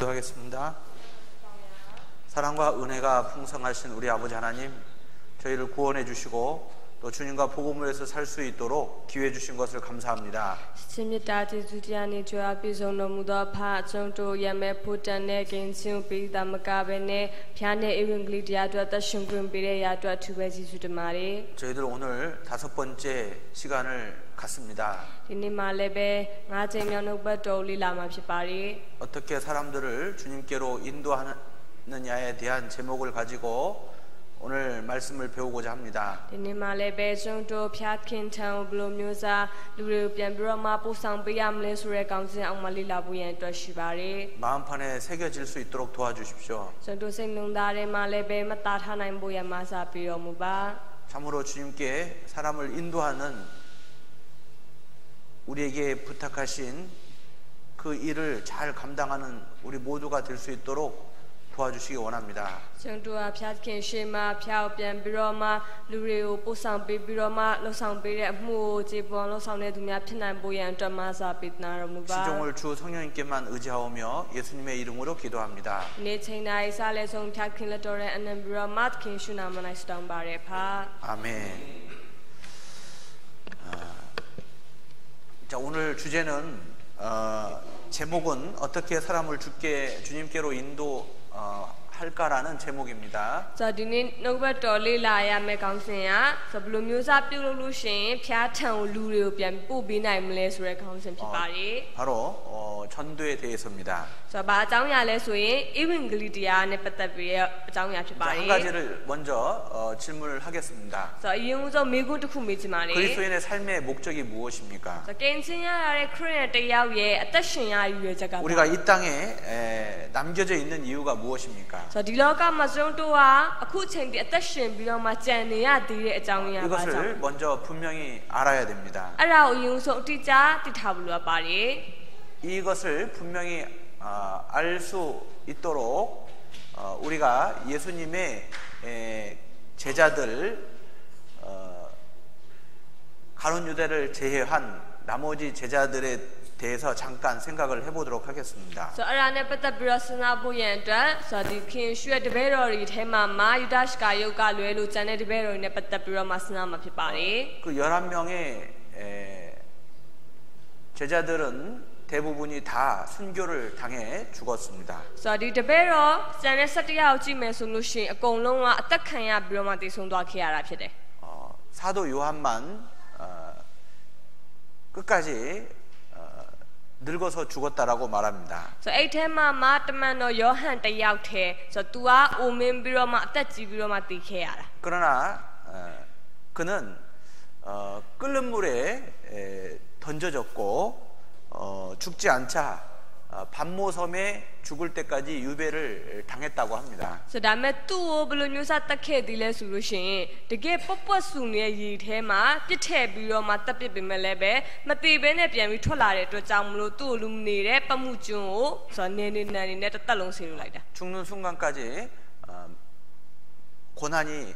기도하겠습니다. 사랑과 은혜가 풍성하신 우리 아버지 하나님, 저희를 구원해 주시고 또 주님과 복음에서 살 수 있도록 기회 주신 것을 감사합니다. 저희들 오늘 5번째 시간을 갖습니다. 어떻게 사람들을 주님께로 인도하느냐에 대한 제목을 가지고 오늘 말씀을 배우고자 합니다. 마음판에 새겨질 수 있도록 도와주십시오. 참으로 주님께 사람을 인도하는 우리에게 부탁하신 그 일을 잘 감당하는 우리 모두가 될 수 있도록 도와주시기 원합니다. 시종을 주 성령님께만 의지하오며 예수님의 이름으로 기도합니다. 아멘. 자, 오늘 주제는 제목은 어떻게 사람을 주님께로 인도할까라는 제목입니다. 바로 전도에 대해서입니다. 한 가지를 먼저 질문을 하겠습니다. 그리스도인의 삶의 목적이 무엇입니까? 우리가 이 땅에 남겨져 있는 이유가 무엇입니까? 이것을 먼저 분명히 알아야 됩니다. 이것을 분명히 알 수 있도록 우리가 예수님의 제자들 가룟 유다를 제외한 나머지 제자들에 대해서 잠깐 생각을 해보도록 하겠습니다. 그 11명의 제자들은 대부분이 다 순교를 당해 죽었습니다. 사도 요한만 끝까지 늙어서 죽었다라고 말합니다. 그러나 그는 끓는 물에 던져졌고 죽지 않자 반모섬에 죽을 때까지 유배를 당했다고 합니다. 죽는 순간까지 고난이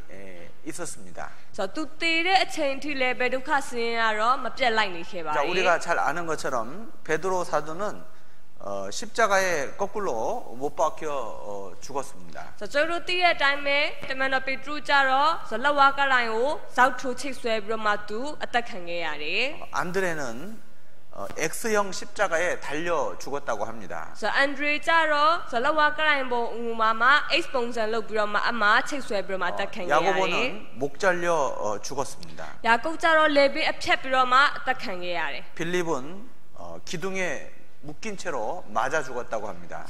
있었습니다. 자, 우리가 잘 아는 것처럼 베드로 사도는 십자가에 거꾸로 못 박혀 죽었습니다. 안드레는 X형 십자가에 달려 죽었다고 합니다. 야고보는 목 잘려 죽었습니다. 빌립은 기둥에 묶인 채로 맞아 죽었다고 합니다.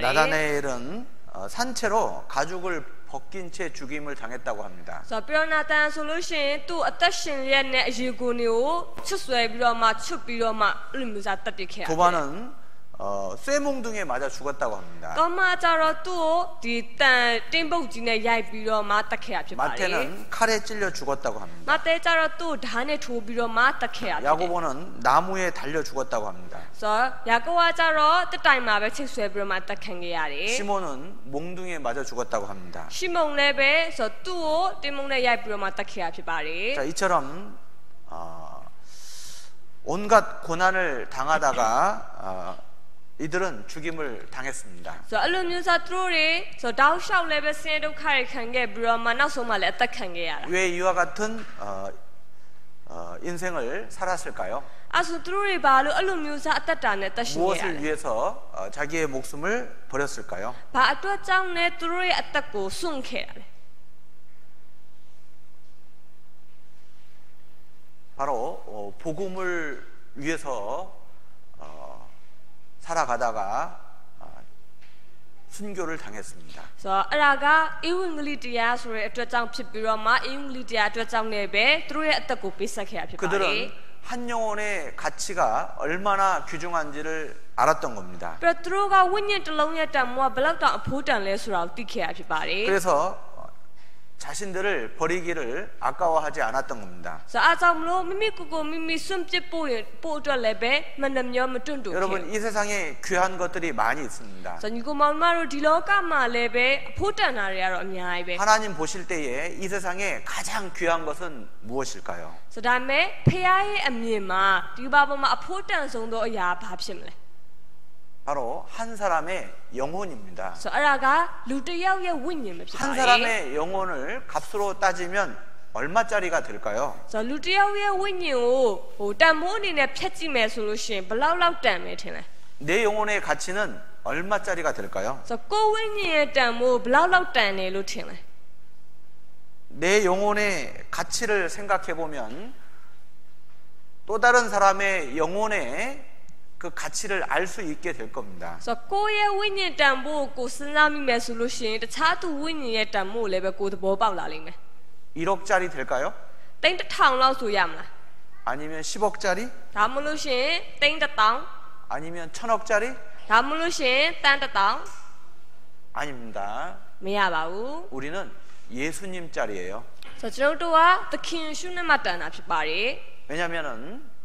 나다나엘은 산채로 가죽을 벗긴 채 죽임을 당했다고 합니다. 도마는 쇠몽둥이에 맞아 죽었다고 합니다. 마태는 칼에 찔려 죽었다고 합니다. 야고보는 나무에 달려 죽었다고 합니다. 시몬은 몽둥이에 맞아 죽었다고 합니다. 자, 이처럼 온갖 고난을 당하다가 이들은 죽임을 당했습니다. So 알루뮤사 트로리 so 다우샤우 레벨 센도 카리 칸게 브라마 나소마 레딱 칸게야. 왜 이와 같은 인생을 살았을까요? 아소 트로리 바로 알루뮤사 아따타네 따시게야. 무엇을 위해서 자기의 목숨을 버렸을까요? 바 아뚜짱네 트로리 아따고 숭케야. 바로 복음을 위해서 살아가다가 순교를 당했습니다. So 알아가 이웅글리티야 소리 아뚜짱 피비로마 이웅글리티야 아뚜짱네베 트로리 아따고 비사케야 피바리. 그들은 한 영혼의 가치가 얼마나 귀중한지를 알았던 겁니다. 트로가 원년 뜰롱야 담모아 블락다 아포탄 레소라고 띠케야 피바리. 그래서 자신들을 버리기를 아까워하지 않았던 겁니다. 여러분, 이 세상에 귀한 것들이 많이 있습니다. 하나님 보실 때에 이 세상에 가장 귀한 것은 무엇일까요? 바로 한 사람의 영혼입니다. 한 사람의 영혼을 값으로 따지면 얼마짜리가 될까요? 내 영혼의 가치는 얼마짜리가 될까요? 내 영혼의 가치를 생각해 보면 또 다른 사람의 영혼의 그 가치를 알 수 있게 될 겁니다. 1억짜리 될까요? 아니면 10억짜리? 아니면 1000억짜리? 아닙니다. 우리는 예수님짜리예요. 왜냐하면은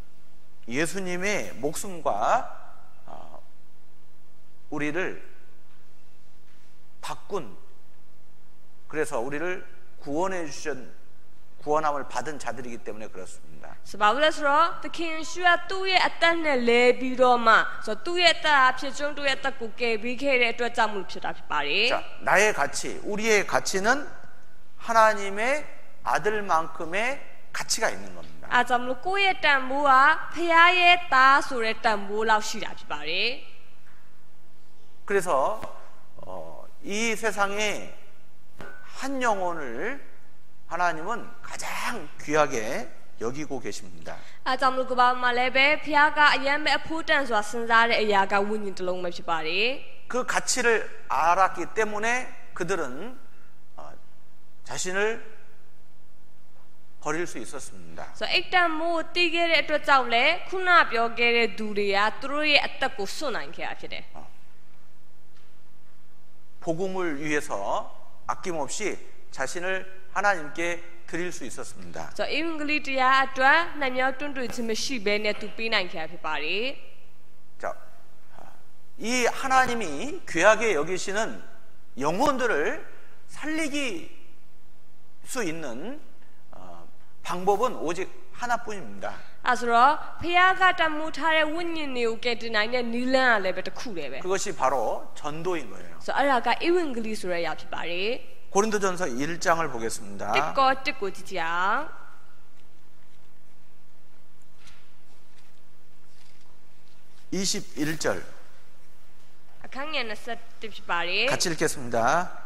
예수님의 목숨과 우리를 바꾼, 그래서 우리를 구원해 주신 구원함을 받은 자들이기 때문에 그렇습니다. 자, 나의 가치, 우리의 가치는 하나님의 아들만큼의 가치가 있는 겁니다. 그래서 이 세상에 한 영혼을 하나님은 가장 귀하게 여기고 계십니다. 그 가치를 알았기 때문에 그들은 자신을 버릴 수 있었습니다. 복음을 위해서 아낌없이 자신을 하나님께 드릴 수 있었습니다. 자, 이 하나님이 귀하게 여기시는 영혼들을 살리기 수 있는 방법은 오직 하나뿐입니다. 그것이 바로 전도인 거예요. 고린도전서 1장을 보겠습니다. 21절 같이 읽겠습니다.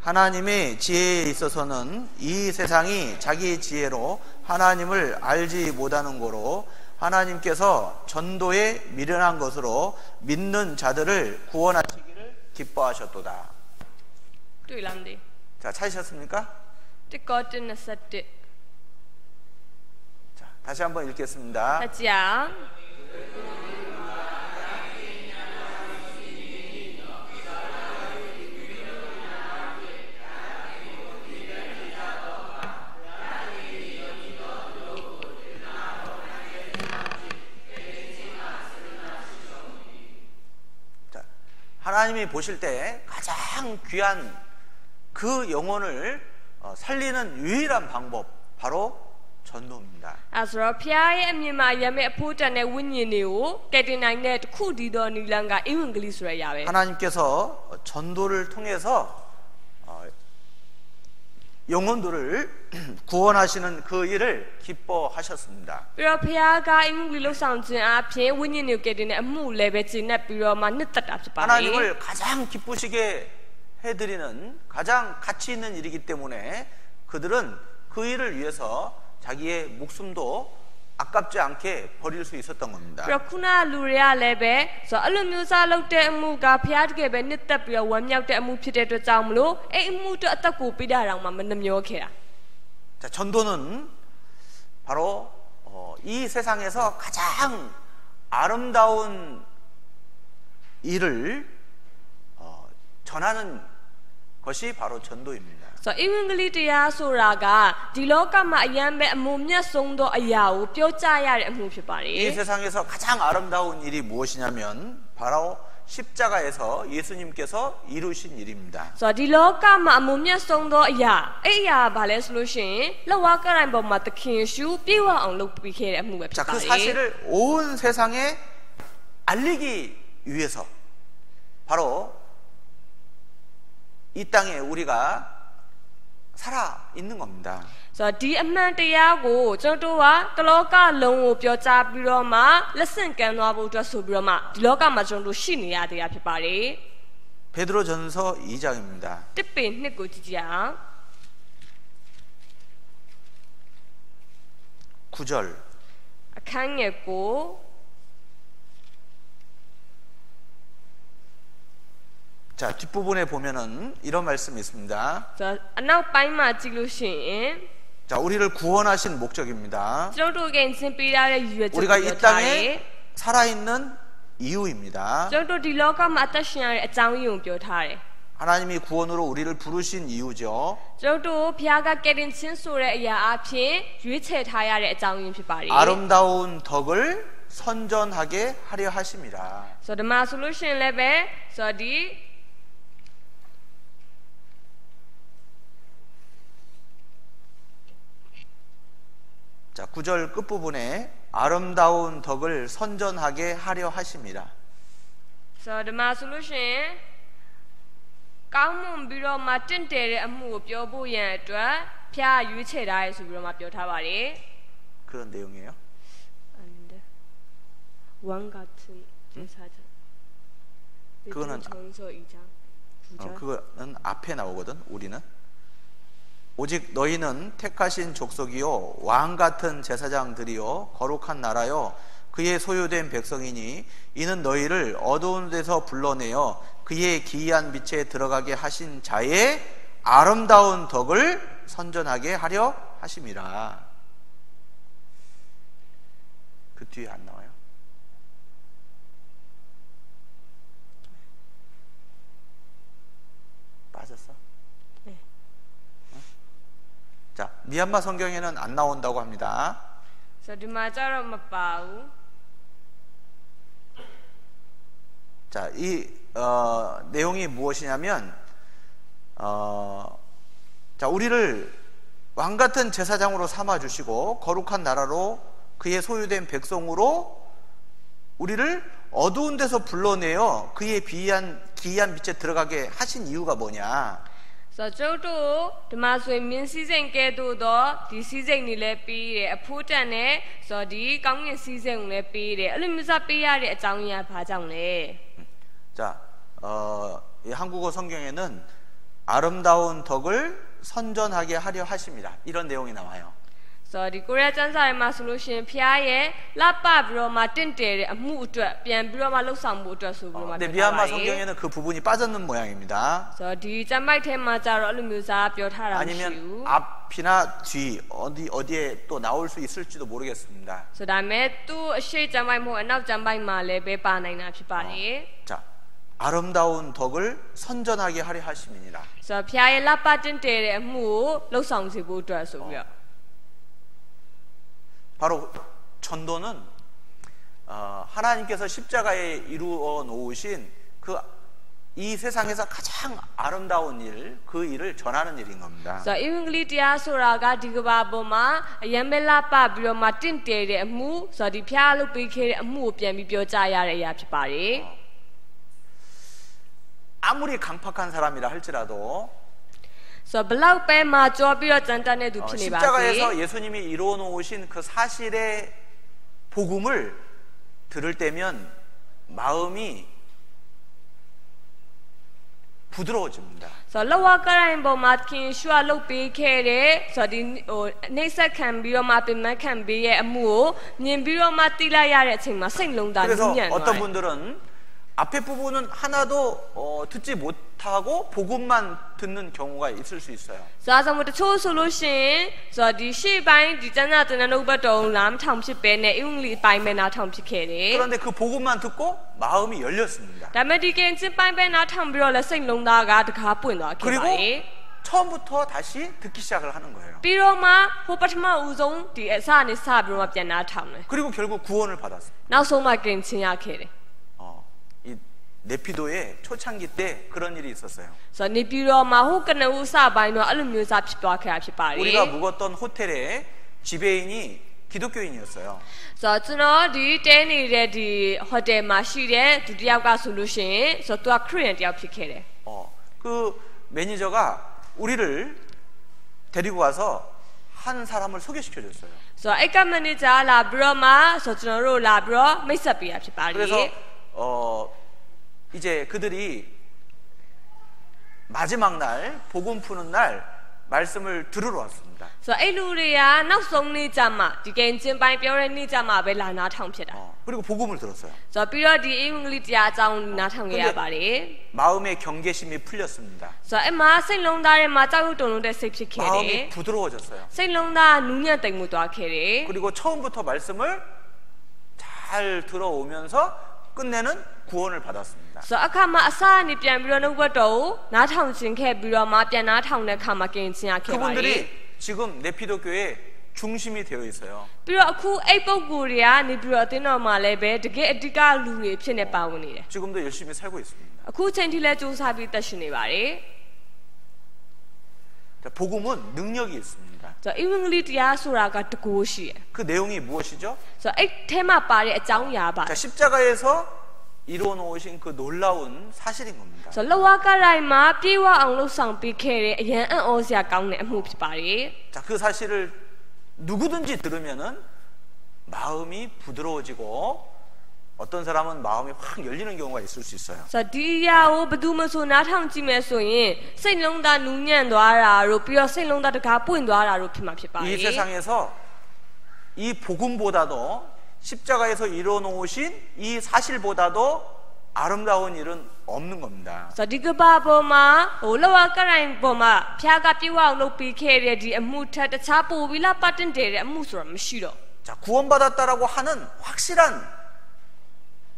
하나님의 지혜에 있어서는 이 세상이 자기 지혜로 하나님을 알지 못하는 고로 하나님께서 전도에 미련한 것으로 믿는 자들을 구원하시기를 기뻐하셨도다. 자, 찾으셨습니까? 자, 다시 한번 읽겠습니다. 하나님이 보실 때 가장 귀한 그 영혼을 살리는 유일한 방법, 바로 전도입니다. အဲဆိုတော့ဖျားရဲ့အမြင်မှာရမယ့်အဖို့တန်တဲ့ဝိညာဉ်တွေကိုကယ်တင်နိုင်တဲ့တစ်ခုတည်းသောနိလန်ကဧဝံဂေလိဆိုတဲ့အရာပဲ 하나님께서 전도를 통해서 영혼들을 구원하시는 그 일을 기뻐하셨습니다. ပြီးတော့ဖျားကဧဝံဂေလိလှုပ်ဆောင်ခြင်းအပြင်ဝိညာဉ်တွေကိုကယ်တင်တဲ့အမှုလည်းပဲကျင့်내ပြီးတော့မှနှစ်သက်တာဖြစ်ပါတယ် 하나님을 가장 기쁘시게 해드리는 가장 가치 있는 일이기 때문에 그들은 그 일을 위해서 자기의 목숨도 아깝지 않게 버릴 수 있었던 겁니다. ပြီးတော့ခုနလူတွေကလည်းပဲဆိုတော့အဲ့လိုမျိုးစားလုပ်တဲ့အမှုကဖျားတကယ်ပဲနှစ်သက်ပြီးတော့ဝမ်းမြောက်တဲ့အမှုဖြစ်တဲ့အတွက်ကြောင့်မလို့အဲ့အမှုအတွက်အသက်ကိုပေးတာတောင်မှမနှမျောခဲ့တာ 자, 전도는 바로 이 세상에서 가장 아름다운 일을 전하는 것이 바로 전도입니다. ဆိုတော့ဧဝံဂေလိတရားဆိုတာကဒီလောကမှာအယံပဲအမှုမြတ်ဆုံးသောအရာကိုပြောကြားရတဲ့အမှုဖြစ်ပါတယ် 이 세상에서 가장 아름다운 일이 무엇이냐면 바로 십자가에서 예수님께서 이루신 일입니다. ဆိုတော့ဒီလောကမှာအမှုမြတ်ဆုံးသောအရာအဲ့အရာကဘာလဲဆိုလို့ရှိရင်လက်ဝါးကရိုင်ပေါ်မှာသခင်ရှုပြေဝအောင်လုပ်ပြီးခဲ့တဲ့အမှုပဲဖြစ် 자, ပါ 그 တယ် 사실을 온 세상에 알리기 위해서 바로 이 땅에 우리가 살아 있는 겁니다. ဆိုတော့ဒီအမှန်တရားကိုကျွန်တော်တို့ကတလောကလုံးကိုပြောကြားပြီးတော့မှလက်ဆင့်ကမ်းသွားဖို့အတွက်ဆိုပြီးတော့မှဒီလောကမှာကျွန်တော်တို့ရှိနေရသေးတာဖြစ်ပါတယ် 베드로전서 2장입니다. တစ်ပင်နှစ်ကိုကြည့်ကြအောင် 9절 အခန်းငယ်ကို 자, 뒷부분에 보면은 이런 말씀이 있습니다. ဆိုတော့အနောက်ပိုင်းမှာကြည့်လို့ရှိရင် 자, 우리를 구원하신 목적입니다. ကျွန်တော်တို့ကင်ဆင်ပေးရတဲ့ရည်ရွယ်ချက် 우리가 ကို 이 ပြောထားတယ် 땅에 살아있는 이유입니다. ကျွန်တော်တို့ဒီလောကမှာအသက်ရှင်ရတဲ့အကြောင်းရင်းကိုပြောထားတယ် 하나님이 구원으로 우리를 부르신 이유죠. ကျွန်တော်တို့ဘုရားကကယ်တင်ခြင်းဆိုတဲ့အရာအဖြစ်ရွေးချယ်ထားရတဲ့အကြောင်းရင်းဖြစ်ပါတယ် 아름다운 덕을 선전하게 하려 하심이라. ဆိုတော့ဒီမှာဆိုလို့ရှိရင်လည်းပဲဆိုတော့ဒီ 자, 9절 끝부분에 아름다운 덕을 선전하게 하려 하심이라. ဆိုတော့ဒီမှာဆိုလို့ရှိရင်ကောင်းမွန်ပြီးတော့မှတင့်တယ်တဲ့အမှုကိုပြောဖို့ရန်အတွက်ဖျားရွေးချယ်ထားရဲဆိုပြီးတော့မှပြောထားပါတယ် 그런 내용이에요. 아닌데 왕 같은 제사장 그거는 전서 2장 9절 그거는 앞에 나오거든. 우리는 오직 너희는 택하신 족속이요 왕 같은 제사장들이요 거룩한 나라요 그의 소유된 백성이니 이는 너희를 어두운 데서 불러내어 그의 기이한 빛에 들어가게 하신 자의 아름다운 덕을 선전하게 하려 하심이라. 그 뒤에 안 나와요? 빠졌어? 네. 자, 미얀마 성경에는 안 나온다고 합니다. ဆိုတော့ဒီမှာကျတော့မပါဘူး 자, 이 내용이 무엇이냐면 자, 우리를 왕 같은 제사장으로 삼아 주시고 거룩한 나라로 그의 소유된 백성으로 우리를 어두운 데서 불러내어 그의 기이한 빛에 들어가게 하신 이유가 뭐냐? ဆိုတော့ကျုပ်တို့ဒီမှာဆိုရင်မြင်းစည်းစိမ်ကဲ့သို့သောဒီစည်းစိမ်တွေလည်းပေးတယ်အဖိုးတန်နဲ့ဆိုတော့ဒီကောင်းကင်စည်းစိမ်ကိုလည်းပေးတယ်အဲ့လိုမျိုးစားပေးရတဲ့အကြောင်းရင်းကဘာကြောင့်လဲ 자, 이 한국어 성경에는 아름다운 덕을 선전하게 하려 하십니다. 이런 내용이 나와요. ဆိုတော့ဒီကိုရီးယားကျမ်းစာထဲမှာဆိုလို့ရှိရင်ဖျားရဲ့လှပပြီးတော့မှတင့်တယ်တဲ့အမှုအတွက်ပြန်ပြီးတော့မှလှုပ်ဆောင်မှုအတွက်ဆိုပြီးတော့မှ 근데 ပြောထားပါ 미얀마 တယ် 성경에는 그 부분이 빠졌는 모양입니다. ဆိုတော့ဒီကျမ်းပိုက်ထဲမှာကျတော့အဲ့လိုမျိုးစားပြောထားတာမရှိဘူး 아니면 앞이나 뒤 어디에 또 나올 수 있을지도 모르겠습니다. ဆိုတော့ဒါမဲ့သူ့အရှိကျမ်းပိုက်မဟုတ်အနောက်ကျမ်းပိုက်မှာလည်းပဲပါနိုင်တာဖြစ်ပါတယ် 자, 아름다운 덕을 선전하게 하려 하심이니라. ဆိုတော့ဖျားရဲ့လှပတင့်တယ်တဲ့အမှုကိုလှုပ်ဆောင်စေဖို့အတွက်ဆိုပြီးတော့ 바로 전도는 하나님께서 십자가에 이루어 놓으신 그 이 세상에서 가장 아름다운 일, 그 일을 전하는 일인 겁니다. So evangeliaတရားဆိုတာကဒီကဘာပေါ်မှာအယံမဲလာပပြီးတော့မှတင့်တယ်တဲ့အမှုဆိုတော့ဒီဖျားလုပ်ပေးခဲ့တဲ့အမှုကိုပြန်ပြီးပြောကြားရတဲ့အရာဖြစ်ပါတယ် 아무리 강팍한 사람이라 할지라도 So blau pe ma choပြီးတော့ကြံတတ်တဲ့သူဖြစ်နေပါစေ 십자가에서 예수님이 이루어 놓으신 그 사실의 복음을 들을 때면 마음이 부드러워집니다. So လောကကိုင်းပေါ်မှာခင်ရှုလုပ်ပေးခဲ့တဲ့ဆိုတော့ဒီနှိမ့်ဆက်ခံပြီးတော့မှပြင်မခံပေးရဲ့အမှုကိုမြင်ပြီးတော့မှသိလိုက်ရတဲ့အချိန်မှာစိတ်လုံးသားနူး 그래서 ညံ့သွား 어떤 분들은 앞에 부분은 하나도 듣지 못하고 복음만 듣는 경우가 있을 수 있어요. ဆိုတော့တချို့ဆိုလို့ရှိရင်ဆိုတော့ဒီရှေ့ပိုင်းဒီကျမ်းစာတင်တဲ့နှုတ်ဘတ်တော်လာမထောင်ဖြစ်ပဲနဲ့အင်္ဂလိပ်ပိုင်းပဲနားထောင်ဖြစ်ခဲ့တယ် 그런데 그 복음만 듣고 마음이 열렸습니다. ဒါပေမဲ့ဒီကင်ချင်းပိုင်းပဲနားထောင်ပြီးတော့လဲစိတ်လုံးသားကတကားပွင့်သွားခဲ့ပါ 그리고 တယ် 처음부터 다시 듣기 시작을 하는 거예요. ပြီးတော့မှဟိုပထမဦးဆုံးဒီအစနဲ့စပြီးတော့မှပြန်နားထောင်တယ် 그리고 결국 구원을 받았어요. နောက်ဆုံးမှကင်ချင်းရခဲ့တယ် 이 네피도의 초창기 때 그런 일이 있었어요. ဆိုတော့နေပြီးတော့မှဟိုကနဦးစပိုင်းတော့အဲ့လိုမျိုးစားဖြစ်သွားခဲ့တာဖြစ်ပါတယ် 우리가 묵었던 호텔의 지배인이 기독교인이었어요. ဆိုတော့ကျွန်တော်ဒီတဲနေတဲ့ဒီဟိုတယ်မှာရှိတဲ့သူတယောက်ကဆိုလို့ရှိရင်ဆိုတော့သူကခရစ်ယာန်တယောက်ဖြစ်ခဲ့တယ် 그 매니저가 우리를 데리고 와서 한 사람을 소개시켜 줬어요. ဆိုတော့အဲ့ကမန်နေဂျာလာပြီးတော့မှဆိုတော့ကျွန်တော်တို့လာပြီးတော့မိတ်ဆက်ပေးရဖြစ်ပါတယ် 그래서 이제 그들이 마지막 날 복음 푸는 날 말씀을 들으러 왔습니다. ဆိုတော့အဲ့လူတွေကနောက်ဆုံးနေ့ကျမှဒီကင်ချင်းပိုင်းပြောတဲ့နေ့ကျမှပဲလာနားထောင်ဖြစ်တာ 그리고 복음을 들었어요. ဆိုတော့ပြီးတော့ဒီအင်္ဂလိပ်တရားအကြောင်းနားထောင်ခဲ့ရပါတယ် 마음의 경계심이 풀렸습니다. ဆိုတော့အဲ့မှာစိတ်လုံးသားထဲမှာကြောက်ရွံ့တုန်လှုပ်တဲ့စိတ်ဖြစ်ခဲ့တယ် 마음이 부드러워졌어요. စိတ်လုံးသားနူးညံ့တိမ်မွေ့သွားခဲ့တယ် 그리고 처음부터 말씀을 잘 들어오면서 끝내는 구원을 받았습니다. ဆိုတော့အခါမှာအစအနေပြန်ပြီးတော့နှုတ်ဘတ်တော်ကိုနားထောင်ခြင်းခဲ့ပြီးတော့မှပြန်နားထောင်တဲ့အခါမှာကင်ခြင်းရခဲ့ပါတယ် 그분들이 지금 네피도 교회 중심이 되어 있어요. ပြီးတော့အခုအဲ့ပုဂ္ဂိုလ်တွေကနေပြီးတော့အသင်းတော်မှာလည်းပဲတကယ်အဓိကလူတွေဖြစ်နေပါဝင်နေတယ် 지금도 열심히 살고 있습니다. အခုချိန်ထိလည်းစူးစမ်းပြီးသက်ရှင်နေပါတယ် 자, 복음은 능력이 있습니다. ဆိုတော့အင်္ဂလိပ်တရားဆိုတာကတကူရှိတယ် 그 내용이 무엇이죠? ဆိုတော့အဲ့ထဲမှာပါတဲ့အကြောင်းအရာပါ 자, 십자가에서 이루어 놓으신 그 놀라운 사실인 겁니다. ဆိုတော့လောကတိုင်းမှာပြေဝအောင်လှုပ်ဆောင်ပေးခဲ့တဲ့အရန်အံ့ဩစရာကောင်းတဲ့အမှုဖြစ်ပါတယ် 자, 그 사실을 누구든지 들으면은 마음이 부드러워지고 어떤 사람은 마음이 확 열리는 경우가 있을 수 있어요. ဆိုတော့ဒီအရာကိုဘယ်သူမှဆိုနားထောင်ကြည့်မယ်ဆိုရင်စိတ်လုံးသားနူးညံ့သွားတာတို့ပြီးတော့စိတ်လုံးသားတကားပွင့်သွားတာတို့ဖြစ်မှာဖြစ်ပါ 이 တယ် 세상에서 이 복음보다도 십자가에서 이루어 놓으신 이 사실보다도 아름다운 일은 없는 겁니다. ဆိုတော့ဒီကဘာပေါ်မှာဟိုလောကကိုင်းပေါ်မှာဖျားကပြေဝအောင်လုပ်ပေးခဲ့တဲ့ဒီအမှုထက်တခြားပိုပြီးလာပတ်တင်တဲ့အမှုဆိုတာမရှိတော့ 자, 구원받았다라고 하는 확실한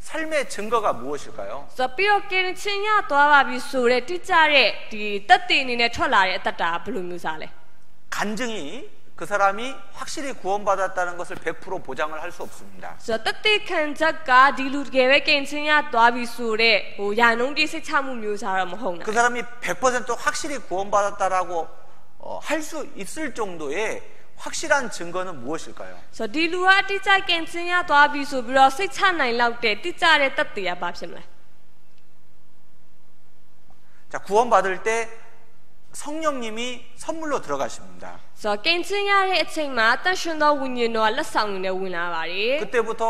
삶의 증거가 무엇일까요? ဆိုတော့ပြီးတော့ကင်ချင်းရသွားပါပြီဆိုတဲ့တိကျတဲ့ဒီတက်တည်အနေနဲ့ထွက်လာတဲ့အတ္တတာဘယ်လိုမျိုးစားလဲ 간증이 그 사람이 확실히 구원받았다는 것을 100% 보장을 할 수 없습니다. ဆိုတော့တက်တည်ခံချက်ကဒီလူတကယ်ပဲကင်ချင်းရသွားပြီဆိုတဲ့ဟိုယာနှုံးတိစိတ်ချမှုမျိုးစားတော့မဟုတ် 그 ဘူး 사람이 100% 확실히 구원받았다라고 할 수 있을 정도의 확실한 증거는 무엇일까요? ဆိုတော့ဒီလူကအတိကျကင်ချင်းရသွားပြီဆိုပြီးတော့စိတ်ချနိုင်လောက်တဲ့တိကျတဲ့တက်တည်ရပါဖြစ်မလဲ 자, 구원받을 때 성령님이 선물로 들어가십니다. ဆိုတော့ကင်ချင်းရတဲ့အချိန်မှာတန်ရှင်သောဝိညာဉ်တော်ကလက်ဆောင်နေဝင်လာပါတယ် 그때부터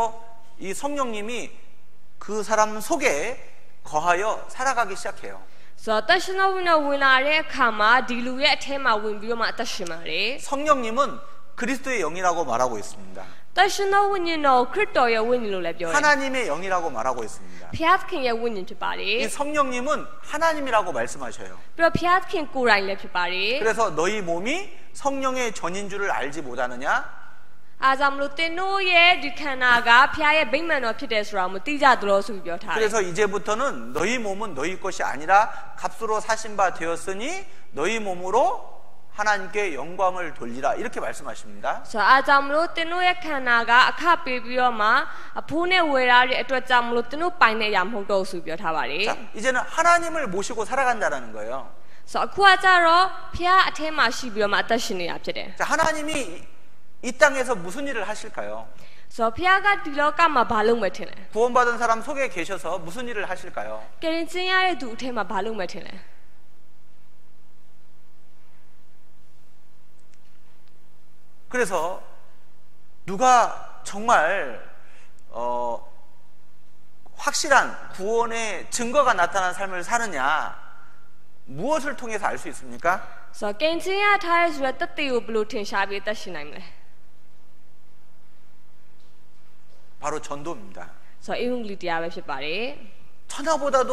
이 성령님이 그 사람 속에 거하여 살아가기 시작해요. ဆိုတော့တန်ရှင်သောဝိညာဉ်ဝင်လာတဲ့အခါမှာဒီလူရဲ့အထဲမှာဝင်ပြီးတော့မှအသက်ရှင်ပါတယ် 성령님은 그리스도의 영이라고 말하고 있습니다. တန်ရှင်သောဝိညာဉ်တော်ခရစ်တော်ရဲ့ဝိညာဉ်လို့လည်းပြောတယ် 하나님의 영이라고 말하고 있습니다. ဖျားသခင်ရဲ့ဝိညာဉ်ဖြစ်ပါတယ် 이 성령님은 하나님이라고 말씀하셔요. ပြီးတော့ဖျားသခင်ကိုယ်တိုင်လည်းဖြစ်ပါတယ် 그래서 너희 몸이 성령의 전인 줄을 알지 못하느냐? အားကြောင့်မလို့တင်တို့ရဲ့ဒီခန္ဓာကဖျားရဲ့ဗိမာန်တော်ဖြစ်တယ်ဆိုတာမျိုးသိကြသလိုဆိုပြီးပြောထားတယ် 그래서 이제부터는 너희 몸은 너희 것이 아니라 값으로 사신 바 되었으니 너희 몸으로 하나님께 영광을 돌리라 이렇게 말씀하십니다. ဆိုတော့အားကြောင့်မလို့သင်တို့ရဲ့ခန္ဓာကအခပေးပြီးတော့မှအဖိုးနဲ့ဝယ်ရတဲ့အတွက်ကြောင့်မလို့သင်တို့ပိုင်တဲ့အရာမဟုတ်တော့ဘူးဆိုပြောထားပါတယ် 자, 이제는 하나님을 모시고 살아간다라는 거예요. ဆိုတော့အခုကကြတော့ဖျားအထဲမှာရှိပြီးတော့မှအသက်ရှင်နေတာဖြစ်တယ် 자, 하나님이 이 땅에서 무슨 일을 하실까요? ဆိုတော့ဖျားကဒီလောကမှာဘာလုပ်မယ်ထင်လဲ 구원받은 사람 속에 계셔서 무슨 일을 하실까요? ကယ်ရင်ကျင်းရတဲ့သူအထဲမှာဘာလုပ်မယ်ထင်လဲ 그래서 누가 정말 확실한 구원의 증거가 나타난 삶을 사느냐 무엇을 통해서 알 수 있습니까? ဆိုတော့ကယ်ရင်ကျင်းရထားတဲ့ဆိုတဲ့တက်သေးကိုဘယ်လိုထင်ရှားပြီးအသက်ရှင်နိုင်မလဲ 바로 전도입니다. ဆိုတော့အင်္ဂလိပ်တရားပဲဖြစ်ပါတယ် 천하보다도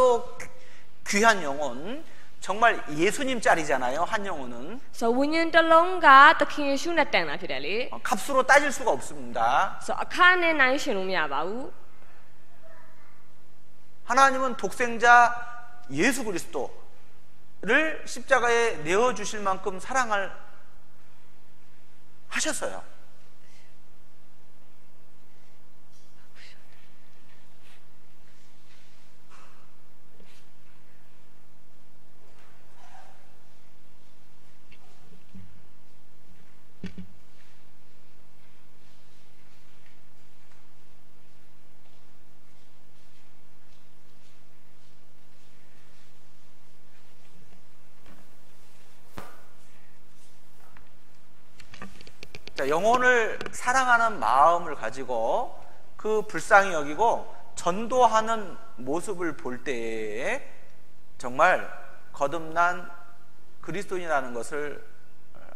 귀한 영혼 정말 예수님 짤이잖아요. 한 영혼은 ဆိုတော့ဝိညာဉ်တစ်လုံးကသခင်ယေရှုနဲ့တန်တာဖြစ်တယ်လေ 값으로 따질 수가 없습니다. ဆိုတော့အခါနဲ့နိုင်ရှင်လို့မရပါဘူး 하나님은 독생자 예수 그리스도를 십자가에 내어주실 만큼 사랑을 하셨어요. 자, 영혼을 사랑하는 마음을 가지고 그 불쌍히 여기고 전도하는 모습을 볼 때에 정말 거듭난 그리스도인이라는 것을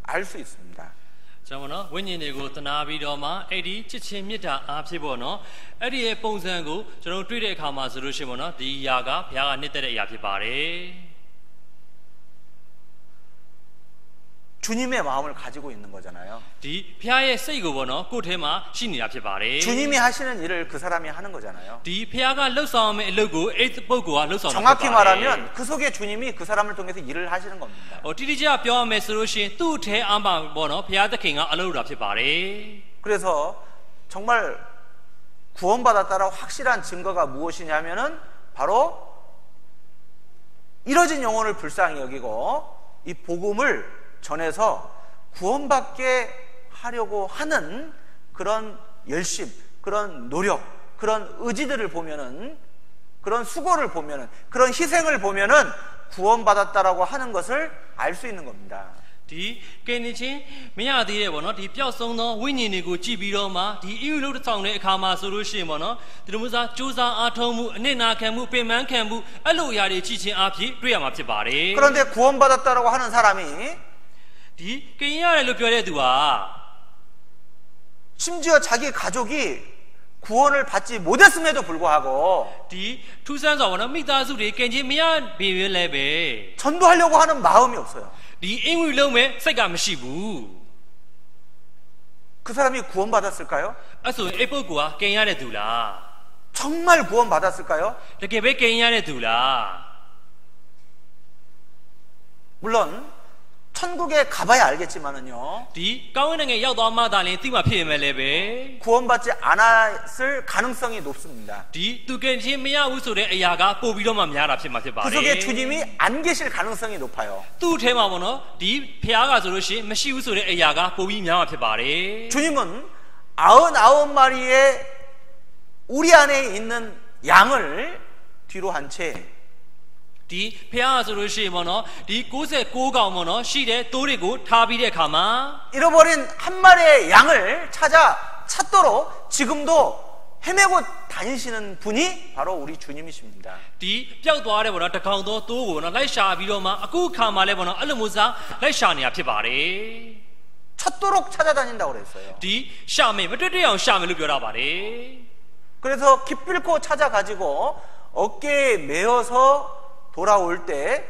알 수 있습니다. ကျွန်တော်နော်ဝိညာဉ်တွေကိုတနာပြီးတော့မှအဲ့ဒီချစ်ချင်းမေတ္တာအားဖြင့်ပေါ့နော်အဲ့ဒီရဲ့ပုံစံကိုကျွန်တော်တွေ့တဲ့အခါမှာဆိုလို့ရှိရင်ပေါ့နော်ဒီအရာကဘုရားကနှစ်သက်တဲ့အရာဖြစ်ပါတယ် 주님의 마음을 가지고 있는 거잖아요. ဒီဘုရားရဲ့စိတ်ကိုပေါ့နော်ကိုယ့်ထဲမှာရှိနေတာဖြစ်ပါတယ် 주님이 하시는 일을 그 사람이 하는 거잖아요. ဒီဘုရားကလှုပ်ဆောင်မယ့်အလုပ်ကိုအဲ့ပုဂ္ဂိုလ်ကလှုပ်ဆောင်တာဖြစ် 정확히 ပါတယ် 말하면 그 속에 주님이 그 사람을 통해서 일을 하시는 겁니다. ဟိုတိတိကျကျပြောရမယ်ဆိုလို့ရှိရင်သူ့ထဲအားပါပေါ့နော်ဘုရားသခင်ကအလုပ်လုပ်တာဖြစ်ပါတယ် 그래서 정말 구원받았다라 확실한 증거가 무엇이냐면은 바로 이뤄진 영혼을 불쌍히 여기고 이 복음을 전해서 구원받게 하려고 하는 그런 열심, 그런 노력, 그런 의지들을 보면은, 그런 수고를 보면은, 그런 희생을 보면은 구원받았다라고 하는 것을 알 수 있는 겁니다. ဒီကဲနေချင်းမရသေးတဲ့ပေါ့နော်ဒီပျောက်ဆုံးသောဝိညာဉ်တွေကိုကြည့်ပြီးတော့မှဒီအယူလို့တောင်းတဲ့အခါမှာဆိုလို့ရှိရင်ပေါ့နော်ဒီလိုမျိုးစားစူးစမ်းအားထုတ်မှုအနစ်နာခံမှုပင်ပန်းခံမှုအဲ့လိုအရာတွေကြည့်ချင်းအဖြစ်တွေ့ရမှာဖြစ်ပါတယ် 그런데 구원받았다라고 하는 사람이 ဒီကင်ရတယ်လို့ပြောတဲ့သူဟာ 심지어 자기 가족이 구원을 받지 못했음에도 불구하고 ဒီထူးဆန်းစွာပေါ့နော်မိသားစုတွေကင်ချင်းမရပေရလဲပဲ 전도하려고 하는 마음이 없어요. ဒီအင်ဝီလုံးမဲ့စိတ်ကမရှိဘူး 그 사람이 구원받았을까요? အဲ့ဆိုရင်အဲ့ပုဂ္ဂိုလ်ကကင်ရတဲ့သူလား 정말 구원받았을까요? တကယ်ပဲကင်ရတဲ့သူလား 물론 천국에 가봐야 알겠지만은요. ဒီကောင်းကင်နိုင်ငံရောက်သွားမှသာလျှင်သိမှဖြစ်ရမယ်လေပဲ 구원받지 않았을 가능성이 높습니다. ဒီသူကင်ချင်းမရဘူးဆိုတဲ့အရာကပို့ပြီးတော့မှများတာဖြစ်မှာဖြစ်ပါတ 그 ယ် 속에 주님이 안 계실 가능성이 높아요. သူ့ထဲမှာပေါ့နော်ဒီဖျားကဆိုလို့ရှိရင်မရှိဘူးဆိုတဲ့အရာကပို့ပြီးများမှာဖြစ်ပါတယ် 주님은 99마리의 우리 안에 있는 양을 뒤로 한 채 ဒီဖျားကဆိုလို့ရှိရင်ပေါ့နော်ဒီ69ကောင်ပေါ့နော်ရှိတဲ့တိုးတွေကိုထားပြီးတဲ့အခါမှာ 잃어버린 한 마리의 양을 찾도록 지금도 헤매고 다니시는 분이 바로 우리 주님이십니다. ဒီပျောက်သွားတဲ့ပေါ့နော်တကောင်သောတိုးကိုနော်လိုက်ရှာပြီးတော့မှအခုခါမှလည်းပေါ့နော်အဲ့လိုမျိုးစားလိုက်ရှာနေတာဖြစ်ပါတယ် 찾도록 찾아다닌다고 그랬어요. ဒီရှာမယ်မတွေ့တွေ့အောင်ရှာမယ်လို့ပြောတာပါတယ် 그래서 기필코 찾아가지고 어깨에 메어서 돌아올 때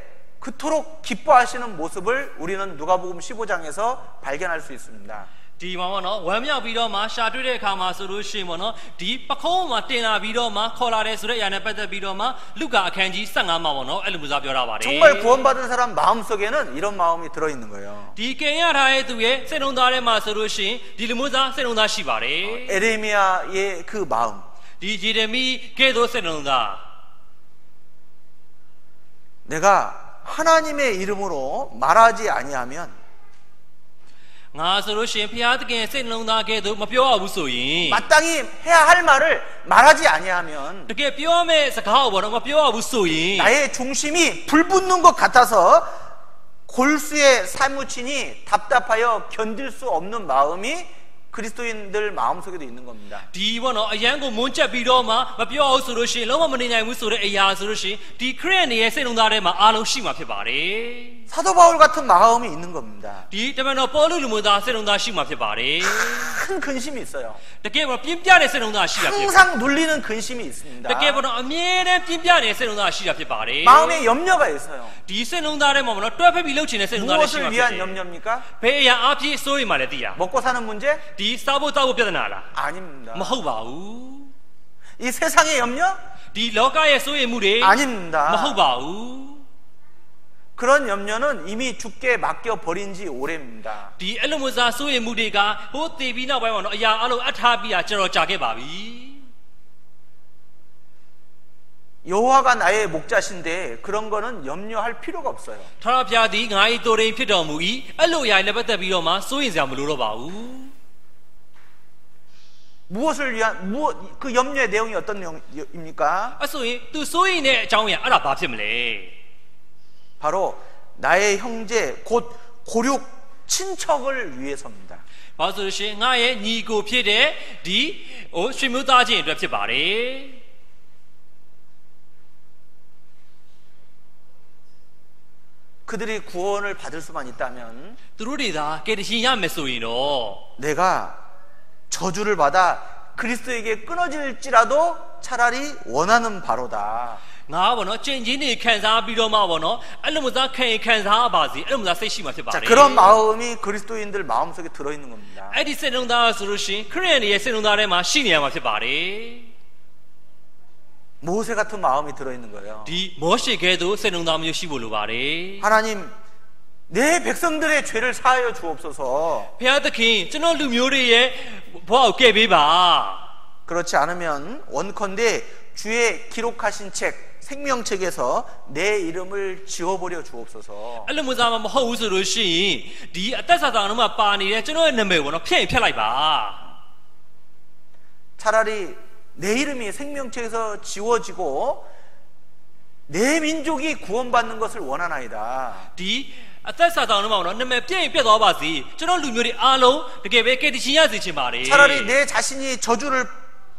그토록 기뻐하시는 모습을 우리는 누가복음 15장에서 발견할 수 있습니다. ဒီ ဒီမှာပေါ့နော်ဝမ်းမြောက်ပြီးတော့မှရှာတွေ့တဲ့အခါမှာဆိုလို့ရှိရင်ပေါ့နော်ဒီပခုံးမှာတင်လာပြီးတော့မှခေါ်လာတယ်ဆိုတဲ့အရာနဲ့ပတ်သက်ပြီးတော့မှလုကာအခန်းကြီး15မှာပေါ့နော်အဲ့လိုမျိုးပြောထားပါတယ် 정말 구원받은 사람 마음속에는 이런 마음이 들어 있는 거예요. ဒီကင်ရထားတဲ့သူရဲ့စိတ်လုံးသားထဲမှာဆိုလို့ရှိရင်ဒီလိုမျိုးစိတ်လုံးသားရှိပါတယ် 에레미야의 그 마음. ဒီဂျေရမီကဲ့သို့စိတ်လုံးသား 내가 하나님의 이름으로 말하지 아니하면 ငါဆိုလို့ရှိရင်ဖျားသခင်စိတ်လုံးသားကဲ့သို့မပြောရဘူးဆိုရင် 마땅히 해야 할 말을 말하지 아니하면 တကယ်ပြောမယ့်စကားကိုပေါ့နော်မပြောရဘူးဆိုရင် 나의 중심이 불붙는 것 같아서 골수에 사무치니 답답하여 견딜 수 없는 마음이 그리스도인들 마음속에도 있는 겁니다. ဒီပေါ့နော်အရန်ကိုမွန်းချက်ပြီးတော့မှမပြောအောင်ဆိုလို့ရှိရင်လုံးဝမနေနိုင်ဘူးဆိုတဲ့အရာဆိုလို့ရှိရင်ဒီခရစ်ယာန်ရဲ့စိတ်လုံးသားထဲမှာအားလုံးရှိမှာဖြစ်ပါတယ် 사도 바울 같은 마음이 있는 겁니다. ဒီတမန်တော်ပေါလုလူမျိုးသားစိတ်လုံးသားရှိမှာဖြစ်ပါတယ် 큰 근심이 있어요. တကယ်ပေါ့ပြင်းပြတဲ့စိတ်လုံးသားရှိတာဖြစ်ပါတယ် 항상 눌리는 근심이 있습니다. တကယ်ပေါ့နော်အမြဲတမ်းပြင်းပြတဲ့စိတ်လုံးသားရှိတာဖြစ်ပါတယ် 마음에 염려가 있어요. ဒီစိတ်လုံးသားထဲမှာပေါ့နော်တွဲဖက်ပြီးလှုပ်ချင်တဲ့စိတ်လုံးသားလည်းရှိ 무엇을 မှာဖြစ် 위한 တယ် 염려입니까? ဘယ်အရာအဖြစ်စိုးရိမ်မှလဲသိရ 먹고 사는 문제? ဒီစားဖို့တောက်ဖို့ပြဿနာလား 아닙니다. မဟုတ်ပါဘူး 이 세상의 염려? ဒီလောကရဲ့စိုးရိမ်မှုတွေ 아닙니다. မဟုတ်ပါဘူး 그런 염려는 이미 죽게 맡겨 버린 지 오래입니다. ဒီအဲ့လိုမျိုးစားစိုးရိမ်မှုတွေကဟိုတည်ပြီးနောက်ပိုင်းမှာတော့အရာအလုံးအထားပြီးတာကျွန်တော်ကြာခဲ့ပါပြီ 여호와가 나의 목자신데 그런 거는 염려할 필요가 없어요. ထာဝရဘုရားသည်ငါ၏တော်ရင်ဖြစ်တော်မူ၏အဲ့လိုအရာနဲ့ပတ်သက်ပြီးတော့မှစိုးရိမ်စရာမလိုတော့ပါဘူး 무엇을 위한 그 염려의 내용이 어떤 내용입니까? အဲ့ဆိုရင်သူစိုးရိမ်တဲ့အကြောင်းအရာအဲ့ဒါဘာဖြစ်မလဲ 바로 나의 형제 곧 고륙 친척을 위해서입니다. ဘာလို့ဆိုလို့ရှိရင်ငါရဲ့ညီကိုဖြစ်တဲ့ဒီဟိုရွှေမျိုးသားချင်းအတွက်ဖြစ်ပါတယ် 그들이 구원을 받을 수만 있다면 သူတို့တွေသာကယ်တင်ရမယ်ဆိုရင်တော့ 내가 저주를 받아 그리스도에게 끊어질지라도 차라리 원하는 바로다. ငါဘောနော်ကျင့်ချင်းတွေခံစားပြီးတော့မှဘောနော်အဲ့လိုမျိုးသားခံစားပါစေအဲ့လိုမျိုးသားစိတ်ရှိမှဖြစ်ပါ 자, တယ် 그런 마음이 그리스도인들 마음속에 들어 있는 겁니다. အဲ့ဒီစိတ်လုံးသားဆိုလို့ရှိရင်ခရစ်ယာန်ရဲ့စိတ်လုံးသားထဲမှာရှိနေရမှာဖြစ်ပါတယ် 모세 같은 마음이 들어 있는 거예요. ဒီမောရှေကဲ့သို့စိတ်လုံးသားမျိုးရှိဖို့လိုပါတယ် 하나님, 내 백성들의 죄를 사하여 주옵소서. ဘုရားသခင်ကျွန်တော်လူမျိုးတွေရဲ့ဘဝကိုကယ်ပေးပါ 그렇지 않으면 원컨대 주의 기록하신 책 생명책에서 내 이름을 지워버려 주옵소서. အဲ့လိုမျိုးသားမဟုတ်ဘူးဆိုလို့ရှိရင်ဒီအသက်စာဆောင်ထဲမှာပါနေတဲ့ကျွန်တော်ရဲ့နာမည်ကိုတော့ဖျက်လိုက်ပါ 차라리 내 이름이 생명책에서 지워지고 내 민족이 구원받는 것을 원하나이다. ဒီအသက်စာဆောင်ထဲမှာတော့နာမည်ပြည့်သွားပါစေကျွန်တော်လူမျိုးတွေအားလုံးတကယ်ပဲကယ်တင်ရစေချင်ပါတယ် 차라리 내 자신이 저주를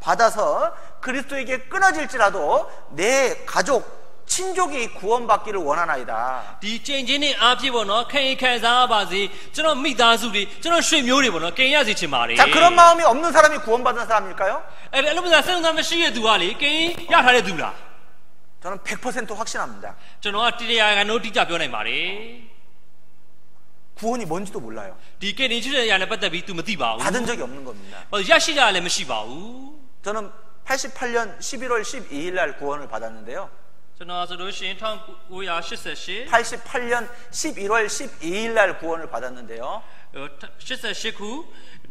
받아서 그리스도에게 끊어질지라도 내 가족, 친족이 구원받기를 원하나이다. ဒီကျင့်ချင်းနဲ့အားဖြင့်ပေါ့နော်ခံစားပါစေကျွန်တော်မိသားစုတွေကျွန်တော်ရွှေမျိုးတွေပေါ့နော်ကင်ရစေချင်ပါတယ် 자, 그런 마음이 없는 사람이 구원받은 사람일까요? အဲ့လိုမျိုးစိတ်လုံးသားမရှိတဲ့သူကလေကင်ရထားတဲ့သူလား 저는 100% 확신합니다. ကျွန်တော်ကတရားကန်တို့တိကျပြောနိုင်ပါတယ် 구원이 뭔지도 몰라요. ဒီကင်တင်ချစ်တဲ့အရာနဲ့ပတ်သက်ပြီး तू မသိပါဘူး 받은 적이 없는 겁니다. ဘာလို့ရရှိတာလည်းမရှိပါဘူး 저는 88년 11월 12일 날 구원을 받았는데요. ကျွန်တော်ဆိုလို့ရှိရင်1988 88년 11월 12일 날 구원을 받았는데요. 88ခု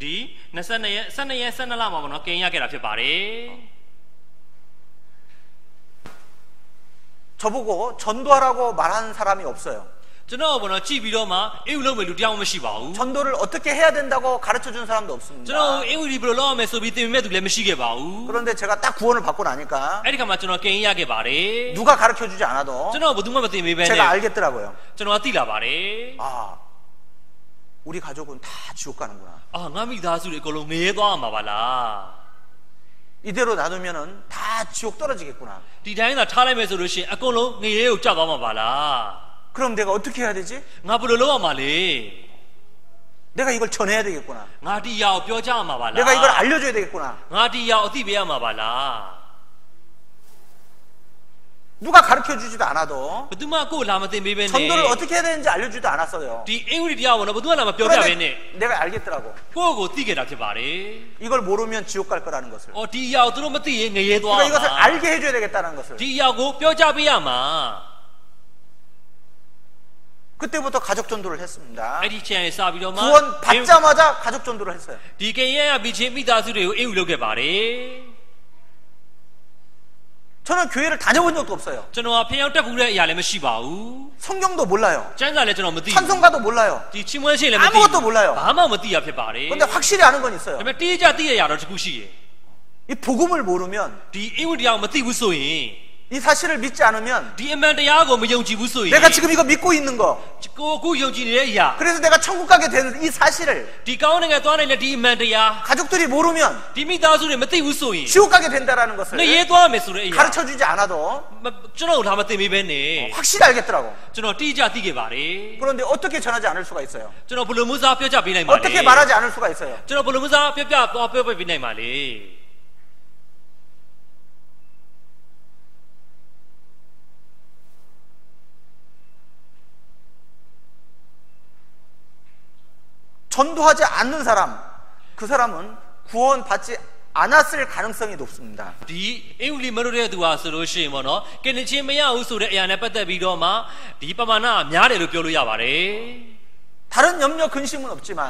ဒီ22ရက်12ရက်12လမှာပေါ့နော်ကင်ရခဲ့တာဖြစ်ပါတယ် 저보고 전도하라고 말하는 사람이 없어요. ကျွန်တော်ဘောနော်ကြည့်ပြီးတော့မှအေဝလုံးမယ်လူတယောက်မရှိပါဘူး 전도를 어떻게 해야 된다고 가르쳐 준 사람도 ကျွန် 없습니다. တော်အေဝဒီဘယ်လိုလုပ်ရမလဲဆိုပြီးသင်ပေးမဲ့သူလည်းမရှိခဲ့ပါဘူး 그런데 제가 딱 구원을 받고 나니까 အဲ့ဒီခါမှာကျွန်တော်ကင်ရခဲ့ပါတယ် 누가 가르쳐 주지 않아도 ကျွန်တော်ဘယ်သူမှမသင်ပေးဘဲနဲ့ 제가 알겠더라고요. ကျွန်တော်သိလာပါတယ် 아, 우리 가족은 다 지옥 가는구나. အာငါမိသားစုတွေအကုန်လုံးငရဲသွားမှာပါလား 이대로 놔두면은 다 지옥 떨어지겠구나. ဒီတိုင်းသာထားလိုက်မယ်ဆိုလို့ရှိရင်အကုန်လုံးငရဲကိုကြောက်သွားမှာပါလား 그럼 내가 어떻게 해야 되지? ငါဘယ်လိုလုပ်ရမှာလဲ 내가 이걸 전해야 되겠구나. ငါဒီယာကိုပြောကြရမှာပါလား 내가 이걸 알려줘야 되겠구나. ငါဒီယာကိုအသိပေးရမှာပါလား 누가 가르쳐 주지도 않아도 ဘသူမှကိုယ်လာမသိပေးပဲနဲ့ 전도를 어떻게 해야 되는지 알려주지도 않았어요. ဒီအင်္ဂလိပ်တရားဘောနော်ဘသူမှလာမပြောပြပဲနဲ့ 내가 알겠더라고. ကိုယ့်ကိုသိခဲ့တာဖြစ်ပါတယ် 이걸 모르면 지옥 갈 거라는 것을. အော်ဒီအရာကိုသူတို့မသိရင်ငရဲသွား 그러니까 이것을 မှာ 알게 해줘야 되겠다는 것을. ဒီအရာကိုပြောကြပေးရမှာ 그때부터 가족 전도를 했습니다. အဲ့ဒီချိန်စပြီးတော့မှ 구원 받자마자 가족 전도를 했어요. ဒီကင်ရရပြီးချင်းမိသားစုတွေကိုအင်္ဂလိပ်လုပ်ခဲ့ပါတယ် 저는 교회를 다녀본 적도 없어요. ကျွန်တော်ကဖျောင်းတက်ဘူးတဲ့အရာလည်းမရှိပါဘူး 성경도 몰라요. ကျမ်းစာလည်းကျွန်တော်မသိဘူး 찬송가도 몰라요. ဒီချင်းမွန်းရှင်လည်းမသိ 아무것도 ဘူး 몰라요. ဘာမှမသိရဖြစ်ပါတယ် 근데 확실히 아는 건 있어요. ဒါပေမဲ့တိကျသိရရတော့တခုရှိတယ် 이 복음을 모르면, ဒီအင်္ဂလိပ်တရားကိုမသိဘူးဆိုရင် 이 사실을 믿지 않으면, ဒီအမှန်တရားကိုမယုံကြည်ဘူးဆိုရင် 내가 지금 이거 믿고 있는 거, ကိုအခုယုံကြည်နေတဲ့အရာ 그래서 내가 천국 가게 되는 이 사실을 ဒီကောင်းတဲ့ငါသွားနေတဲ့ဒီအမှန်တရား 가족들이 모르면 ဒီမိသားစုတွေမသိဘူးဆိုရင် 지옥 가게 된다라는 것을 ငရဲသွားမယ်ဆိုတဲ့အရာ 가르쳐 주지 않아도 ကျွန်တော်တို့ဒါမသိမိပဲနဲ့ 확실히 알겠더라고. ကျွန်တော်တိကျသိခဲ့ပါတယ် 그런데 어떻게 전하지 않을 수가 있어요? ကျွန်တော်ဘယ်လိုမျိုးစားပြောကြပေးနိုင်ပါလဲ 어떻게 말하지 않을 수가 있어요? ကျွန်တော်ဘယ်လိုမျိုးစားပြောပေးနိုင်ပါလဲ 전도하지 않는 사람, 그 사람은 구원받지 않았을 가능성이 높습니다. ဒီအင်္ဂလိပ်မလို့တဲ့သူဟာဆိုလို့ရှိရင်ပေါ့နော်ကင်ချင်းမရဘူးဆိုတဲ့အရာနဲ့ပတ်သက်ပြီးတော့မှဒီပမာဏများတယ်လို့ပြောလို့ရပါတယ် 다른 염려 근심은 없지만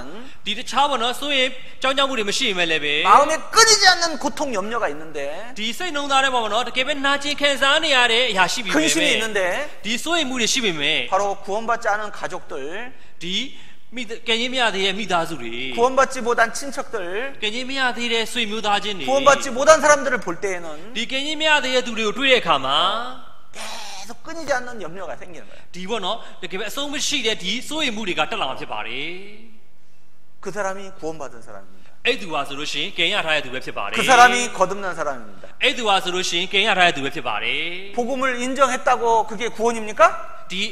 ဒီတခြားပေါ့နော်ဆိုရင်ကြောင်းမှုတွေမရှိရင်လည်းပဲ 마음에 끊이지 않는 고통 염려가 있는데 ဒီစိတ်နှုံသားထဲမှာပေါ့နော်တကယ်ပဲနာကျင်ခံစားနေရတဲ့အရာရှိပြီပဲ 근심이 있는데 ဒီဆိုရင်မှုတွေရှိပြီမယ် 바로 구원받지 않은 가족들, ဒီကင်ချင်းမရသေးတဲ့မိသားစုတွေ 구원받지 못한 친척들, ကင်ချင်းမရသေးတဲ့ဆွေမျိုးသားချင်းတွေ 구원받지 못한 사람들을 볼 때에는 ဒီကင်ချင်းမရသေးတဲ့သူတွေကိုတွေ့တဲ့အခါမှာ 계속 끊이지 않는 염려가 생기는 거예요. ဒီပေါ့နော်တကယ်ပဲအဆုံးမရှိတဲ့ဒီစိုးရိမ်မှုတွေကတက်လာမှာဖြစ်ပါတယ် 그 사람이 구원받은 사람입니다. အဲ့သူဟာဆိုလို့ရှိရင်ကင်ရထားတဲ့သူပဲဖြစ်ပါတယ် 그 사람이 거듭난 사람입니다. အဲ့သူဟာဆိုလို့ရှိရင်ကင်ရထားတဲ့သူပဲဖြစ်ပါတယ် 복음을 인정했다고 그게 구원입니까? ဒီ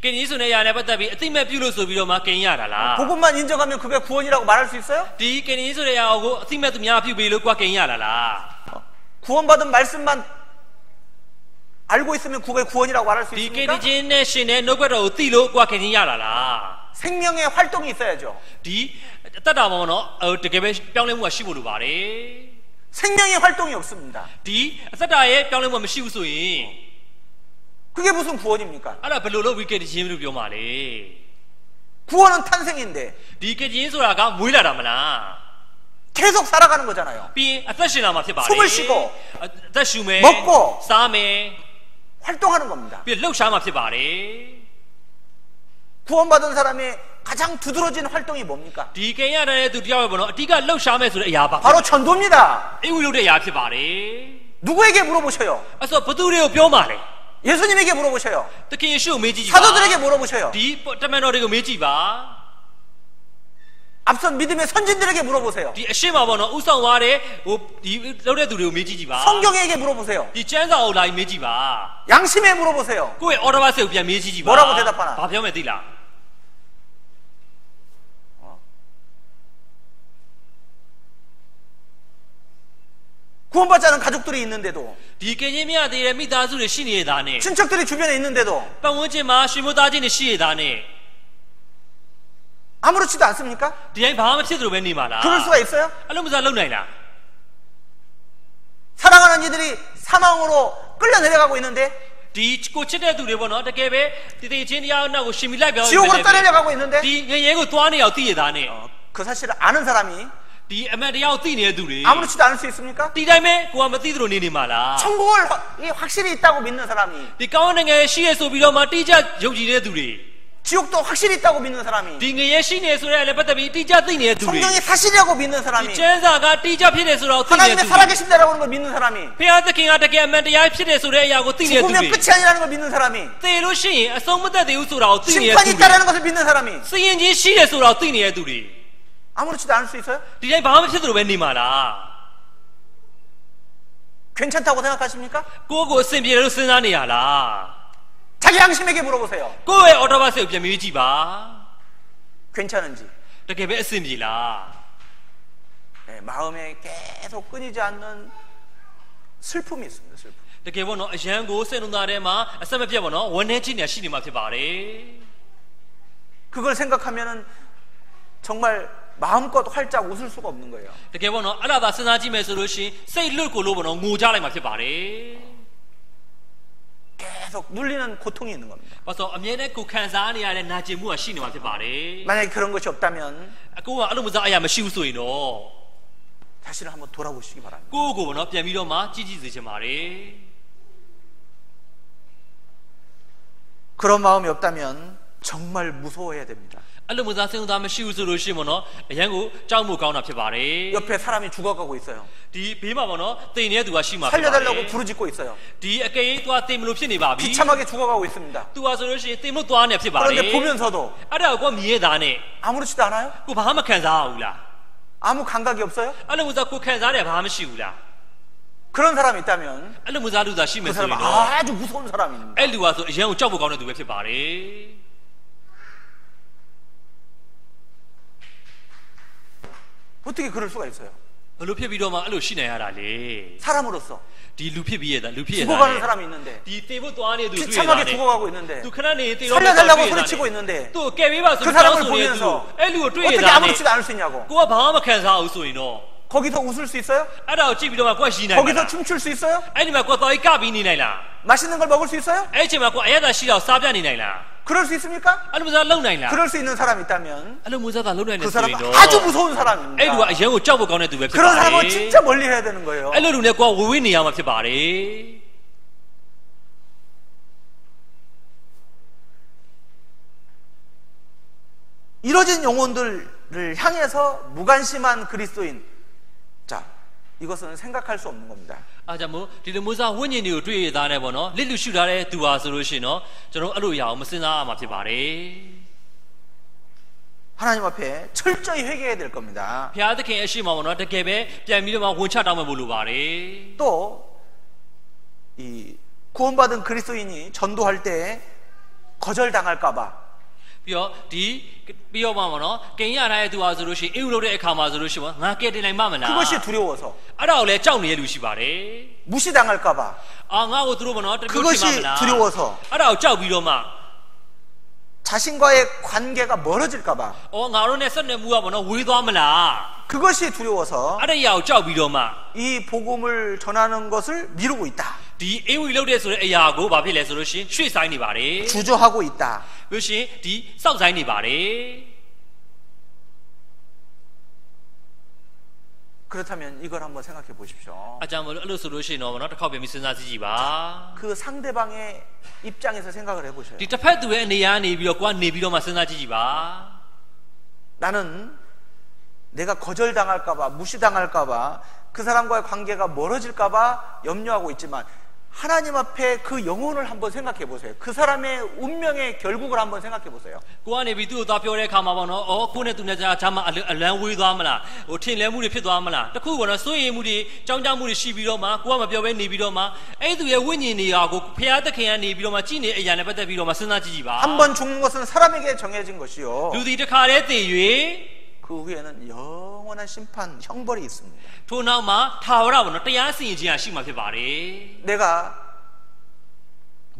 ကင်ယေရှုနဲ့ယာနဲ့ပတ်သက်ပြီးအသိမဲ့ပြုလို့ဆိုပြီးတော့မှကင်ရတာလား 복음만 인정하면 그게 구원이라고 말할 수 있어요? ဒီကင်ယေရှုနဲ့ယာကိုအသိမဲ့သူများပြုပြီးလို့ကွာကင်ရတာလား 구원받은 말씀만 알고 있으면 그게 구원이라고 말할 수 ဒီကင် 있습니까? ချင်းနဲ့ရှင်တဲ့နှုတ်ကပတ်တော်ကိုသိလို့ကွာကင်ရတာလား 생명의 활동이 있어야죠. ဒီတတ်တာပေါ့နော်တကယ်ပဲပြောင်းလဲမှုကရှိဖို့လိုပါတယ် 생명의 활동이 없습니다. ဒီအသက်တာရဲ့ပြောင်းလဲမှုမရှိဘူးဆိုရင် 그게 무슨 구원입니까? အဲ့ဒါဘယ်လိုလုပ်ပြီးကင်ချင်းလို့ပြောမှာလဲ 구원은 탄생인데 ဒီကင်ချင်းဆိုတာကမွေးလာတာမလား 계속 살아가는 거잖아요. ပြီးရင်အသက်ရှင်လာမှာဖြစ်ပါတယ် 숨을 쉬고 အသက်ရှူမယ် 먹고 စားမယ် 활동하는 겁니다. ပြီးလှုပ်ရှားမှာဖြစ်ပါတယ် 구원받은 사람의 가장 두드러진 활동이 뭡니까? ဒီကင်ရတဲ့သူတယောက်ပဲပေါ့နော်အဓိကလှုပ်ရှားမယ်ဆိုတဲ့အရာပါ 바로 전도입니다. အင်္ဂုလုပ်တဲ့အရာဖြစ်ပါတယ် 누구에게 물어보셔요? အဲ့ဆိုဘသူတွေကိုပြောမှာလဲ 예수님에게 물어보셔요. တခင်ယေရှုကိုမေးကြည့်ကြည့်ပါ 사도들에게 물어보셔요. ဒီတမန်တော်တွေကိုမေးကြည့်ပါ 앞선 믿음의 선진들에게 물어보세요. ဒီအရှင်းမှာပေါ့နော်ဥဆောင်သွားတဲ့ဟိုဒီလုပ်တဲ့သူတွေကိုမေးကြည့်ကြည့်ပါ 성경에게 물어보세요. ဒီကျမ်းစာကိုလာပြီးမေးကြည့်ပါ 양심에 물어보세요. ကိုယ့်ရဲ့ order bus ကိုပြန်မေးကြည့်ကြည့်ပါ 뭐라고 대답하나? ဘာပြောမယ်သိလား 구원받지 않은 가족들이 있는데도 ဒီကင်ချင်းမရသေးတဲ့မိသားစုတွေရှိနေတာနဲ့ 친척들이 주변에 있는데도 ပတ်ဝန်းကျင်မှာရွှေမိုးသားချင်းတွေရှိနေတာနဲ့ 아무렇지도 않습니까? ဒီတိုင်းဘာမှမဖြစ်သလိုပဲနေမှာလား 그럴 수가 있어요? အဲ့လိုမစားလုပ်နိုင်လား 사랑하는 이들이 사망으로 끌려 내려가고 있는데 ဒီကိုချစ်တဲ့သူတွေပေါ့နော်တကယ်ပဲတည်ချင်းတရားနောက်ကိုရှင်မိလိုက်ပြော 지옥으로 떠내려가고 있는데 ဒီငရဲကိုသွားနေအောင်သိရတာနဲ့ 그 사실을 아는 사람이 ဒီအမှန်တရားကိုသိနေတဲ့သူတွေ 아무렇지도 않을 수 있습니까? ဒီတိုင်းပဲကိုကမသိသလိုနေနေမှာလား 천국을 확실히 있다고 믿는 사람이 ဒီကောင်းတဲ့ငယ်ရှိရဆိုပြီးတော့မှတိကျယုံကြည်နေတဲ့သူတွေ 지옥도 확실히 있다고 믿는 사람이 ဒီငရဲရှိနေဆိုတဲ့အလည်းပတ်သက်ပြီးတိကျသိနေတဲ့သူတွေ 성경이 사실이라고 믿는 ဒီ 사람이 ကျမ်းစာကတိကျဖြစ်တယ်ဆိုတော့သိနေတဲ့ 하나님의 သူတွေ 살아계신다라고 하는 걸 믿는 사람이 ဖခင်သခင်ကတကယ်အမှန်တရားဖြစ်တယ်ဆိုတဲ့အရာကိုသိနေတဲ့သူ 죽으면 တွေ 끝이 아니라는 걸 믿는 사람이 သိလို့ရှိရင်အဆုံးမသက်သေးဘူးဆိုတာကိုသိနေတဲ့ 심판이 သူတွေ 있다라는 것을 믿는 사람이 စည်ရင်ချင်းရှိတယ်ဆိုတာကိုသိနေတဲ့သူတွေ 아무렇지도 않을 수 있어요? ဒီတိုင်းဘာမှမဖြစ်သလိုပဲနေမှာလား 괜찮다고 생각하십니까? ကိုယ့်ကိုအဆင်ပြေတယ်လို့စဉ်းစားနေရလား 자기 양심에게 물어보세요. ကိုယ့်ရဲ့ order bus ကိုပြန်မေးကြည့်ပါ 괜찮은지. တကယ်ပဲအဆင်ပြေလား 마음에 계속 끊이지 않는 슬픔이 있습니다. 슬픔. တကယ်ပေါ့နော်အရန်ကိုစိတ်လုံးသားထဲမှာအဆက်မပြတ်ပေါ့နော်ဝန်းနေကြည့်နေရှိနေမှာဖြစ်ပါတယ် 그걸 생각하면은 정말 마음껏 활짝 웃을 수가 없는 거예요. တကယ်ပေါ့နော်အဲ့ဒါသာစဉ်းစားကြည့်မယ်ဆိုလို့ရှိရင်စိတ်လွတ်ကိုလို့ပေါ့နော်ငိုကြလိုက်မှာဖြစ်ပါတယ် 계속 눌리는 고통이 있는 겁니다. ဘာလို့အမြဲတမ်းကိုခံစားနေရတဲ့နာကျင်မှုကရှိနေမှာဖြစ်ပါတယ် 만약에 그런 것이 없다면 အကိုကအဲ့လိုမျိုးစားအရာမရှိဘူးဆိုရင်တော့ 자신을 한번 돌아보시기 바랍니다. ကိုယ့်ကိုပေါ့နော်ပြန်ပြီးတော့မှကြည့်ကြည့်စေချင်ပါတယ် 그런 마음이 없다면 정말 무서워해야 됩니다. အဲ့လိုမျိုးစားစဉ်းစားမရှိဘူးဆိုလို့ရှိရင်ပေါ့နော်အရန်ကိုကြောက်မှုကောင်းတာဖြစ်ပါတယ် 옆에 사람이 죽어가고 있어요. ဒီဘေးမှာပေါ့နော်တိမ်နေတဲ့သူကရှိမှာဖြစ်ပါတယ် 살려달라고 부르짖고 있어요. ဒီအကေးသွားတိမ်မလို့ဖြစ်နေပါပြီ 비참하게 죽어가고 있습니다. သူကဆိုလို့ရှိရင်တိမ်မလို့သွားနေဖြစ်ပါတယ် 그런데 보면서도 အဲ့ဒါကိုမြင်ရတာနဲ့ 아무렇지도 않아요? ကိုဘာမှမခံစားရဘူးလား 아무 감각이 없어요? အဲ့လိုမျိုးစားကိုခံစားတယ်ဘာမှမရှိဘူးလား 그런 사람이 있다면 အဲ့လိုမျိုးစားလူသားရှိမယ် 그 ဆို 사람은 ရင်တော့ 아주 무서운 사람입니다. အဲ့လူကဆိုအရန်ကိုကြောက်ဖို့ကောင်းတဲ့သူပဲဖြစ်ပါတယ် 어떻게 그럴 수가 있어요? ဘယ်လိုဖြစ်ပြီးတော့မှအဲ့လိုရှိနိုင်ရတာလဲ 사람으로서 ဒီလူဖြစ်ပြီးရတာလူဖြစ်ရတာ 죽어가는 사람이 있는데 ဒီတေဖို့သွားနေသူတွေ့ရတာ 비참하게 죽어가고 있는데 သူခဏနေတေတော့ 살려달라고 소리치고 있는데 သူကယ်ပေးပါဆို 그 တောင်း 사람을 ဆိုနေသူ 보면서 အဲ့လူကိုတွေ့ရ 어떻게 တာနဲ့ 아무렇지도 않을 수 있냐고. ကိုကဘာမှမခံစားဘူးဆိုရင်တော့ 거기서 웃을 수 있어요? အဲ့ဒါကိုကြည့်ပြီးတော့မှကိုကရှိနိုင်မှာ 거기서 춤출 수 있어요? အဲ့ဒီမှာကိုသွားပြီးကပြီးနေနိုင်လား 맛있는 걸 먹을 수 있어요? အဲ့ဒီအချိန်မှာကိုအရသာရှိတော့စားပြနေနိုင်လား 그럴 수 있습니까? အဲ့လိုမျိုးစားလုံနိုင်လား 그럴 수 있는 사람이 있다면 အဲ့လိုမျိုးစားသာလုံနိုင်တယ် 그 ဆိုရင် 사람은 တော့ 아주 무서운 အဲ့လူက 사람입니다. အရန်ကိုကြောက်ဖို့ကောင်းတဲ့သူပဲဖြစ် 그런 ပါတ 사람은 ယ် 진짜 멀리 해야 되는 거예요. အဲ့လိုလူနဲ့ကိုကဝေဝေးနေရမှာဖြစ်ပါတယ် 이뤄진 영혼들을 향해서 무관심한 그리스도인. 자, 이것은 생각할 수 없는 겁니다. အားကြောင့်မို့ဒီလိုမျိုးစားဝိညာဉ်တွေကိုတွေ့ရတာနဲ့ပေါ့နော်လစ်လူရှုထားတဲ့သူဟာဆိုလို့ရှိရင်တော့ကျွန်တော်အဲ့လိုရအောင်မစဉ်းစားရမှာဖြစ်ပါတယ် 하나님 앞에 철저히 회개해야 될 겁니다. ဘုရားသခင်အရှိမပေါ့နော်တကယ်ပဲပြန်ပြီးတော့မှဝန်ချတောင်းမယ်ဖို့လိုပါတယ် 또 이 구원받은 그리스도인이 전도할 때 거절당할까봐 ပြီးတော့ပြီးတော့မှပေါ့နော်ကင်ရထားတဲ့သူဟာဆိုလို့ရှိရင်အင်္ဂုလို့တဲ့အခါမှာဆိုလို့ရှိရင်ငါကဲတင်နိုင်မှမလား 그것이 두려워서 အဲ့ဒါကိုလည်းကြောက်နေတဲ့လူရှိပါတယ် 무시당할까봐 အာငါ့ကိုသူတို့ပေါ့နော်တမျိုး 그것이 ထင်မှမလား 두려워서 အဲ့ဒါကိုကြောက်ပြီးတော့မှ 자신과의 관계가 멀어질까봐 အော်ငါတို့နဲ့ဆက်နွယ်မှုကပေါ့နော်ဝေးသွားမလား 그것이 두려워서 အဲ့ဒါကိုကြောက်ပြီးတော့မှ 이 복음을 전하는 것을 미루고 있다. ဒီအင်္ဂုလို့တဲ့ဆိုတဲ့အရာကိုဘာဖြစ်လဲဆိုလို့ရှိရင်ရွှေ့ဆိုင်နေပါတယ် 주저하고 있다. လို့ရှိရင်ဒီစောက်ဆိုင်နေပါတယ် 그렇다면 이걸 한번 생각해 보십시오. အကြောင်းမလို့အဲ့လိုဆိုလို့ရှိရင်တော့ပေါ့နော်တစ်ခေါက်ပြန်ပြီးစဉ်းစားကြည့်ကြည့်ပါ 그 상대방의 입장에서 생각을 해보셔요. ဒီတစ်ဖက်သူရဲ့အနေအနေပြီးတော့ကိုကနေပြီးတော့မှစဉ်းစားကြည့်ကြည့်ပါ 나는 내가 거절당할까봐 무시당할까봐 그 사람과의 관계가 멀어질까봐 염려하고 있지만 하나님 앞에 그 영혼을 한번 생각해 보세요. 그 사람의 운명의 결국을 한번 생각해 보세요. ကိုကနေပြီးသူ့ကိုသွားပြောတဲ့အခါမှာပေါ့နော်အော်ကိုနဲ့သူနဲ့ကြာဂျာမအလံဝေးသွားမလားဟိုထင်လဲမှုတွေဖြစ်သွားမလားတခုပေါ့နော်စိုးရိမ်မှုတွေကြောင်းကြမှုတွေရှိပြီးတော့မှကိုကမပြောဘဲနေပြီးတော့မှအဲ့သူရဲ့ဝိညာဉ်တွေဟာကိုဖျားသခင်ကနေပြီးတော့မှကြည်နေအရာနဲ့ပတ်သက်ပြီးတော့မှစဉ်းစားကြည့်ကြည့်ပါ 한 번 죽는 것은 사람에게 정해진 것이요. လူဒီတစ်ခါတည်းတည်၍ 그 후에는 영원한 심판, 형벌이 있습니다. ထို့နောက်မှာထာဝရပေါ့နော်တရားစီရင်ခြင်းရှိမှာဖြစ်ပါတယ် 내가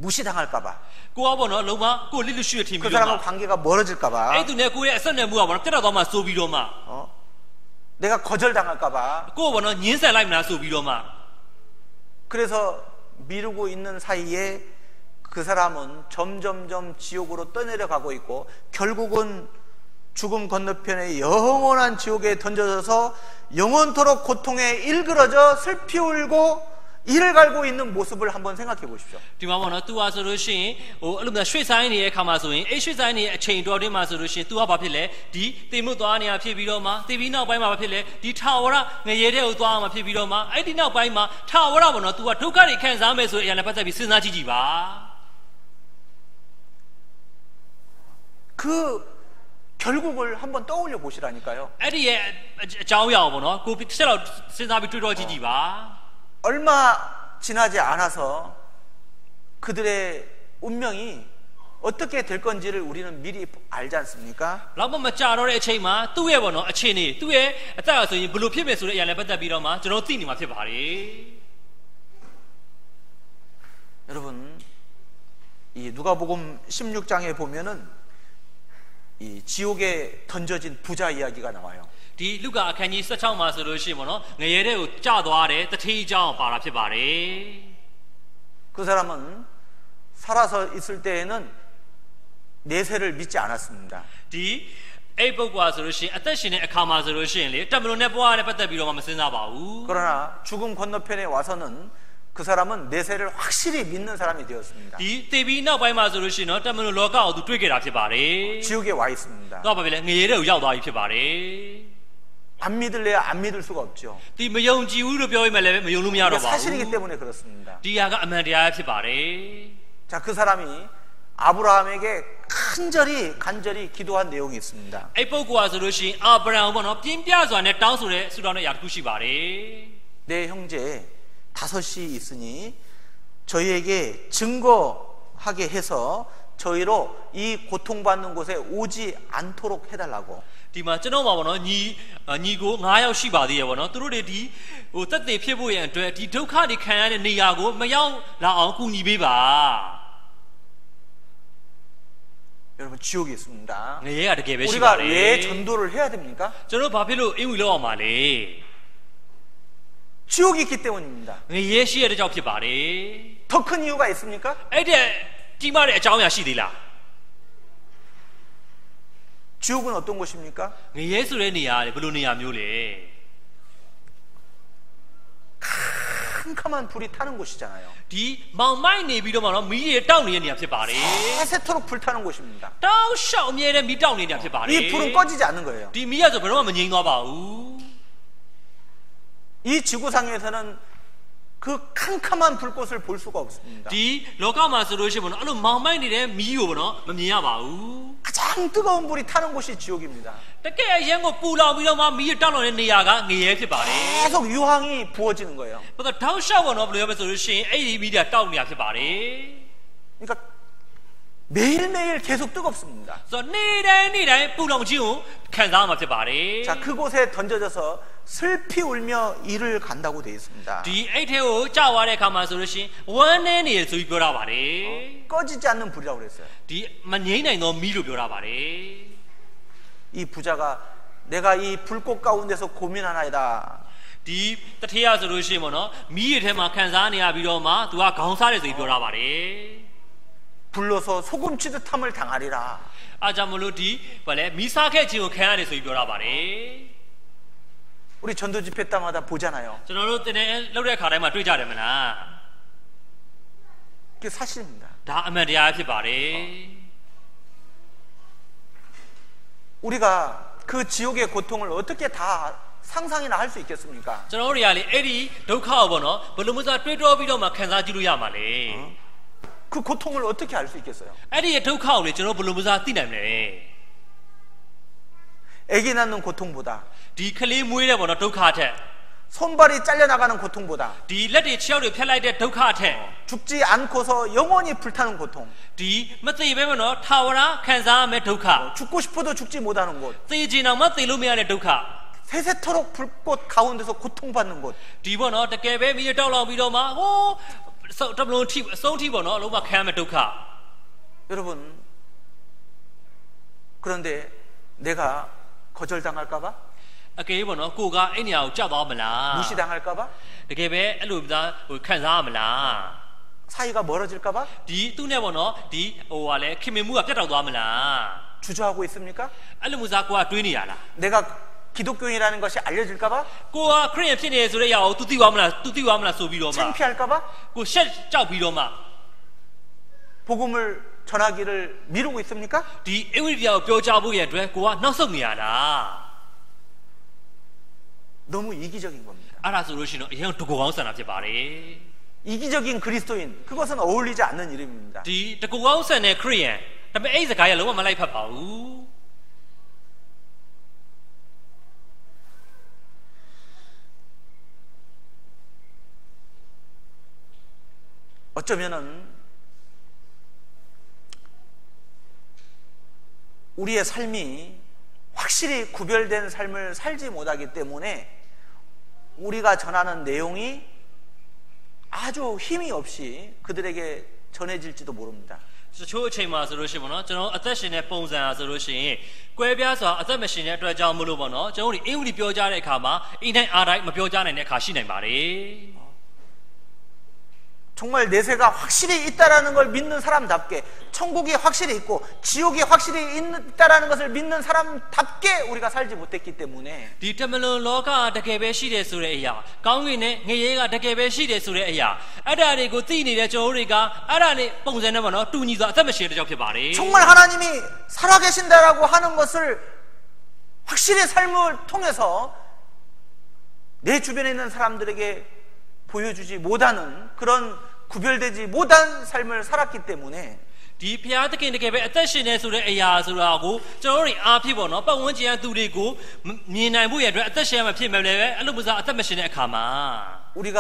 무시당할까봐 ကိုကပေါ့နော်လုံးဝကိုလစ်လူရှိရထင် 그 ပြီးတော့မှ 사람과 관계가 멀어질까봐 အဲ့သူနဲ့ကိုရဲ့အဆက်နွယ်မှုကပေါ့နော်တက်တော့သွားမှဆိုပြီးတော့မှ 내가 거절당할까봐 ကိုပေါ့နော်ညင်းဆန်လိုက်မလားဆိုပြီးတော့မှ 그래서 미루고 있는 사이에 그 사람은 점점점 지옥으로 떠내려가고 있고 결국은 죽음 건너편에 영원한 지옥에 던져져서 영원토록 고통에 일그러져 슬피 울고 이를 갈고 있는 모습을 한번 생각해 보십시오. ဒီမှာပေါ့နော် तू ဟာဆိုလို့ရှိရင်ဟိုအဲ့လိုမျိုးရွှေ့ဆိုင်နေတဲ့အခါမှာဆိုရင်အဲ့ရွှေ့ဆိုင်နေတဲ့အချိန်တော်တွင်းမှာဆိုလို့ရှိရင် तू ကဘာဖြစ်လဲဒီတိမ်မှုသွားနေရဖြစ်ပြီးတော့မှတိမ်ပြီးနောက်ပိုင်းမှာဘာဖြစ်လဲဒီထာဝရငရဲတဲ့ကိုသွားမှာဖြစ်ပြီးတော့မှအဲ့ဒီနောက်ပိုင်းမှာထာဝရပေါ့နော် तू ကဒုက္ခတွေခံစားမယ်ဆိုတဲ့အရာနဲ့ပတ်သက်ပြီးစဉ်းစားကြည့်ကြည့်ပါ 그 결국을 한번 떠올려 보시라니까요. အဲ့ဒီရဲ့အကြောင်းအရာပေါ့နော်ကိုတစ်ချက်တော့စဉ်းစားပြီးတွေးတောကြည့်ကြည့်ပါ 얼마 지나지 않아서 그들의 운명이 어떻게 될 건지를 우리는 미리 알지 않습니까? လောက်မကြာတော့တဲ့အချိန်မှာသူ့ရဲ့ပေါ့နော်အခြေအနေသူ့ရဲ့အသက်အဆိုရင်ဘယ်လိုဖြစ်မယ်ဆိုတဲ့အရာနဲ့ပတ်သက်ပြီးတော့မှကျွန်တော်သိနေမှာဖြစ်ပါတယ် 여러분, 이 누가복음 16장에 보면은 이 지옥에 던져진 부자 이야기가 나와요. ဒီလူကအခန်းကြီး16မှာဆိုလို့ရှိရင်ပေါ့နော်ငရဲတဲ့ကိုကြာသွားတယ်တထေးเจ้าပါတာဖြစ်ပါတယ် 그 사람은 살아서 있을 때에는 내세를 믿지 않았습니다. ဒီအဲ့ပုဂ္ဂိုလ်ဆိုလို့ရှိရင်အသက်ရှင်တဲ့အခါမှာဆိုလို့ရှိရင်လေတက်မလို့နဲ့ဘွားနဲ့ပတ်သက်ပြီးတော့မှမစဉ်းစားပါဘူး 그러나 죽음 건너편에 와서는 그 사람은 내세를 확실히 믿는 사람이 되었습니다. ဒီသေပြီးနောက်ပိုင်းမှာဆိုလို့ရှိရင်တော့တက်မလို့လောကကိုသူတွေ့ခဲ့တာဖြစ်ပါတယ် 지옥에 와 있습니다. တော့ဘာပဲလဲငရဲတဲ့ကိုရောက်သွားပြီဖြစ်ပါတယ် 안 믿을래야 안 믿을 수가 없죠. ဒီမယုံကြည်ဘူးလို့ပြောရင်လည်းမယုံလို့မရ 이게 တော့ပါဘူး 사실이기 때문에 그렇습니다. ဒီဟာကအမှန်တရားဖြစ်ပါတယ် 자, 그 사람이 아브라함에게 간절히 기도한 내용이 있습니다. အဲ့ပုဂ္ဂိုလ်ဆိုလို့ရှိရင်အာဗြဟံပေါ့နော်ပြင်းပြစွာနဲ့တောင်းဆိုတဲ့ဆုတောင်းတဲ့ຢာတစ်ခုရှိပါတယ် 내 형제 5이 있으니 저희에게 증거하게 해서 저희로 이 고통받는 곳에 오지 않도록 해달라고. ဒီမှာကျွန်တော်မှာပေါ့နော်ညီကို9ယောက်ရှိပါသေးရဲ့ပေါ့နော်သူတို့တွေဒီဟိုတက်သေးဖြစ်ဖို့ရန်အတွက်ဒီဒုက္ခတွေခံရတဲ့နေရာကိုမရောက်လာအောင်ကူညီပေးပါ 여러분, 지옥이 있습니다. ငရဲကတကယ်ပဲရှိ 우리가 ပါတယ် 왜 전도를 해야 됩니까? ကျွန်တော်ဘာဖြစ်လို့အင်ဝီလောက်အောင်ပါလဲ 지옥이 있기 때문입니다. ငရဲရှိရတဲ့ကြောင့်ဖြစ်ပါတယ် 더 큰 이유가 있습니까? အဲ့တဲ့ကြီးမားတဲ့အကြောင်းအရာရှိသေးလား 지옥은 어떤 곳입니까? ငရဲဆိုတဲ့နေရာကဘယ်လိုနေရာမျိုးလဲ 캄캄한 불이 타는 곳이잖아요. ဒီမောင်မိုက်နေပြီးတော့မှတော့မီးတွေတောက်နေတဲ့နေရာဖြစ်ပါတယ် 새세토록 불타는 곳입니다. တောက်လျှောက်အမြဲတမ်းမီးတောက်နေတဲ့နေရာဖြစ်ပါတယ် 이 불은 꺼지지 않는 거예요. ဒီမီးရဆိုဘယ်တော့မှမငြိမ်းသွားပါဘူး 이 지구상에서는 그 캄캄한 불꽃을 볼 수가 없습니다. ဒီလောကမှာဆိုလို့ရှိရင်ပေါ့နော်အဲ့လိုမောင်မိုက်နေတဲ့မီးကိုပေါ့နော်မမြင်ရပါဘူး 가장 뜨거운 불이 타는 곳이 지옥입니다. တကယ်အရင်ကိုပူလောင်ပြီးတော့မှမီးတောက်လောင်တဲ့နေရာကငရဲဖြစ်ပါတယ် 계속 유황이 부어지는 거예요. ဘာလို့တောက်လျှောက်ပေါ့နော်ဘယ်လိုပြောမလဲဆိုလို့ရှိရင်အဲ့ဒီမီးတွေတောက်နေရဖြစ်ပါတယ် 그러니까 매일매일 계속 뜨겁습니다. ဆိုတော့နေ့တိုင်းပူလောင်ခြင်းကိုခံစားမှာဖြစ်ပါတယ် 자, 그곳에 던져져서 슬피 울며 일을 간다고 되어 있습니다. ဒီအဲ့ထဲကိုကြာသွားတဲ့အခါမှာဆိုလို့ရှိရင်ဝမ်းနေနေဆိုပြီးပြောတာပါတယ် 꺼지지 않는 불이라고 그랬어요. ဒီမငြိမ်းနိုင်သောမီးလို့ပြောတာပါတယ် 이 부자가 내가 이 불꽃 가운데서 고민하나이다. ဒီတထေးရဆိုလို့ရှိရင်ပေါ့နော်မီးရထဲမှာခံစားနေရပြီးတော့မှသူကခေါင်းစားတယ်ဆိုပြီးပြောတာပါတယ် 불러서 소금 치듯 함을 당하리라. အားကြောင့်မလို့ဒီဗာလဲမီးစားခဲ့ခြင်းကိုခံရတယ်ဆိုပြီးပြောတာပါတယ် 우리 전도 집회 때마다 보잖아요. ကျွန်တော်တို့တင်လောက်တဲ့ခါတိုင်းမှာတွေ့ကြတယ်မလား 그게 사실입니다. ဒါအမှန်တရားဖြစ်ပါတယ် 우리가 그 지옥의 고통을 어떻게 다 상상이나 할 수 있겠습니까? ကျွန်တော်တို့တွေကလေအဲ့ဒီဒုက္ခကိုပေါ့နော်ဘယ်လိုမှတွေးတောပြီးတော့မှခံစားကြည့်လို့ရမှာလဲ 그 고통을 어떻게 알 수 있겠어요? အဲ့ဒီဒုက္ခကိုလေကျွန်တော်ဘယ်လိုမှသိနိုင်မလဲ 아기 낳는 고통보다 ဒီကလေးမွေးတဲ့ပေါ့နော်ဒုက္ခထက် 손발이 잘려나가는 고통보다 ဒီလက်တွေခြေောက်တွေဖြတ်လိုက်တဲ့ဒုက္ခထက် 죽지 않고서 영원히 불타는 고통, ဒီမသိပဲပေါ့နော်ထာဝရခံစားရမယ့်ဒုက္ခ 죽고 싶어도 죽지 못하는 곳, သိခြင်းအောင်မသိလို့မရတဲ့ဒုက္ခ 새세토록 불꽃 가운데서 고통받는 곳, ဒီပေါ့နော်တကယ်ပဲမိရတောက်လောင်ပြီးတော့မှဟိုးတဘလုံးထိအဆုံးထိပေါ့နော်လုံးဝခံရမယ့်ဒုက္ခ 여러분, 그런데 내가 거절당할까봐? အကယ်ပေါ့နော်ကိုကအဲ့နေရာကိုကြောက်သွားမလား 무시당할까봐? တကယ်ပဲအဲ့လိုမျိုးဟိုခံစားရမလား 사이가 멀어질까봐? ဒီသူ့နဲ့ပေါ့နော်ဒီဟိုဟာလဲခင်မင်မှုကပြတ်တောက်သွားမလား 주저하고 있습니까? အဲ့လိုမျိုးစားကိုကတွေးနေရလား 내가 기독교인이라는 것이 알려질까봐? ကိုကခရစ်ယာန်ဖြစ်နေဆိုတဲ့အရာကိုသူသိသွားမလားဆိုပြီးတော့မှ 창피할까봐? ကိုရှက်ကြောက်ပြီးတော့မှ 복음을 전하기를 미루고 있습니까? ဒီအဝိဒ္ဓကိုပြောကြဖို့ရအတွက်ကိုကနောက်ဆုတ်နေရတာ 너무 이기적인 겁니다. အဲ့ဒါဆိုလို့ရှိရင်တော့အရင်တကူကောင်းဆန္ဒဖြစ်ပါတယ် 이기적인 그리스도인, 그것은 어울리지 않는 이름입니다. ဒီတကူကောင်းဆန်တဲ့ခရစ်ယာန်ဒါပေမဲ့အဲ့ဒီစကားရလုံးဝမလိုက်ဖက်ပါဘူး 어쩌면은 우리의 삶이 확실히 구별된 삶을 살지 못하기 때문에 우리가 전하는 내용이 아주 힘이 없이 그들에게 전해질지도 모릅니다. တချို့အချိန်မှာဆိုလို့ရှိရင်ပေါ့နော်ကျွန်တော်အသက်ရှင်တဲ့ပုံစံအားဆိုလို့ရှိရင်ကွဲပြားစွာအသက်မရှင်တဲ့အတွက်ကြောင့်မလို့ပေါ့နော်ကျွန်တော်တို့အင်္ဂလိပ်ပြောကြတဲ့အခါမှာအင်းတိုင်းအားတိုင်းမပြောကြနိုင်တဲ့အခါရှိနိုင်ပါတယ် 정말 내세가 확실히 있다라는 걸 믿는 사람답게 천국이 확실히 있고 지옥이 확실히 있다라는 것을 믿는 사람답게 우리가 살지 못했기 때문에 ဒီတမလွန်လောကတကယ်ပဲရှိတယ်ဆိုတဲ့အရာကောင်းကင်နဲ့ငရေကတကယ်ပဲရှိတယ်ဆိုတဲ့အရာအဲ့ဒါတွေကိုသိနေတဲ့ကျွန်တော်တွေကအဲ့ဒါနဲ့ပုံစံနဲ့ပေါ့နော်တူညီစွာအသက်မရှင်တဲ့ကြောင့်ဖြစ်ပါတယ် 정말 하나님이 살아계신다라고 하는 것을 확실히 삶을 통해서 내 주변에 있는 사람들에게 보여주지 못하는 그런 구별되지 못한 삶을 살았기 때문에 ဒီဖျားသခင်တကယ်ပဲအသက်ရှင်နေဆိုတဲ့အရာဆိုတာကိုကျွန်တော်တို့အားဖြင့်ပေါ့နော်ပတ်ဝန်းကျင်ကသူတွေကိုမြင်နိုင်ဖို့ရအတွက်အသက်ရှင်ရမှာဖြစ်မယ်လေပဲအဲ့လိုမျိုးအသက်မရှင်တဲ့အခါမှာ 우리가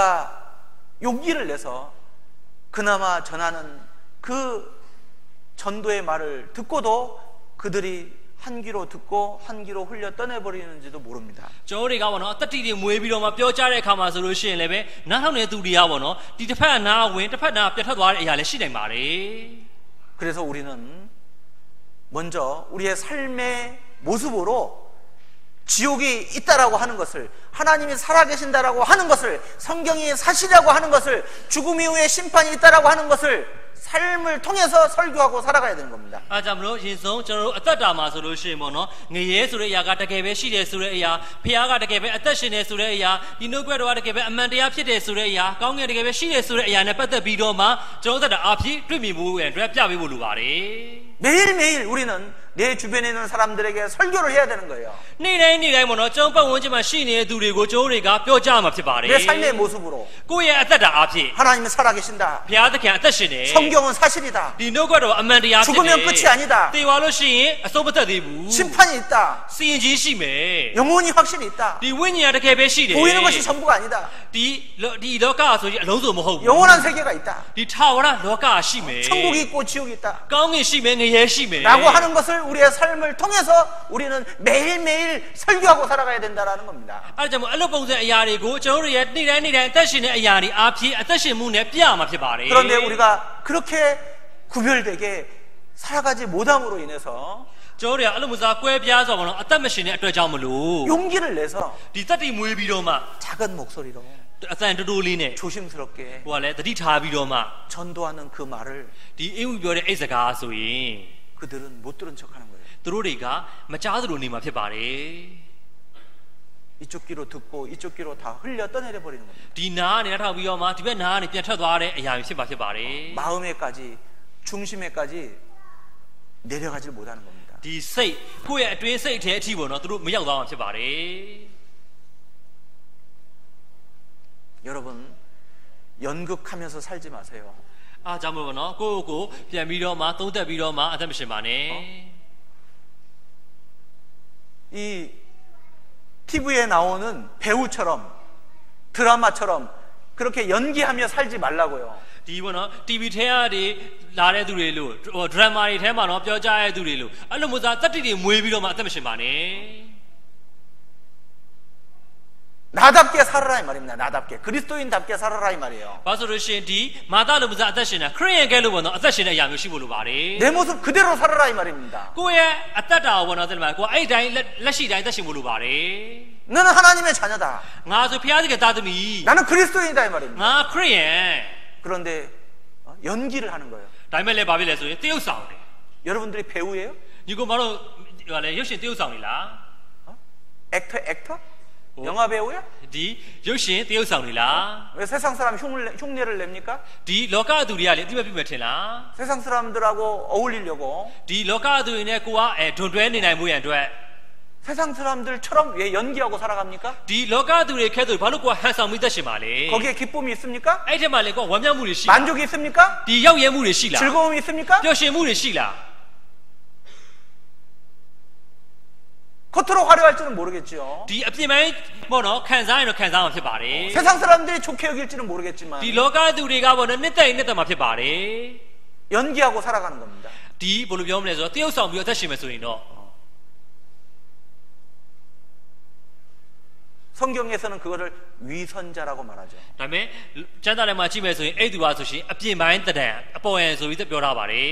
용기를 내서 그나마 전하는 그 전도의 말을 듣고도 그들이 한 귀로 듣고 한 귀로 흘려 떠내버리는지도 모릅니다. ကျွန်တော်တွေကပေါ့နော်တတိတွေမွေးပြီးတော့မှပြောကြတဲ့အခါမှာဆိုလို့ရှိရင်လည်းပဲနားထောင်တဲ့သူတွေကပေါ့နော်ဒီတစ်ဖက်ကနားဝင်တစ်ဖက်နားပြတ်ထွက်သွားတဲ့အရာလည်းရှိနိုင်ပါတယ် 그래서 우리는 먼저 우리의 삶의 모습으로 지옥이 있다라고 하는 것을 하나님이 살아계신다라고 하는 것을 성경이 사실이라고 하는 것을 죽음 이후에 심판이 있다라고 하는 것을 삶을 통해서 설교하고 살아가야 되는 겁니다. အားကြောင့်မလို့ရင်ဆုံးကျွန်တော်တို့အသက်တာမှာဆိုလို့ရှိရင်ပေါ့နော်ငရေဆိုတဲ့အရာကတကယ်ပဲရှိတယ်ဆိုတဲ့အရာဖျားကတကယ်ပဲအသက်ရှင်နေဆိုတဲ့အရာဒီနှုတ်ကပတ်တော်ကတကယ်ပဲအမှန်တရားဖြစ်တယ်ဆိုတဲ့အရာကောင်းကင်တကယ်ပဲရှိတယ်ဆိုတဲ့အရာနဲ့ပတ်သက်ပြီးတော့မှကျွန်တော်တို့အဖြစ်တွေ့မြင်ဖို့အတွက်ပြပေးဖို့လိုပါတယ် 매일매일 우리는 내 주변에 있는 사람들에게 설교를 해야 되는 거예요. နေ့တိုင်းပေါ့နော်ကျွန်တော်ပတ်ဝန်းကျင်မှာရှိနေတဲ့သူတွေကိုကျွန်တော်တွေကပြောကြမှာဖြစ်ပါတယ် 내 삶의 모습으로 ကိုယ့်ရဲ့အသက်တာအဖြစ် 하나님은 살아계신다. ဘုရားသခင်အသက်ရှင်နေ 성경은 사실이다. ဒီနှုတ်ကပတ်တော်အမှန်တရားဖြစ်တယ် 죽으면 끝이 아니다. တေဝါလို့ရှိရင်အဆုံးမသက်သေးဘူး 심판이 있다. စီရင်ကြီးရှိမယ် 영혼이 확실히 있다. ဒီဝိညာဉ်ကတကယ်ပဲရှိတယ် 보이는 것이 전부가 아니다. ဒီလောကဆိုရင်အလုံးစုံမဟုတ်ဘူး 영원한 세계가 있다. ဒီထာဝရလောကရှိမယ် 천국이 있고 지옥이 있다. ကောင်းကင်ရှိမယ်ငရဲရှိမယ် 라고 하는 것을 우리의 삶을 통해서 우리는 매일매일 설교하고 살아가야 된다라는 겁니다. အဲ့ဒါကြောင့်အဲ့လိုပုံစံအရာတွေကိုကျွန်တော်တို့ရဲ့နေ့တိုင်းအသက်ရှင်တဲ့အရာတွေအားဖြင့်အသက်ရှင်မှုနဲ့ပြရမှာဖြစ်ပါတယ် 그런데 우리가 그렇게 구별되게 살아가지 못함으로 인해서 ကျွန်တော်တို့ကအဲ့လိုမျိုးစားကွဲပြားစွာပေါ့နော်အသက်မရှင်တဲ့အတွက်ကြောင့်မလို့ 용기를 내서 ဒီတက်တိမွေးပြီးတော့မှ 작은 목소리로 အသံတူတူလေးနဲ့ 조심스럽게 ဟိုကလည်းတတိထားပြီးတော့မှ 전도하는 그 말을 ဒီအင်းဝပြောတဲ့အဲ့စကားဆိုရင် 그들은 못 들은 척하는 거예요. သူတို့တွေကမကြားသလိုနေမှာဖြစ်ပါတယ် 이쪽 귀로 듣고 이쪽 귀로 다 흘려 떠내려 버리는 겁니다. ဒီနားကနေထောက်ပြီးတော့မှဒီဘက်နားကနေပြန်ထွက်သွားတဲ့အရာမျိုးဖြစ်ပါတယ် 마음에까지 중심에까지 내려가질 못하는 겁니다. ဒီစိတ်ကိုယ့်ရဲ့အတွင်းစိတ်ထဲအထိပေါ့နော်သူတို့မရောက်သွားမှာဖြစ်ပါတယ် 여러분 연극하면서 살지 마세요. အားကြောင့်မို့ပေါ့နော်ကိုယ့်ကိုပြန်ပြီးတော့မှသုံးသက်ပြီးတော့မှအသက်မရှင်ပါနဲ့ 이 TV에 나오는 배우처럼 드라마처럼 그렇게 연기하며 살지 말라고요. ဒီပေါ့နော် TV ထဲကနေလာတဲ့သူတွေလို့ဒရမာတွေထဲမှာတော့ပြောကြရတဲ့သူတွေလို့အဲ့လိုမျိုးစားတက်တိတွေမွေးပြီးတော့မှအသက်မရှင်ပါနဲ့ 나답게 살아라 이 말입니다. 나답게 그리스도인답게 살아라 이 말이에요. ဘာဆိုလို့ရှိရင်ဒီမာသလိုမျိုးစားအသက်ရှင်တာခရစ်ယာန်ကဲလို့ပေါ့နော်အသက်ရှင်တဲ့အရာမျိုးရှိဖို့လိုပါတယ် 내 모습 그대로 살아라 이 말입니다. ကိုယ့်ရဲ့အသက်တာကိုပေါ့နော်သိတယ်မလားကိုယ်အဲ့တိုင်းလက်ရှိတိုင်းအသက်ရှင်ဖို့လိုပါတယ် 너는 하나님의 자녀다. ငါဆိုဖျားသခင်သားသမီး 나는 그리스도인이다 이 말입니다. ငါခရစ်ယာန် 그런데 연기를 하는 거예요. ဒါပေမဲ့လည်းဘာဖြစ်လဲဆိုရင်တရုပ်ဆောင်တယ် 여러분들이 배우예요? ညီကိုမတို့ဟိုလေရုပ်ရှင်တရုပ်ဆောင်နေလား 액터? 영화 배우야? ဒီရုပ်ရှင်တရုပ်ဆောင်နေလား 왜 세상 사람 흉내를 냅니까? ဒီလောကသူတွေကလည်းအတိမပြတ်ထင်လား 세상 사람들하고 어울리려고 ဒီလောကသူတွေနဲ့ကိုကဒွန်တွဲနေနိုင်မှုရန်အတွက် 세상 사람들처럼 왜 연기하고 살아갑니까? ဒီလောကသူတွေခဲသူဘာလို့ကိုကဟန်ဆောင်မိသက်ရှင်ပါလဲ 거기에 기쁨이 있습니까? အဲ့ထက်မှလည်းကိုကဝမ်းမြောက်မှုတွေရှိလား 만족이 있습니까? ဒီရောက်ရဲမှုတွေရှိလား 즐거움이 있습니까? ပျော်ရွှင်မှုတွေရှိလား 겉으로 화려할지는 모르겠죠. ဒီအပြင်ပိုင်းပေါ့နော်ခံစားရင်တော့ခံစားမှာဖြစ်ပါတယ် 세상 사람들이 좋게 여길지는 모르겠지만 ဒီလောကသူတွေကပေါ့နော်နှစ်သက်ရင်နှစ်သက်မှာဖြစ်ပါတယ် 연기하고 살아가는 겁니다. ဒီဘယ်လိုပြောမလဲဆိုတော့တရုပ်ဆောင်ပြီးအသက်ရှင်မယ်ဆိုရင်တော့ 성경에서는 그거를 위선자라고 말하죠. ဒါပေမဲ့ကျမ်းစာထဲမှာကြည့်မယ်ဆိုရင်အဲ့သူပါဆိုရှင်အပြင်ပိုင်းတဒံအပေါ်ယံဆိုပြီးပြောထားပါတယ်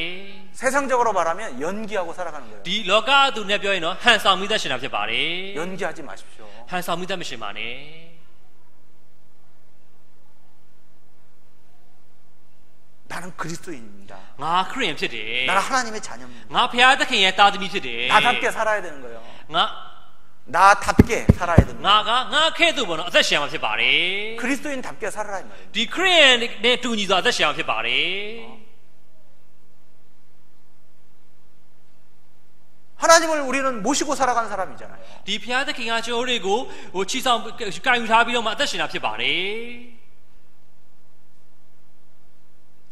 세상적으로 말하면 연기하고 살아가는 거예요. ဒီလောကသူနဲ့ပြောရင်တော့ဟန်ဆောင်မိသက်ရှင်တာဖြစ်ပါတယ် 연기하지 마십시오. ဟန်ဆောင်မိသက်မရှင်ပါနဲ့ 나는 그리스도인입니다. ငါခရစ်ယာန်ဖြစ်တယ် 나는 하나님의 자녀입니다. ငါဖခင်သခင်ရဲ့သားသမီးဖြစ်တယ် 나답게 살아야 되는 거예요. ငါ 나답게 살아야 되는 거예요. ငါခဲ့သူပေါ့နော်အသက်ရှင်မှာဖြစ်ပါတယ် 그리스도인답게 살아라 이 말이에요. ဒီခရစ်ယာန်နဲ့တူညီစွာအသက်ရှင်မှာဖြစ်ပါတယ် 하나님을 우리는 모시고 살아가는 사람이잖아요. ဒီဖခင်သခင်ကကျွန်တော်တွေကိုဟိုချီဆောင်ကင်ယူထားပြီးတော့မှအသက်ရှင်တာဖြစ်ပါတယ်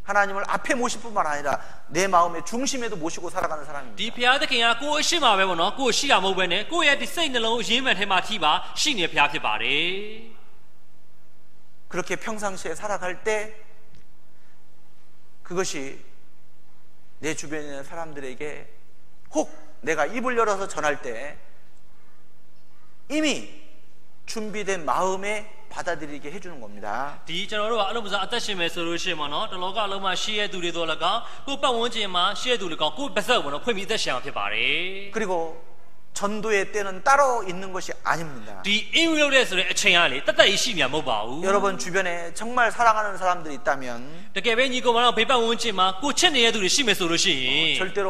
하나님을 앞에 모실 뿐만 아니라 내 마음의 중심에도 모시고 살아가는 ဒီ 사람입니다. ဖခင်သခင်ကကိုယ်အရှိမှာပဲပေါ့နော်ကိုယ်ရှိတာမဟုတ်ဘဲနဲ့ကိုယ့်ရဲ့ဒီစိတ်နှလုံးရင်းမှန်ထဲမှာထိပါရှိနေဖခင်ဖြစ်ပါတယ် 그렇게 평상시에 살아갈 때 그것이 내 주변에 있는 사람들에게 혹 내가 입을 열어서 전할 때 이미 준비된 마음에 받아들이게 해주는 겁니다. ဒီကျွန်တော်တို့ကအလုံးမစားအသက်ရှင်မယ်ဆိုလို့ရှိရင်ပေါ့နော်တလောကအလုံးမှာရှိရတဲ့သူတွေတော့လည်းကောင်းကိုယ်ပတ်ဝန်းကျင်မှာရှိရတဲ့သူတွေကောင်းကိုယ်ပါစက်ပေါ့နော်ဖွင့်ပြီးအသက်ရှင်အောင်ဖြစ်ပါတယ် 그리고 전도의 때는 따로 있는 것이 아닙니다. ဒီအင်ဝီလုပ်တဲ့ဆိုတဲ့အချိန်ကလေတတ်တတ်ကြီးရှိမြမဟုတ်ပါဘူး 여러분 주변에 정말 사랑하는 사람들이 있다면 တကယ်ပဲညီကောင်မတော်ဘေးပတ်ဝန်းကျင်မှာကိုချစ်နေတဲ့သူတွေရှိမယ်ဆိုလို့ရှိရင် 절대로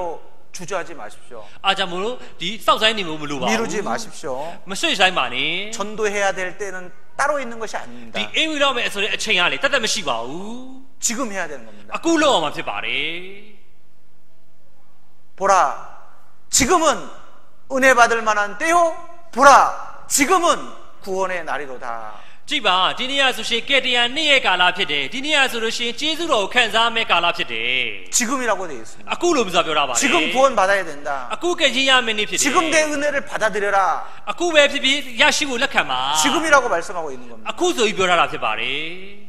주저하지 마십시오. အားကြောင့်မလို့ဒီစောက်ဆိုင်နေမှုမလိုပါဘူး 미루지 마십시오. မဆွေးဆိုင်ပါနဲ့ 전도해야 될 때는 따로 있는 것이 아닙니다. ဒီအင်ဝီလုပ်မယ်ဆိုတဲ့အချိန်ကလေတတ်တတ်မရှိပါဘူး 지금 해야 되는 겁니다. အခုလုပ်အောင်မှာဖြစ်ပါတယ် 보라, 지금은 은혜 받을 만한 때요. 보라, 지금은 구원의 날이로다. ကြည့်ပါဒီနေ့ရဆိုရှင်ကက်တရန်နေ့ရဲ့ကာလဖြစ်တယ်ဒီနေ့ရဆိုလို့ရှိရင်ကျေးဇူးတော်ကိုခံစားမယ့်ကာလဖြစ်တယ် 지금이라고 되어 있습니다. အခုလိုမျိုးပြောတာပါလေ 지금 구원 받아야 된다. အခုကကြီးရမယ့်နေ့ဖြစ်တယ် 지금 내 은혜를 받아들여라. အခုပဲဖြစ်ဖြစ်ရရှိဖို့လက်ခံပါ 지금이라고 말씀하고 있는 겁니다. အခုဆိုပြီးပြောထားတာဖြစ်ပါတယ်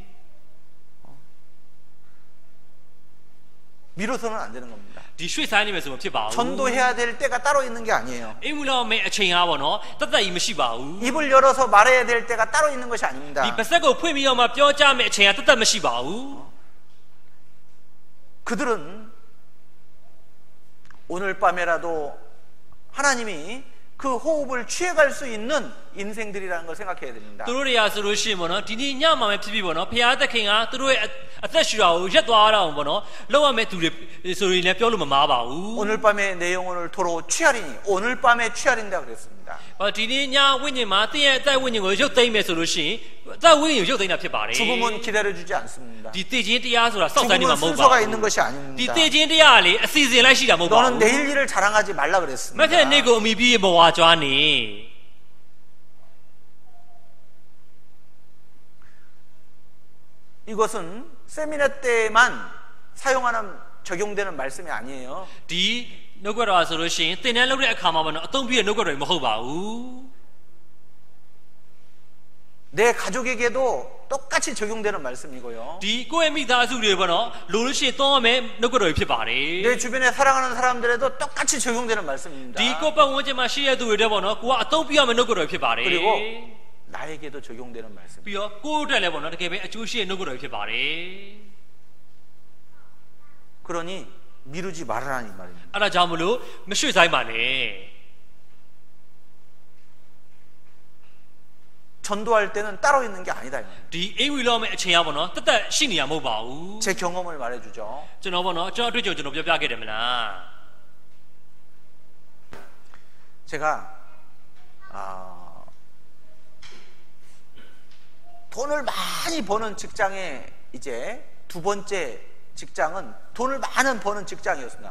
미뤄서는 안 되는 겁니다. ဒီရွှေ့ဆိုင်နေမယ်ဆိုမှဖြစ်ပါဘူး 전도해야 될 때가 따로 있는 게 아니에요. အင်ဝီလောက်မယ့်အချိန်ကားပေါ့နော်တတ်တတ်ကြီးမရှိပါဘူး 입을 열어서 말해야 될 때가 따로 있는 것이 아닙니다. ဒီပါစက်ကိုဖွင့်ပြီးတော့မှပြောကြမယ့်အချိန်ကတတ်တတ်မရှိပါဘူး 그들은 오늘 밤에라도 하나님이 그 호흡을 취해갈 수 있는 인생들이라는 걸 생각해야 됩니다. သူတို့တွေကဆိုလို့ရှိရင်ပေါ့နော်ဒီနေ့ညမှာပဲဖြစ်ဖြစ်ပေါ့နော်ဖခင်သခင်ကသူတို့ရဲ့အသက်ရှူတာကိုရက်သွားတာပေါ့နော်လောက်ရမယ့်သူတွေဆိုရင်လည်းပြောလို့မမားပါဘူး 오늘 밤에 내 영혼을 도로 취하리니 오늘 밤에 취하린다 그랬습니다. ဒီနေ့ညဝိညာဉ်မှာတင်းရဲ့အသက်ဝိညာဉ်ကိုရုပ်သိမ်းမယ်ဆိုလို့ရှိရင်အသက်ဝိညာဉ်ကိုရုပ်သိမ်းတာဖြစ်ပါတယ် 죽음은 기다려주지 않습니다. ဒီတည်ခြင်းတရားဆိုတာစောင့်ဆိုင်နေမှာ 죽음은 မဟုတ်ပါ 순서가 ဘူး 있는 것이 ဒီ 아닙니다. တည်ခြင်းတရားကလေအစီအစဉ်လိုက်ရှိတာမဟုတ်ပါဘူး 너는 내일 일을 자랑하지 말라 မ 그랬습니다. ဖြစ်နေ့ကိုအမိပြီးဘဝကြွားနေ 이것은 세미나 때만 사용하는 적용되는 말씀이 아니에요. ဒီနှုတ်ကတော်ဆိုလို့ရှိရင်သင်တန်းလုပ်တဲ့အခါမှာပေါ့နော်အသုံးပြတဲ့နှုတ်ကတော်မဟုတ်ပါဘူး 내 가족에게도 똑같이 적용되는 말씀이고요. ဒီကိုယ့်ရဲ့မိသားစုတွေပေါ့နော်လိုလို့ရှိရင်သုံးရမယ်နှုတ်ကတော်ဖြစ်ပါတယ် 내 주변에 사랑하는 사람들에도 똑같이 적용되는 말씀입니다. ဒီကိုယ့်ပတ်ဝန်းကျင်မှာရှိရတဲ့သူတွေပေါ့နော်ကိုကအသုံးပြရမယ်နှုတ်ကတော်ဖြစ်ပါတယ် 그리고 나에게도 적용되는 말씀. ပြီးတော့ကိုယ့်အတွက်လည်းပေါ့နော်တကယ်ပဲအကျိုးရှိတဲ့နှုတ်ကတော်ဖြစ်ပါတယ် 그러니 미루지 말아라는 이 말입니다. အဲ့ဒါကြောင့်မလို့မရွှေ့ဆိုင်ပါနဲ့ 전도할 때는 따로 있는 게 아니다. ဒီအင်ဝီလောက်မဲ့အချိန်ကပေါ့နော်တက်တက်ရှိနေရမဟုတ်ပါဘူး 제 경험을 말해주죠. ကျွန်တော်ပေါ့နော်ကျွန်တော်အတွေ့အကြုံကျွန်တော်ပြောပြခဲ့တယ်မလား 제가 돈을 많이 버는 직장에 이제 두 번째 직장은 돈을 많은 버는 직장이었습니다.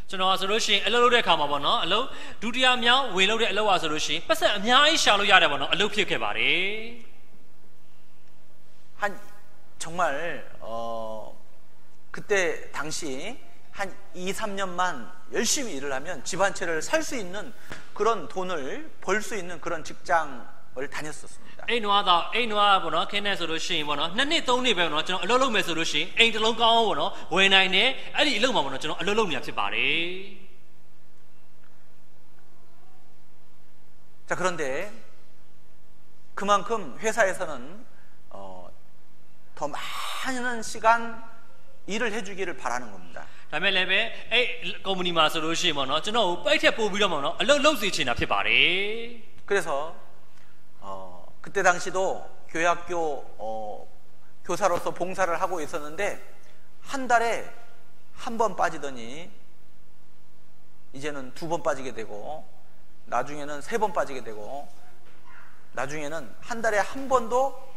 ကျွန်တော်ဆိုလို့ရှိရင်အလုပ်လုပ်တဲ့အခါမှာပေါ့နော်အလုပ်ဒုတိယမြောက်ဝင်လုပ်တဲ့အလုပ်အားဆိုလို့ရှိရင်ပတ်စံအများကြီးရှာလို့ရတယ်ပေါ့နော်အလုပ်ဖြစ်ခဲ့ပါတယ် 한 정말 그때 당시 한 2, 3년만 열심히 일을 하면 집 한 채를 살 수 있는 그런 돈을 벌 수 있는 그런 직장을 다녔었습니다. အိမ်နွားပေါ့နော်ခင်းနေဆိုလို့ရှိရင်ပေါ့နော်နှစ်နှစ်သုံးနှစ်ပဲပေါ့နော်ကျွန်တော်အလုပ်လုပ်မယ်ဆိုလို့ရှိရင်အိမ်တစ်လုံးကောင်းအောင်ပေါ့နော်ဝယ်နိုင်တယ်အဲ့ဒီအလုပ်မှာပေါ့နော်ကျွန်တော်အလုပ်လုပ်နေတာဖြစ်ပါတယ် 자 그런데 그만큼 회사에서는 더 많은 시간 일을 해주기를 바라는 겁니다. ဒါမဲ့လည်းပဲအဲ့ကုမ္ပဏီမှာဆိုလို့ရှိရင်ပေါ့နော်ကျွန်တော်ကိုပိုက်ထက်ပို့ပြီးတော့ပေါ့နော်အလုပ်လုပ်စေချင်တာဖြစ်ပါတယ် 그래서 그때 당시도 교회학교 교사로서 봉사를 하고 있었는데 한 달에 한 번 빠지더니 이제는 2번 빠지게 되고 나중에는 3번 빠지게 되고 나중에는 한 달에 한 번도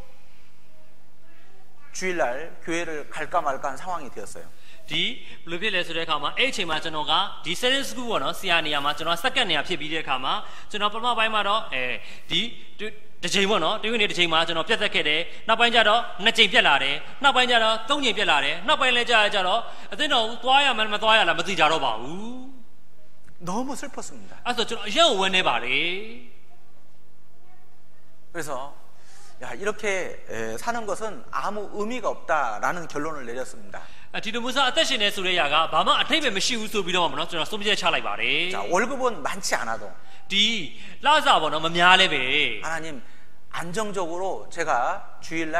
주일날 교회를 갈까 말까 한 상황이 되었어요. ဒီဘယ်လိုဖြစ်လဲဆိုတဲ့အခါမှာအဲ့အချိန်မှာကျွန်တော်ကဒီ setting school ပေါ့နော်ဆရာနေရာမှာကျွန်တော် second နေရာဖြစ်ပြီးတဲ့အခါမှာကျွန်တော်ပထမပိုင်းမှာတော့ဒီတစ်ချိန်ပေါ့နော်တရွေ့နေတစ်ချိန်မှာကျွန်တော်ပြတ်သက်ခဲ့တယ်နောက်ပိုင်းကျတော့2ချိန်ပြတ်လာတယ်နောက်ပိုင်းကျတော့3ချိန်ပြတ်လာတယ်နောက်ပိုင်းလည်းကြတော့အသင်းတော်သွားရမှမသွားရလားမသိကြတော့ပါဘူး 너무 슬펐습니다. အဲ့ဆိုကျွန်တော်အရင်ဝန်းနေပါလေ 그래서 야, 이렇게 사는 것은 아무 의미가 없다라는 결론을 내렸습니다. ဒီလိုမျိုးစားအသက်ရှင်နေဆိုတဲ့ຢာကဘာမှအထိပ္ပယ်မရှိဘူးဆိုပြီးတော့မနော်ကျွန်တော်ဆုံးဖြတ်ချလိုက်ပါတယ် 자, 월급은 많지 않아도 ဒီလစာပေါ့နော်မများလဲပဲ 하나님 안정적으로 제가 주일날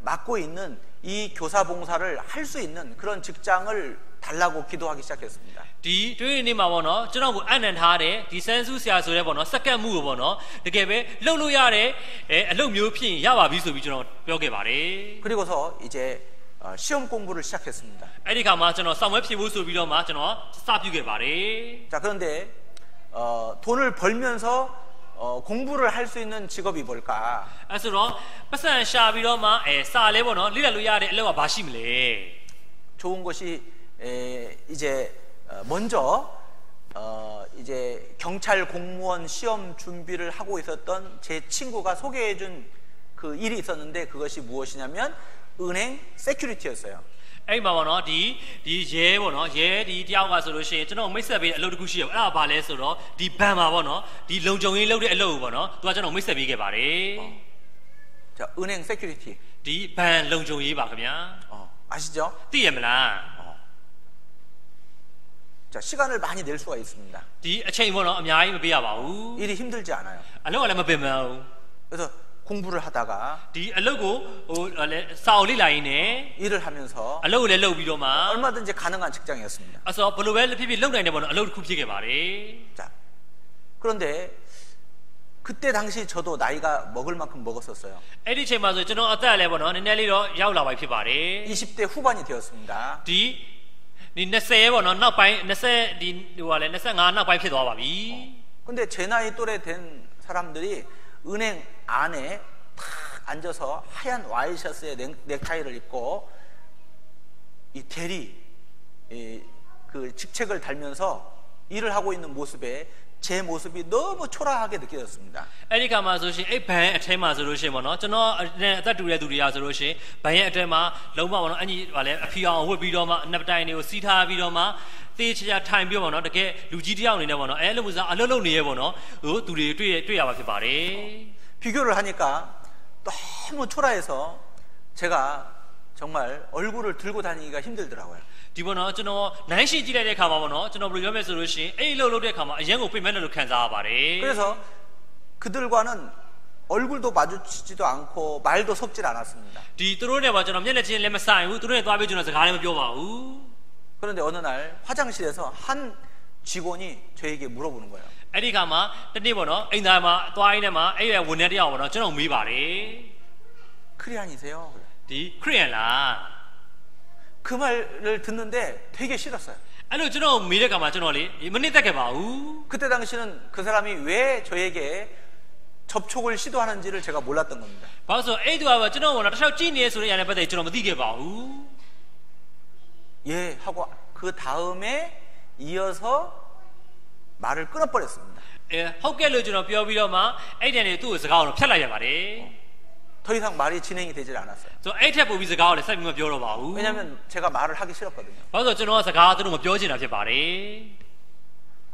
맡고 있는 이 교사 봉사를 할 수 있는 그런 직장을 달라고 기도하기 시작했습니다. ဒီတွေ့နေမှာပေါ့နော်ကျွန်တော်ကိုအနံ့ထားတယ်ဒီဆန်းစုဆရာဆိုတဲ့ပေါ့နော်စက္ကန့်မှုကိုပေါ့နော်တကယ်ပဲလှုပ်လို့ရတဲ့အလုပ်မျိုးဖြစ်ရင်ရပါပြီဆိုပြီးကျွန်တော်ပြောခဲ့ပါတယ် 그리고서 이제 시험 공부를 시작했습니다. အဲ့ဒီခါမှာကျွန်တော်စောင့်ဝဲဖြစ်ဖို့ဆိုပြီးတော့မှကျွန်တော်စပြုခဲ့ပါတယ် 자, 그런데 돈을 벌면서 공부를 할 수 있는 직업이 뭘까? အဲ့ဆိုတော့ပတ်စံရှာပြီးတော့မှစာလဲပေါ့နော်လိလက်လို့ရတဲ့အလုပ်ကဘာရှိမလဲ 좋은 것이 이제 먼저 이제 경찰 공무원 시험 준비를 하고 있었던 제 친구가 소개해준 그 일이 있었는데 그것이 무엇이냐면 은행 세큐리티였어요. အဲ့မှာပေါ့နော်ဒီရဲပေါ့နော်ရဲဒီတယောက်ကဆိုလို့ရှိရင်ကျွန်တော်မိတ်ဆက်ပေးတဲ့အလုပ်တစ်ခုရှိရအဲ့ဒါဘာလဲဆိုတော့ဒီဘဏ်မှာပေါ့နော်ဒီလုံခြုံရေးလုပ်တဲ့အလုပ်ကိုပေါ့နော်သူကကျွန်တော်မိတ်ဆက်ပေးခဲ့ပါတယ် 자, 은행 세큐리티. ဒီဘဏ်လုံခြုံရေးပါခင်ဗျာ 아시죠? သိရမလား 자, 시간을 많이 낼 수가 있습니다. ဒီအချိန်ပေါ့နော်အများကြီးမပေးရပါဘူး 일이 힘들지 않아요. အလုပ်ကလည်းမပင်ပန်းဘူး 그래서 공부를 하다가 ဒီအလုပ်ကိုလဲစာအုပ်လေ့လာရင်းနဲ့ 일을 하면서 အလုပ်ကိုလည်းလုပ်ပြီးတော့မှ 얼마든지 가능한 직장이었습니다. အဲ့ဆိုဘယ်လိုပဲဖြစ်ဖြစ်လုပ်နိုင်တယ်ပေါ့နော်အလုပ်တစ်ခုဖြစ်ခဲ့ပါတယ် 자, 그런데 그때 당시 저도 나이가 먹을 만큼 먹었었어요. အဲ့ဒီအချိန်မှာဆိုကျွန်တော်အသက်လည်းပေါ့နော်နည်းနည်းလေးတော့ရောက်လာပါဖြစ်ပါတယ် 20대 후반이 되었습니다. ဒီ20ပေါ့နော်နောက်ပိုင်း20ဒီဟိုကလည်း25နောက်ပိုင်းဖြစ်သွားပါပြီ 근데 제 나이 또래 된 사람들이 은행 안에 탁 앉아서 하얀 와이셔츠에 넥타이를 입고 이 대리 그 직책을 달면서 일을 하고 있는 모습에 제 모습이 너무 초라하게 느껴졌습니다. အဲ့ဒီကမှဆိုရှင်အဲ့ဘန်အထဲမှာဆိုလို့ရှိရင်ပေါ့နော်ကျွန်တော်နဲ့အသက်တူတဲ့သူတွေကဆိုလို့ရှိရင်ဘန်ရဲ့အထဲမှာလုံးဝပေါ့နော်အညီဗာလဲအဖီအောင်ဝတ်ပြီးတော့မှအနက်တိုင်တွေကိုစီးထားပြီးတော့မှသေချာထိုင်ပြီးပေါ့နော်တကယ်လူကြီးတယောက်အနေနဲ့ပေါ့နော်အဲ့လိုမျိုးစားအလုပ်လုပ်နေရပေါ့နော်ဟိုသူတွေတွေ့ရပါဖြစ်ပါတယ် 비교를 하니까 너무 초라해서 제가 정말 얼굴을 들고 다니기가 힘들더라고요. ဒီပေါ့နော်ကျွန်တော်နိုင်ရှိကြည့်လိုက်တဲ့အခါမှာပေါ့နော်ကျွန်တော်ဘယ်လိုပြောမလဲဆိုလို့ရှိရင်အဲ့လှုပ်တဲ့အခါမှာအရင်ကိုပြင်မဲ့တယ်လို့ခံစားရပါတယ် 그래서 그들과는 얼굴도 마주치지도 않고 말도 섞질 않았습니다. ဒီသူတို့နဲ့ပါကျွန်တော်မျက်နှာချင်းလည်းမဆိုင်ဘူးသူတို့နဲ့သွားပြီးကျွန်တော်စကားလည်းမပြောပါဘူး 그런데 어느 날 화장실에서 한 직원이 저에게 물어보는 거예요. အဲ့ဒီခါမှာတနေ့ပေါ့နော်အိမ်သားမှာသွားရင်းနဲ့မှာအဲ့ရဝန်ထမ်းတယောက်ပေါ့နော်ကျွန်တော်မေးပါတယ် 크리안이세요? ဒီခရစ်ယာန်လား 그 말을 듣는데 되게 싫었어요. အဲ့လိုကျွန်တော်မေးတဲ့ခါမှာကျွန်တော်လေမနစ်သက်ခဲ့ပါဘူး 그때 당시는 그 사람이 왜 저에게 접촉을 시도하는지를 제가 몰랐던 겁니다. ဘာလို့ဆိုအဲ့သူကကျွန်တော်ကတော့တစ်ယောက်ကြည့်နေဆိုတဲ့အရာနဲ့ပတ်သက်ကျွန်တော်မသိခဲ့ပါဘူး 예 하고 그 다음에 이어서 말을 끊어버렸습니다. ဟုတ်ကဲ့လို့ကျွန်တော်ပြောပြီးတော့မှအဲ့တန်နေသူ့ကိုစကားကိုဖျက်လိုက်ရပါတယ် 더 이상 말이 진행이 되질 않았어요. ဆိုအဲ့ထက်ပိုပြီးစကားကိုလည်းဆက်ပြီးမပြောတော့ပါဘူး 왜냐하면 제가 말을 하기 싫었거든요. ဘာလို့ဆိုကျွန်တော်ကစကားသူတို့မပြောချင်တာဖြစ်ပါတယ်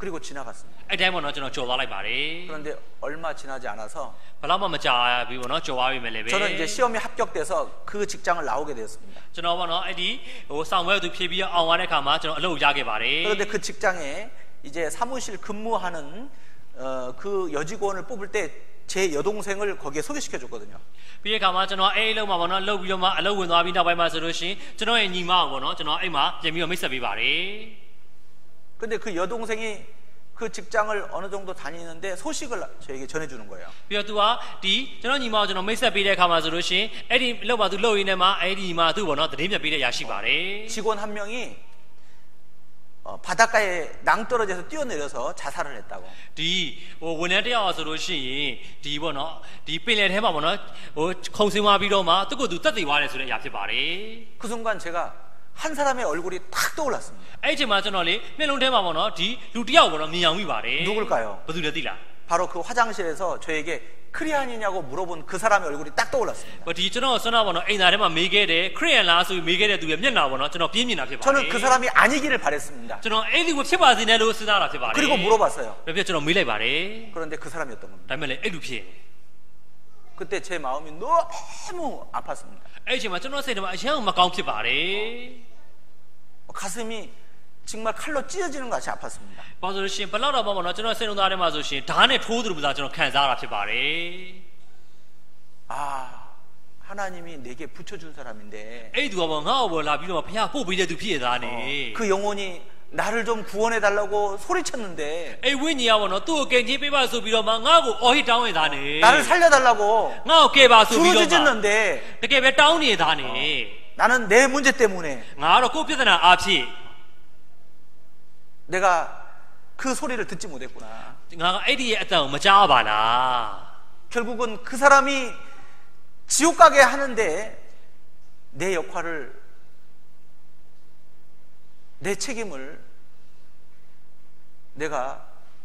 그리고 지나갔습니다. အဲ့တိုင်းပေါ့နော်ကျွန်တော်ကြော်သွားလိုက်ပါတယ် 그런데 얼마 지나지 않아서 ဘယ်တော့မှမကြာဘူးပေါ့နော်ကြော်သွားပြီမယ်လေပဲ 저는 이제 시험에 합격돼서 그 직장을 나오게 되었습니다. ကျွန်တော်ပေါ့နော်အဲ့ဒီဟိုဆောင်ဝဲသူဖြည့်ပြီးအောင်သွားတဲ့ခါမှာကျွန်တော်အလုပ်ရခဲ့ပါတယ် 그런데 그 직장에 이제 사무실 근무하는 그 여직원을 뽑을 때 제 여동생을 거기에 소개시켜 줬거든요. ပြီးတဲ့အခါမှာကျွန်တော်အဲ့အလုပ်မှာပေါ့နော်လှုပ်ပြီးတော့မှအလုပ်ဝင်သွားပြီးနောက်ပိုင်းမှာဆိုလို့ရှိရင်ကျွန်တော်ရဲ့ညီမကိုပေါ့နော်ကျွန်တော်အဲ့မှာပြင်ပြီးတော့မိတ်ဆက်ပေးပါတယ် 근데 그 여동생이 그 직장을 어느 정도 다니는데 소식을 저에게 전해주는 거예요. ပြီးတော့ तू ဟာဒီကျွန်တော်ညီမကိုကျွန်တော်မိတ်ဆက်ပေးတဲ့အခါမှာဆိုလို့ရှိရင်အဲ့ဒီအလုပ်မှာ तू လှုပ်ရင်းနဲ့မှအဲ့ဒီညီမကသူ့ပေါ့နော်သတင်းပြပေးတဲ့အရာရှိပါတယ် 직원 한 명이 바닷가에 낭떠러져서 뛰어내려서 자살을 했다고. ဒီဟိုဝန်ထမ်းတစ်ယောက်ဆိုလို့ရှိရင်ဒီပေါ့နော်ဒီပင်လယ်ထဲမှာပေါ့နော်ဟိုခုံစင်းသွားပြီးတော့မှသူ့ကိုယ်သူတက်တည်သွားတယ်ဆိုတဲ့အရာဖြစ်ပါတယ် 그 순간 제가 한 사람의 얼굴이 탁 떠올랐습니다. အဲ့ဒီအချိန်မှာကျွန်တော်လေမျက်လုံးထဲမှာပေါ့နော်ဒီလူတစ်ယောက်ပေါ့နော်မြင်အောင်မိပါတယ် 누굴까요? ဘယ်သူလဲသိလား 바로 그 화장실에서 저에게 크리안이냐고 물어본 그 사람의 얼굴이 딱 떠올랐습니다. ဒီကျွန်တော်ဆွမ်းနာပေါ့နော်အိမ်သားထဲမှာမေးခဲ့တယ်ခရစ်ယာန်လားဆိုပြီးမေးခဲ့တဲ့သူရဲ့မျက်နှာပေါ့နော်ကျွန်တော်ပြင်းမြင်တာဖြစ်ပါတယ် 저는 그 사람이 아니기를 바랬습니다. ကျွန်တော်အဲ့ဒီကိုဖြစ်ပါစေနဲ့လို့စဉ်းစားတာဖြစ်ပါတယ် 그리고 물어봤어요. ဒါပြကျွန်တော်မေးလိုက်ပါတယ် 그런데 그 사람이었던 겁니다. ဒါပေမဲ့လည်းအဲ့လူဖြစ် 그때 제 마음이 너무 아팠습니다. အဲ့ဒီအချိန်မှာကျွန်တော်စိတ်ထဲမှာအယံမကောင်းဖြစ်ပါတယ် 가슴이 정말 칼로 찢어지는 것이 아팠습니다. ဘာလို့လဲရှင်ဘလောက်တော့ပေါ့နော်ကျွန်တော်စိတ်လုံးသားထဲမှာဆိုရှင်ဓာတ်နဲ့ထိုးသလိုပဲကျွန်တော်ခံစားရတာဖြစ်ပါတယ် 아, 하나님이 내게 붙여준 사람인데 အဲ့ဒီသူကပေါ့ငါ့ကိုလာပြီးတော့ဖခင်ပို့ပေးတဲ့သူဖြစ်ရတာနေ 그 영혼이 나를 좀 구원해 달라고 소리쳤는데 အဲ့ဝိညာဉ်ကပေါ့နော်သူ့ကိုကင်ကြီးပေးပါဆိုပြီးတော့မှငါ့ကိုအော်ဟစ်တောင်းနေတာနေ 나를 살려달라고 ငါ့ကိုကယ်ပါဆိုပြီးတော့မှ 부르짖는데 တကယ်ပဲတောင်းနေတာနေ 나는 내 문제 때문에 ငါကတော့ကိုယ့်ပြဿနာအားဖြင့် 내가 그 소리를 듣지 못했구나. ငါကအဲ့ဒီရဲ့အတန်ကိုမကြားပါလား 결국은 그 사람이 지옥 가게 하는데 내 역할을 내 책임을 내가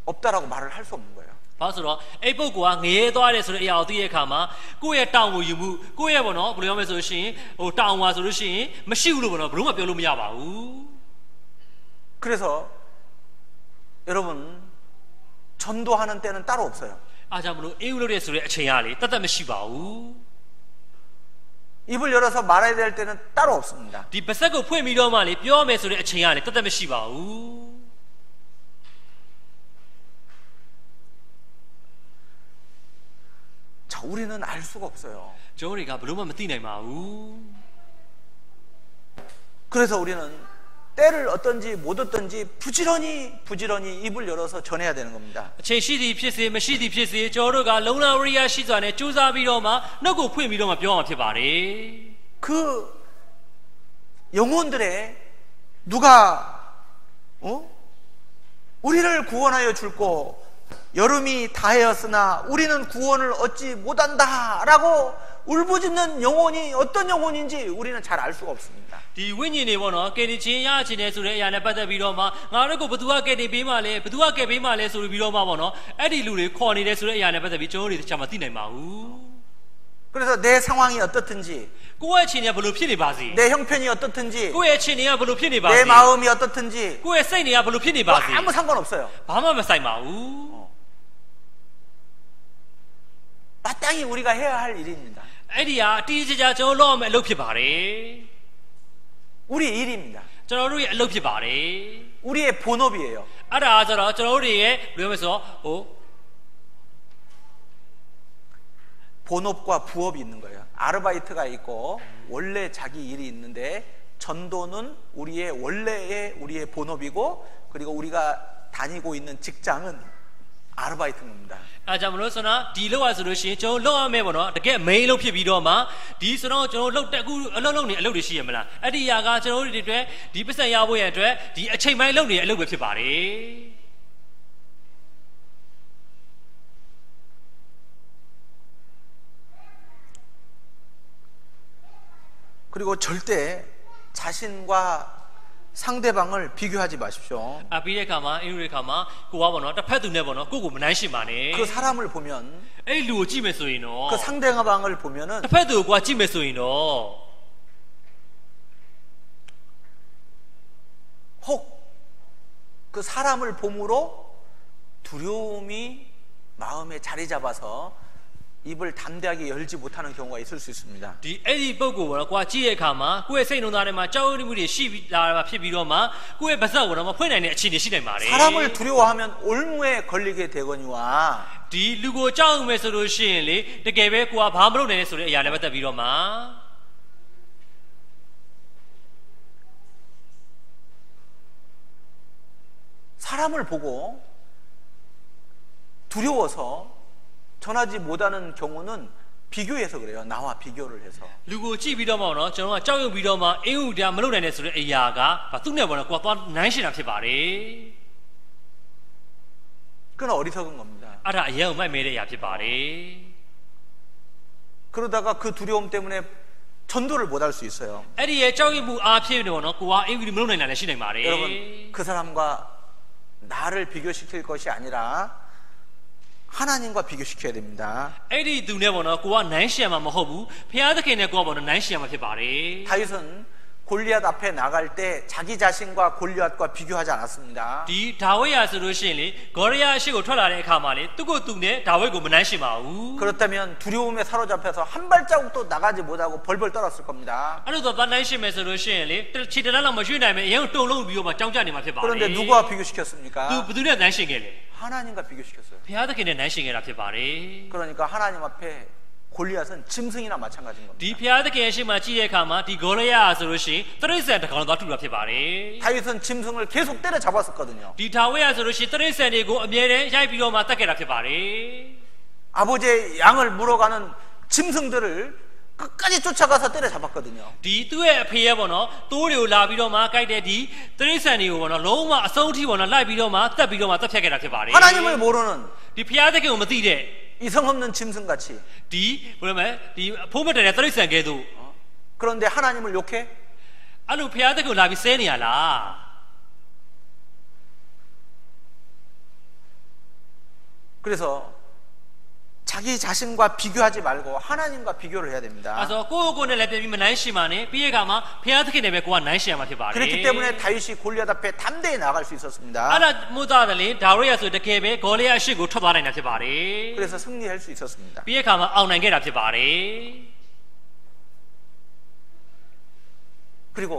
없다라고 말을 할 수 없는 거예요. ဘာဆိုတော့အဲ့ပုဂ္ဂိုလ်ကငရဲသွားတယ်ဆိုတဲ့အရာကိုသိတဲ့အခါမှာကိုယ့်ရဲ့တောင်းကိုယူမှုကိုယ့်ရဲ့ပေါ့နော်ဘယ်လိုပြောမလဲဆိုလို့ရှိရင်ဟိုတောင်းပါဆိုလို့ရှိရင်မရှိဘူးလို့ပေါ့နော်ဘယ်လို့မှပြောလို့မရပါဘူး 그래서 여러분 전도하는 때는 따로 없어요. အားကြောင့်မလို့အေးဦးလို့တဲ့ဆိုတဲ့အချိန်ကလေတတ်တတ်မရှိပါဘူး 입을 열어서 말해야 될 때는 따로 없습니다. ဒီပါဆက်ကိုဖွင့်ပြီးတော့မှလေပြောမယ်ဆိုတဲ့အချိန်ကလေတတ်တတ်မရှိပါဘူး 자, 우리는 알 수가 없어요. ကျွန်တော်တွေကဘယ်လို့မှမသိနိုင်ပါဘူး 그래서 우리는 때를 어떤지 못 어떤지 부지런히 입을 열어서 전해야 되는 겁니다. အချိန်ရှိသည်ဖြစ်စေမရှိသည်ဖြစ်စေကျွန်တော်တို့ကလုံလဝရိယရှိစွာနဲ့ကြိုးစားပြီးတော့မှနှုတ်ကိုဖွင့်ပြီးတော့မှပြောအောင်ဖြစ်ပါတယ် 그 영혼들의 누가 우리를 구원하여 줄고 여름이 다하였으나 우리는 구원을 얻지 못한다라고 울부짖는 영혼이 어떤 영혼인지 우리는 잘 알 수가 없습니다. ဒီဝိညာဉ်တွေပေါ့နော်ကယ်တင်ခြင်းရခြင်းနဲ့ဆိုတဲ့အရာနဲ့ပတ်သက်ပြီးတော့မှငါတို့ကိုဘသူကကယ်တင်ပေးမှလဲဘသူကကယ်ပေးမှလဲဆိုပြီးတော့မှပေါ့နော်အဲ့ဒီလူတွေခေါ်နေတဲ့ဆိုတဲ့အရာနဲ့ပတ်သက်ပြီးကျွန်တော်တို့တခြားမသိနိုင်ပါဘူး 그래서 내 상황이 어떻든지 ကိုယ့်ရဲ့အခြေအနေကဘယ်လိုဖြစ်နေပါစေ 내 형편이 어떻든지 ကိုယ့်ရဲ့အခြေအနေကဘယ်လိုဖြစ်နေပါစေ 내 마음이 어떻든지 ကိုယ့်ရဲ့စိတ်တွေကဘယ်လိုဖြစ်နေပါစေ 아무 상관없어요. ဘာမှမဆိုင်ပါဘူး 마땅히 우리가 해야 할 일입니다. အဲ့ဒီဟာအတိအကျကျွန်တော်လုပ်ရမယ့်အလုပ်ဖြစ်ပါတယ် 우리 일입니다. ကျွန်တော်တို့ရဲ့အလုပ်ဖြစ်ပါတယ် 우리의 본업이에요. အဲ့ဒါဆိုတော့ကျွန်တော်တို့ရဲ့ဘယ်လိုလဲဆိုတော့ဟို 본업과 부업이 있는 거예요. 아르바이트가 있고 원래 자기 일이 있는데 전도는 우리의 본업이고 그리고 우리가 다니고 있는 직장은 아르바이트인 겁니다. အားကြောင့်မလို့ဆိုတော့ဒီလောက်ရဆိုလို့ရှိရင်ကျွန်တော်လောက်ရမယ်ပေါ့နော်တကယ် main လောက်ဖြစ်ပြီးတော့မှဒီဆိုတော့ကျွန်တော်လောက်တက်ကူအလုပ်လုပ်နေအလုပ်တွေရှိရမလားအဲ့ဒီအရာကကျွန်တော်တို့တွေအတွက်ဒီပတ်စံရဖို့ရအတွက်ဒီအချိန်ပိုင်းလုပ်နေအလုပ်ပဲဖြစ်ပါတယ် 그리고 절대 자신과 상대방을 비교하지 마십시오. အပြီးတဲ့အခါမှာအင်းတဲ့အခါမှာကိုကပေါ့နော်တစ်ဖက်သူနဲ့ပေါ့နော်ကိုကိုမနိုင်ရှိပါနဲ့ 그 사람을 보면 အဲ့လူကိုကြည့်မယ်ဆိုရင်တော့ 그 상대방을 보면은 တစ်ဖက်သူကိုကြည့်မယ်ဆိုရင်တော့ 혹 그 사람을 봄으로 두려움이 마음에 자리 잡아서 입을 담대하게 열지 못하는 경우가 있을 수 있습니다. ဒီအဲ့ဒီပုဂ္ဂိုလ်ပေါ့နော်ကိုကကြည့်တဲ့အခါမှာကိုယ့်ရဲ့စိတ်နှလုံးသားထဲမှာကြောက်ရွံ့မှုတွေရှိလာတာဖြစ်ပြီးတော့မှကိုယ့်ရဲ့ပါးစပ်ကိုတော့မဖွင့်နိုင်တဲ့အခြေအနေရှိနိုင်ပါတယ် 사람을 두려워하면 올무에 걸리게 되거니와 က 디 루고 짜오메ဆိုလို့ရှိရင်လေတကယ်ပဲကိုကဘာမလုပ်နိုင်လဲဆိုတဲ့အရာနဲ့ပတ်သက်ပြီးတော့မှ 사람을 보고 두려워서 전하지 못하는 경우는 비교해서 그래요. 나와 비교를 해서. လူကိုကြည့်ပြီးတော့မှနော်ကျွန်တော်ကကြောက်ရွံ့ပြီးတော့မှအင်းဦးတရားမလုပ်နိုင်တဲ့ဆိုတဲ့အရာကသူ့နဲ့ပေါ့နော်ကိုကသွားနိုင်ရှင်တာဖြစ်ပါတယ် 그건 어리석은 겁니다. အဲ့ဒါအရင်ကမိုက်မဲတဲ့အရာဖြစ်ပါတယ် 그러다가 그 두려움 때문에 전도를 못 할 수 있어요. အဲ့ဒီရဲ့ကြောက်ရွံ့မှုအားဖြင့်တော့နော်ကိုကအင်းဦးမလုပ်နိုင်တာလည်းရှိနိုင်ပါတယ် 여러분 그 사람과 나를 비교시킬 것이 아니라 하나님과 비교시켜야 됩니다. အဲ့ဒီသူနဲ့ပေါ့နော်ကိုကနိုင်ရှင်မှာမဟုတ်ဘူးဖခင်သခင်နဲ့ကိုကပေါ့နော်နိုင်ရှင်မှာဖြစ်ပါတယ် 다윗은 골리앗 앞에 나갈 때 자기 자신과 골리앗과 비교하지 않았습니다. ဒီဒါဝိဒ်ရဆိုလို့ရှိရင်လေဂေါရိယအရှိကိုထွက်လာတဲ့အခါမှာလေသူ့ကိုသူနဲ့ဒါဝိဒ်ကိုမနိုင်ရှင်ပါဘူး 그렇다면 두려움에 사로잡혀서 한 발자국도 나가지 못하고 벌벌 떨었을 겁니다. အဲ့လိုတော့သွားနိုင်ရှင်မယ်ဆိုလို့ရှိရင်လေခြေတလက်လောက်မရွှေ့နိုင်မယ်အရင်တုံလုံးပြီးတော့မှကြောင်းကြနေမှာဖြစ်ပါတယ် 그런데 누구와 비교시켰습니까? သူဘယ်သူနဲ့နိုင်ရှင်ခဲ့လဲ 하나님과 비교시켰어요. ဖခင်သခင်နဲ့နိုင်ရှင်ခဲ့တာဖြစ်ပါတယ် 그러니까 하나님 앞에 골리앗은 짐승이나 마찬가지인 겁니다. ဒီဖခင်သခင်ရဲ့ရှေ့မှာကြည့်တဲ့အခါမှာဒီဂေါရိယဆိုလို့ရှိရင်တရိษံတစ်ကောင်သွားထူတာဖြစ်ပါတယ် 다윗은 짐승을 계속 때려 잡았었거든요. ဒီဒါဝိဒ်ရဆိုလို့ရှိရင်တရိษံတွေကိုအမြဲတမ်းရိုက်ပြီးတော့မှတတ်ခဲ့တာဖြစ်ပါတယ် 아버지의 양을 물어가는 짐승들을 끝까지 쫓아가서 때려 잡았거든요. ဒီသူ့ရဲ့အဖေရဲ့ပေါ့နော်တိုးတွေကိုလာပြီးတော့မှကြိုက်တဲ့ဒီတရိษံတွေကိုပေါ့နော်လုံးဝအဆုံးထိပေါ့နော်လိုက်ပြီးတော့မှတက်ပြီးတော့မှတက်ဖြတ်ခဲ့တာဖြစ်ပါတယ် 하나님을 모르는 ဒီဖခင်သခင်ကိုမသိတဲ့ 이성 없는 짐승같이 ဒီဘယ်လိုလဲဒီဖိုးမတန်တဲ့တရိษံကဲသို့ 그런데 하나님을 욕해? အဲ့လိုဖခင်သခင်ကိုလာပြီးဆဲနေရလား 그래서 자기 자신과 비교하지 말고 하나님과 비교를 해야 됩니다. အဲ့ဆိုကိုယ့်နဲ့လည်းပြန်ပြီးမနိုင်ရှင်ပါနဲ့ပြီးရခါမှာဖခင်သခင်နဲ့ပဲကိုကနိုင်ရှင်ရမှာဖြစ်ပါတယ် 그렇기 때문에 다윗이 골리앗 앞에 담대히 나갈 수 있었습니다. အဲ့ဒါမို့သားတယ်လေဒါဝိဒ်ရဆိုတကယ်ပဲဂေါလိယအရှိကိုထွက်သွားနိုင်တာဖြစ်ပါတယ် 그래서 승리할 수 있었습니다. ပြီးရခါမှာအောင်နိုင်ခဲ့တာဖြစ်ပါတယ် 그리고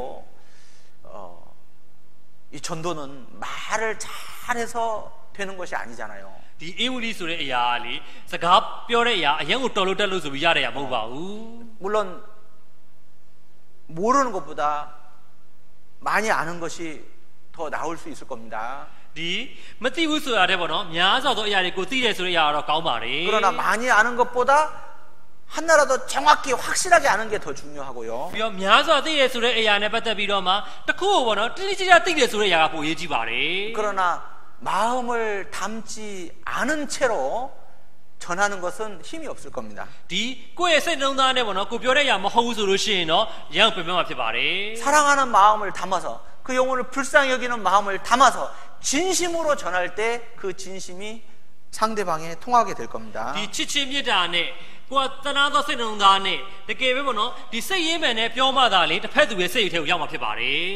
이 전도는 말을 잘해서 되는 것이 아니잖아요. ဒီအင်ဝလီဆိုတဲ့အရာလေစကားပြောတဲ့အရာအရင်ကိုတော်လို့တက်လို့ဆိုပြီးရတဲ့အရာမဟုတ်ပါဘူး 물론 모르는 것보다 많이 아는 것이 더 나을 수 있을 겁니다. ဒီမသိဘူးဆိုရတဲ့ပေါ့နော်များစွာသောအရာတွေကိုသိတယ်ဆိုတဲ့အရာကတော့ကောင်းပါတယ် 그러나 많이 아는 것보다 하나라도 정확히 확실하게 아는 게 더 중요하고요. ပြီးတော့များစွာသိရဆိုတဲ့အရာနဲ့ပတ်သက်ပြီးတော့မှတစ်ခုကိုပေါ့နော်တိတိကျကျသိတယ်ဆိုတဲ့အရာကပိုအရေးကြီးပါတယ် 그러나 마음을 담지 않은 채로 전하는 것은 힘이 없을 겁니다. ဒီကိုယ့်ရဲ့စိတ်နှလုံးသားနဲ့ပေါ့နော်ကိုပြောတဲ့အရာမဟုတ်ဘူးဆိုလို့ရှိရင်တော့ရန်ပြန်မှာဖြစ်ပါတယ် 사랑하는 마음을 담아서 그 영혼을 불쌍히 여기는 마음을 담아서 진심으로 전할 때 그 진심이 상대방에 통하게 될 겁니다. ဒီချစ်ချင်းမြတ်တာနဲ့ကိုယ်တနာသောစိတ်နှလုံးသားနဲ့တကယ်ပဲပေါ့နော်ဒီစိတ်ရင်းမှန်နဲ့ပြောမှသာလေတစ်ဖက်သူရဲ့စိတ်ထဲကိုရောက်မှာဖြစ်ပါတယ်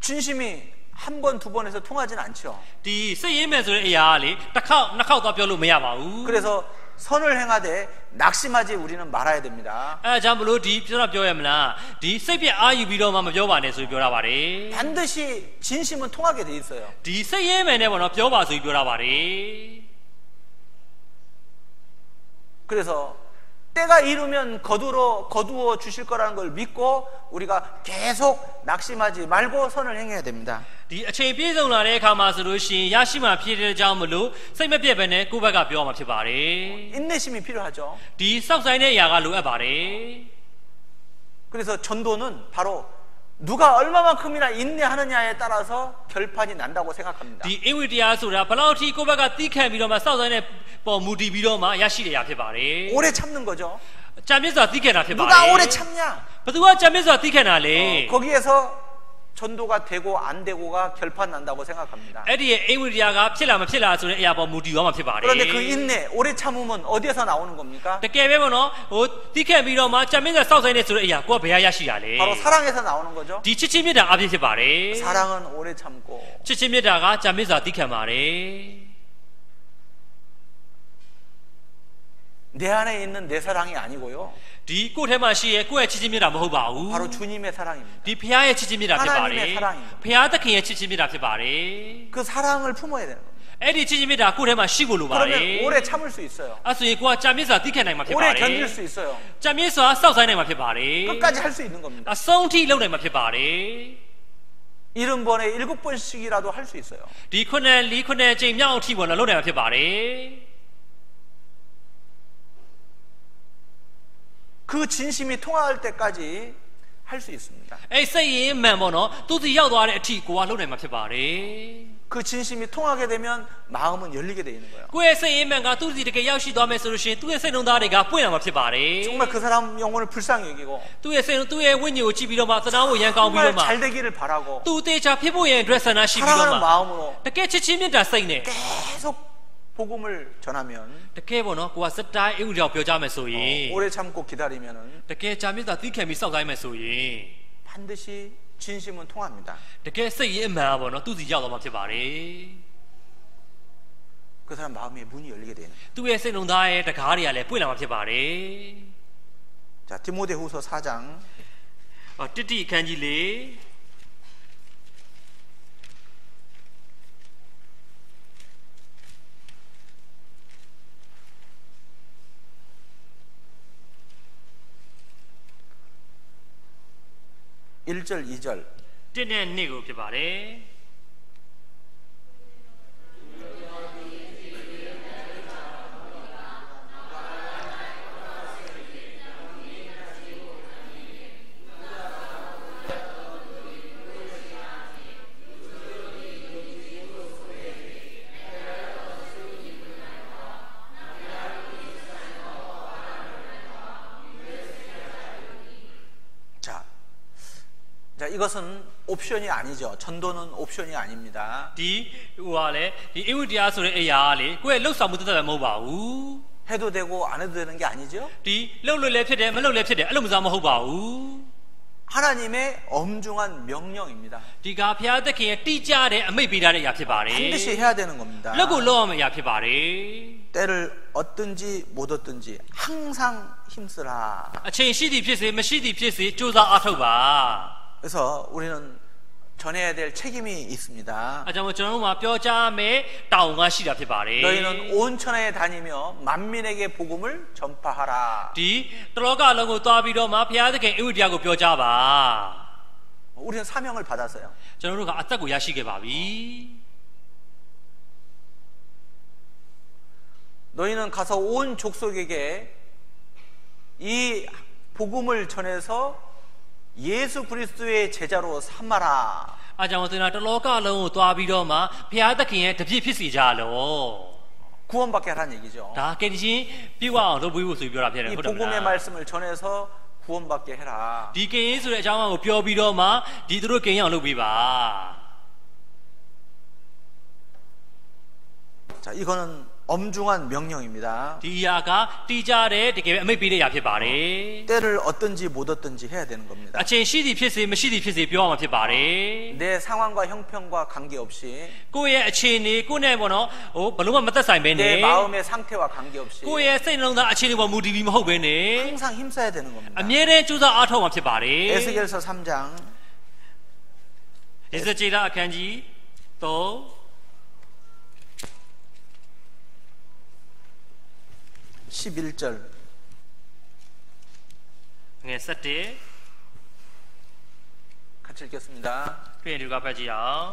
진심이 한 번, 두 번에서 통하진 않죠. ဒီစိတ်ရင်းမှန်ဆိုတဲ့အရာကလေတစ်ခေါက်နှစ်ခေါက်သွားပြောလို့မရပါဘူး 그래서 선을 행하되 낙심하지 우리는 말아야 됩니다. အဲဒါကြောင့်မလို့ဒီပြောရမလားဒီစိတ်ပြအားယူပြီးတော့မှမပြောပါနဲ့ဆိုပြီးပြောတာပါတယ် 반드시 진심은 통하게 돼 있어요. ဒီစိတ်ရင်းမှန်နဲ့ပေါ့နော်ပြောပါဆိုပြီးပြောတာပါတယ် 그래서 때가 이르면 거두어 주실 거라는 걸 믿고 우리가 계속 낙심하지 말고 선을 행해야 됩니다. ဒီအချိန်ပြည့်စုံလာတဲ့အခါမှာဆိုလို့ရှိရင်ရရှိမှဖြစ်တဲ့အကြောင်းမလို့စိတ်မပြတ်ပဲနဲ့ကိုယ့်ဘက်ကပြောမှာဖြစ်ပါတယ် 인내심이 필요하죠. ဒီစောက်ဆိုင်တဲ့အရာကလိုအပ်ပါတယ် 그래서 전도는 바로 누가 얼마만큼이나 인내하느냐에 따라서 결판이 난다고 생각합니다. ဒီအင်ဝီတရားဆိုတာဘယ်လောက်ထိကိုယ့်ဘက်ကသိခံပြီးတော့မှစောက်ဆိုင်တဲ့ပေါ်မူတည်ပြီးတော့မှရရှိတဲ့အရာဖြစ်ပါတယ် 오래 참는 거죠. ကြံမြင့်စွာသိခံတာဖြစ်ပါတယ် 누가 오래 참냐? ဘသူကကြံမြင့်စွာသိခံတာလေ 거기에서 전도가 되고 안 되고가 결판 난다고 생각합니다. အဲ့ဒီအင်ဝီတရားကဖြစ်လာမဖြစ်လာဆိုတဲ့အရာပေါ်မူတည်သွားမှာဖြစ်ပါတယ် 그런데 그 인내, 오래 참으면 어디에서 나오는 겁니까? တကယ်ပဲပေါ့နော်ဟိုသိခံပြီးတော့မှကြံမြင့်စွာစောက်ဆိုင်တဲ့ဆိုတဲ့အရာကိုကဘယ်ရရှိတာလဲ 바로 사랑에서 나오는 거죠. ဒီချစ်ချင်းမြတ်တာအပြည့်ဖြစ်ပါတယ် 사랑은 오래 참고 ချစ်ချင်းမြတ်တာကကြံမြင့်စွာသိခံပါတယ် 내 안에 있는 내 사랑이 아니고요. ဒီကိုယ့်ထဲမှာရှိရဲ့ကိုယ့်ရဲ့ချစ်ချင်းမြတ်တာမဟုတ်ပါဘူး 바로 주님의 사랑입니다. ဒီဖခင်ရဲ့ချစ်ချင်းမြတ်တာဖြစ်ပါတယ် 하나님의 사랑입니다. ဖခင်သခင်ရဲ့ချစ်ချင်းမြတ်တာဖြစ်ပါတယ် 그 사랑을 품어야 되는 겁니다. အဲ့ဒီချစ်ချင်းမေတ္တာကိုယ်ထဲမှာရှိဖို့လိုပါတယ် 그러면 오래 참을 수 있어요. အဲ့ဆိုရင်ကိုကကြာမြင့်စွာသိခံနိုင်မှာဖြစ်ပါ 오래 တယ် 견딜 수 있어요. ကြာမြင့်စွာစောင့်ဆိုင်နိုင်မှာဖြစ်ပါတယ် 끝까지 할 수 있는 겁니다. အဆုံးထိလုပ်နိုင်မှာဖြစ်ပါတယ် 70번에 7번씩이라도 할 수 있어요. ဒီခုနှစ်လီခုနှစ်ချိန်မြောက်အထိပေါ့နော်လုပ်နိုင်မှာဖြစ်ပါတယ် 그 진심이 통할 때까지 할 수 있습니다. အဲ့စိတ်ရင်းမှန်ပေါ့နော်သူစီရောက်သွားတဲ့အထိကိုကလုပ်နိုင်မှာဖြစ်ပါတယ် 그 진심이 통하게 되면 마음은 열리게 돼 있는 거예요. ကိုယ့်ရဲ့စိတ်ရင်းမှန်ကသူစီတကယ်ရောက်ရှိသွားမယ်ဆိုလို့ရှိရင်သူ့ရဲ့စိတ်နှလုံးသားတွေကပွင့်လာမှာဖြစ်ပါတယ် 정말 그 사람 영혼을 불쌍히 여기고 သူ့ရဲ့စိတ်သူ့ရဲ့ဝိညာဉ်ကိုကြည့်ပြီးတော့မှသနာကိုရန်ကောင်းပြီး 정말 တော့မှ 잘 되기를 바라고 သူ့အသေးချာဖြစ်ဖို့ရန်အတွက်ဆန္ဒရှိပြီးတော့ 사랑하는 မှ 마음으로 တကယ်ချစ်ချင်းမြတ်တာစိတ်နဲ့ 계속 복음을 전하면 တကယ်ပေါ့နော်ကိုကစတိုင်းအင်္ဂလိပ်ပြောကြမယ်ဆိုရင် 오래 참고 기다리면은 တကယ်ကြာမြင့်စွာသိခံပြီးစောင့်တိုင်းမယ်ဆိုရင် 반드시 진심은 통합니다. တကယ်စိတ်ရင်းအမှန်ပေါ့နော်သူ့စီရောက်သွားမှာဖြစ်ပါတယ် 그 사람 마음의 문이 열리게 되는. သူ့ရဲ့စိတ်နှလုံးသားရဲ့တကားတွေကလည်းပွင့်လာမှာဖြစ်ပါတယ် 자, 디모데후서 4장 တိတိအခန်းကြီးလေး 1절 2절 1နဲ့2ကိုဖြစ်ပါတယ် 자, 이것은 옵션이 아니죠. 전도는 옵션이 아닙니다. ဒီဟိုကလေဒီအင်ဝိတရားဆိုတဲ့အရာကလေကိုယ့်ရဲ့လှုပ်ဆောင်မှုတသက်ပဲမဟုတ်ပါဘူး 해도 되고 안 해도 되는 게 아니죠. ဒီလှုပ်လို့လည်းဖြစ်တယ်မလှုပ်လည်းဖြစ်တယ်အဲ့လိုမှမဟုတ်ပါဘူး 하나님의 엄중한 명령입니다. ဒီကဘုရားသခင်ရဲ့တိကျတဲ့အမိန့်ပေးထားတဲ့အရာဖြစ်ပါတယ် 반드시 해야 되는 겁니다. လက်ကိုလောက်ရမယ့်အရာဖြစ်ပါတယ် 때를 얻든지 못 얻든지 항상 힘쓰라. အချိန်ရှိသည်ဖြစ်စေမရှိသည်ဖြစ်စေစူးစမ်းအားထုတ်ပါ 그래서 우리는 전해야 될 책임이 있습니다. အဲကြောင့်ကျွန်တော်တို့မှာပြောကြားမယ်တောင်းကရှိတာဖြစ်ပါတယ် 너희는 온 천하에 다니며 만민에게 복음을 전파하라. ဒီတလောကလုံးကိုသွားပြီးတော့မှဘုရားသခင်အင်ဝိတရားကိုပြောကြားပါ 우리는 사명을 받았어요. ကျွန်တော်တို့ကအသက်ကိုရရှိခဲ့ပါပြီ 너희는 가서 온 족속에게 이 복음을 전해서 예수 그리스도의 제자로 삼아라. အဲကြောင့်ကျွန်တော်တလောကလုံးကိုသွားပြီးတော့မှဘုရားသခင်ရဲ့တပည့်ဖြစ်စီကြလို့ 구원받게 하라는 얘기죠. ဒါကယ်တင်ရှင်ပြည့်ဝအောင်လုပ်ပေးဖို့ဆိုပြီးပြောတာဖြစ်တယ် 이 ဟုတ်တယ်မ 복음의 လား 말씀을 전해서 구원받게 해라. ဒီကင်ရင်ဆိုတဲ့အကြောင်းအရာကိုပြောပြီးတော့မှဒီသူတို့ကင်ရအောင်လုပ်ပေးပါ 자, 이거는 엄중한 명령입니다. ဒီအရာကတီးကြတဲ့တကယ်ပဲအမိန့်ပေးတဲ့အရာဖြစ်ပါတယ် 때를 얻든지 못 얻든지 해야 되는 겁니다. အချိန်ရှိသည်ဖြစ်စေမရှိသည်ဖြစ်စေပြောရမှာဖြစ်ပါတယ် 내 상황과 형편과 관계없이 ကိုယ့်ရဲ့အခြေအနေကိုယ့်နဲ့ပေါ့နော်ဟိုဘလို့မှမသက်ဆိုင်ပဲနဲ့ 내 마음의 상태와 관계없이 ကိုယ့်ရဲ့စိတ်နှလုံးသားအခြေအနေပေါ်မူတည်ပြီးမဟုတ်ပဲနဲ့ 항상 힘써야 되는 겁니다. အမြဲတမ်းကြိုးစားအားထုတ်မှာဖြစ်ပါတယ် 에스겔서 3장 ဒီစကြေလာအခန်းကြီး3 11절 ငယ်7 같이 읽겠습니다. ပြင်သူကဖတ်ကြည့်အောင်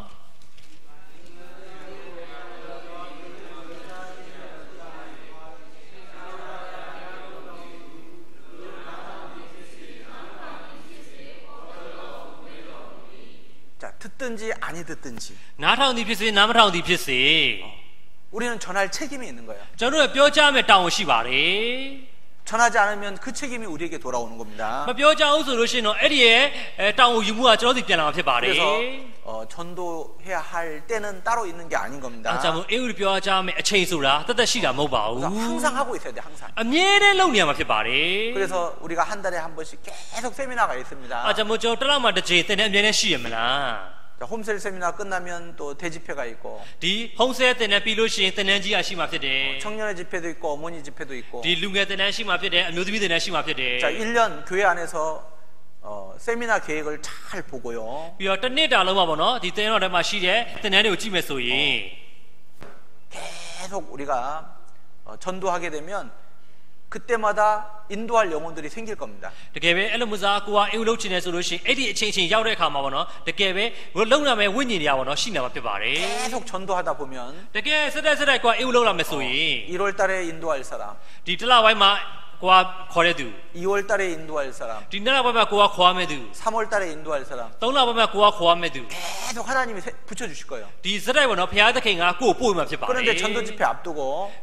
자, 듣든지 아니 듣든지 နားထောင်သည်ဖြစ်စေနားမထောင်သည်ဖြစ်စေ 우리는 전할 책임이 있는 거예요. ကျွန်တော်တို့ပြောကြမယ်တောင်းရှိပါတယ် 전하지 않으면 그 책임이 우리에게 돌아오는 겁니다. မပြောကြဘူးဆိုလို့ရှိရင်တော့အဲ့ဒီရဲ့တောင်းကိုယူမှုကကျွန်တော်တို့ပြန်လာမှာဖြစ်ပါတယ် 그래서 전도해야 할 때는 따로 있는 게 아닌 အဲ 겁니다. ကြောင့်အင်္ဂလိပ်ပြောကြမယ်အချိန်ဆိုတာတသက်ရှိတာမဟုတ်ပါဘူး 그래서 항상 하고 있어야 돼, 항상. အမြဲတမ်းလုပ်နေရမှာဖြစ်ပါတယ် 그래서 우리가 한 달에 한 번씩 계속 세미나가 있습니다. အဲကြောင့်ကျွန်တော်တစ်လောက်မှတစ်ချိန်သင်တဲ့အမြဲတမ်းရှိရမလား 자, 홈셀 세미나 끝나면 또 대집회가 있고 ဒီဟုံးဆဲသင်တဲ့ပြီးလို့ရှိရင်သင်တန်းကြီးရရှိမှာဖြစ်တယ် 청년의 집회도 있고 어머니 집회도 있고 ဒီလူငယ်သင်တန်းရှိမှာဖြစ်တယ်အမျိုးသမီးသင်တန်းရှိမှာဖြစ်တယ် 자, 1년 교회 안에서 세미나 계획을 잘 보고요. ပြီးတော့တစ်နှစ်တာလုံးမှာပေါ့နော်ဒီသင်တော်ထဲမှာရှိတဲ့သင်တန်းတွေကိုကြည့်မယ်ဆိုရင် 계속 우리가 전도하게 되면 그때마다 인도할 영혼들이 생길 겁니다. တကယ်ပဲအဲ့လိုမျိုးစားကိုကအိမ်လုံးချင်တယ်ဆိုလို့ရှိရင်အဲ့ဒီအချိန်ချင်းရောက်တဲ့အခါမှာပေါ့နော်တကယ်ပဲလုံလာမဲ့ဝိညာဉ်တွေကပေါ့နော်ရှိနေမှာဖြစ်ပါတယ် 계속 전도하다 보면 တကယ်စက်ကိုကအိမ်လုံးလာမယ်ဆိုရင် 1월 달에 인도할 사람, ဒီတစ်လပိုင်းမှာကိုကခေါ်တဲ့သူ 2월 달에 인도할 사람, ဒီနှစ်လပိုင်းမှာကိုကခေါ်ရမယ့်သူ 3월 달에 인도할 사람 3လပိုင်းမှာကိုကခေါ်ရမယ့်သူ 계속 하나님이 붙여 주실 거예요. ဒီစက်ပေါ့နော်ဘုရားသခင်ကကိုကိုပို့မှာဖြစ်ပါတယ် 그런데 전도 집회 앞두고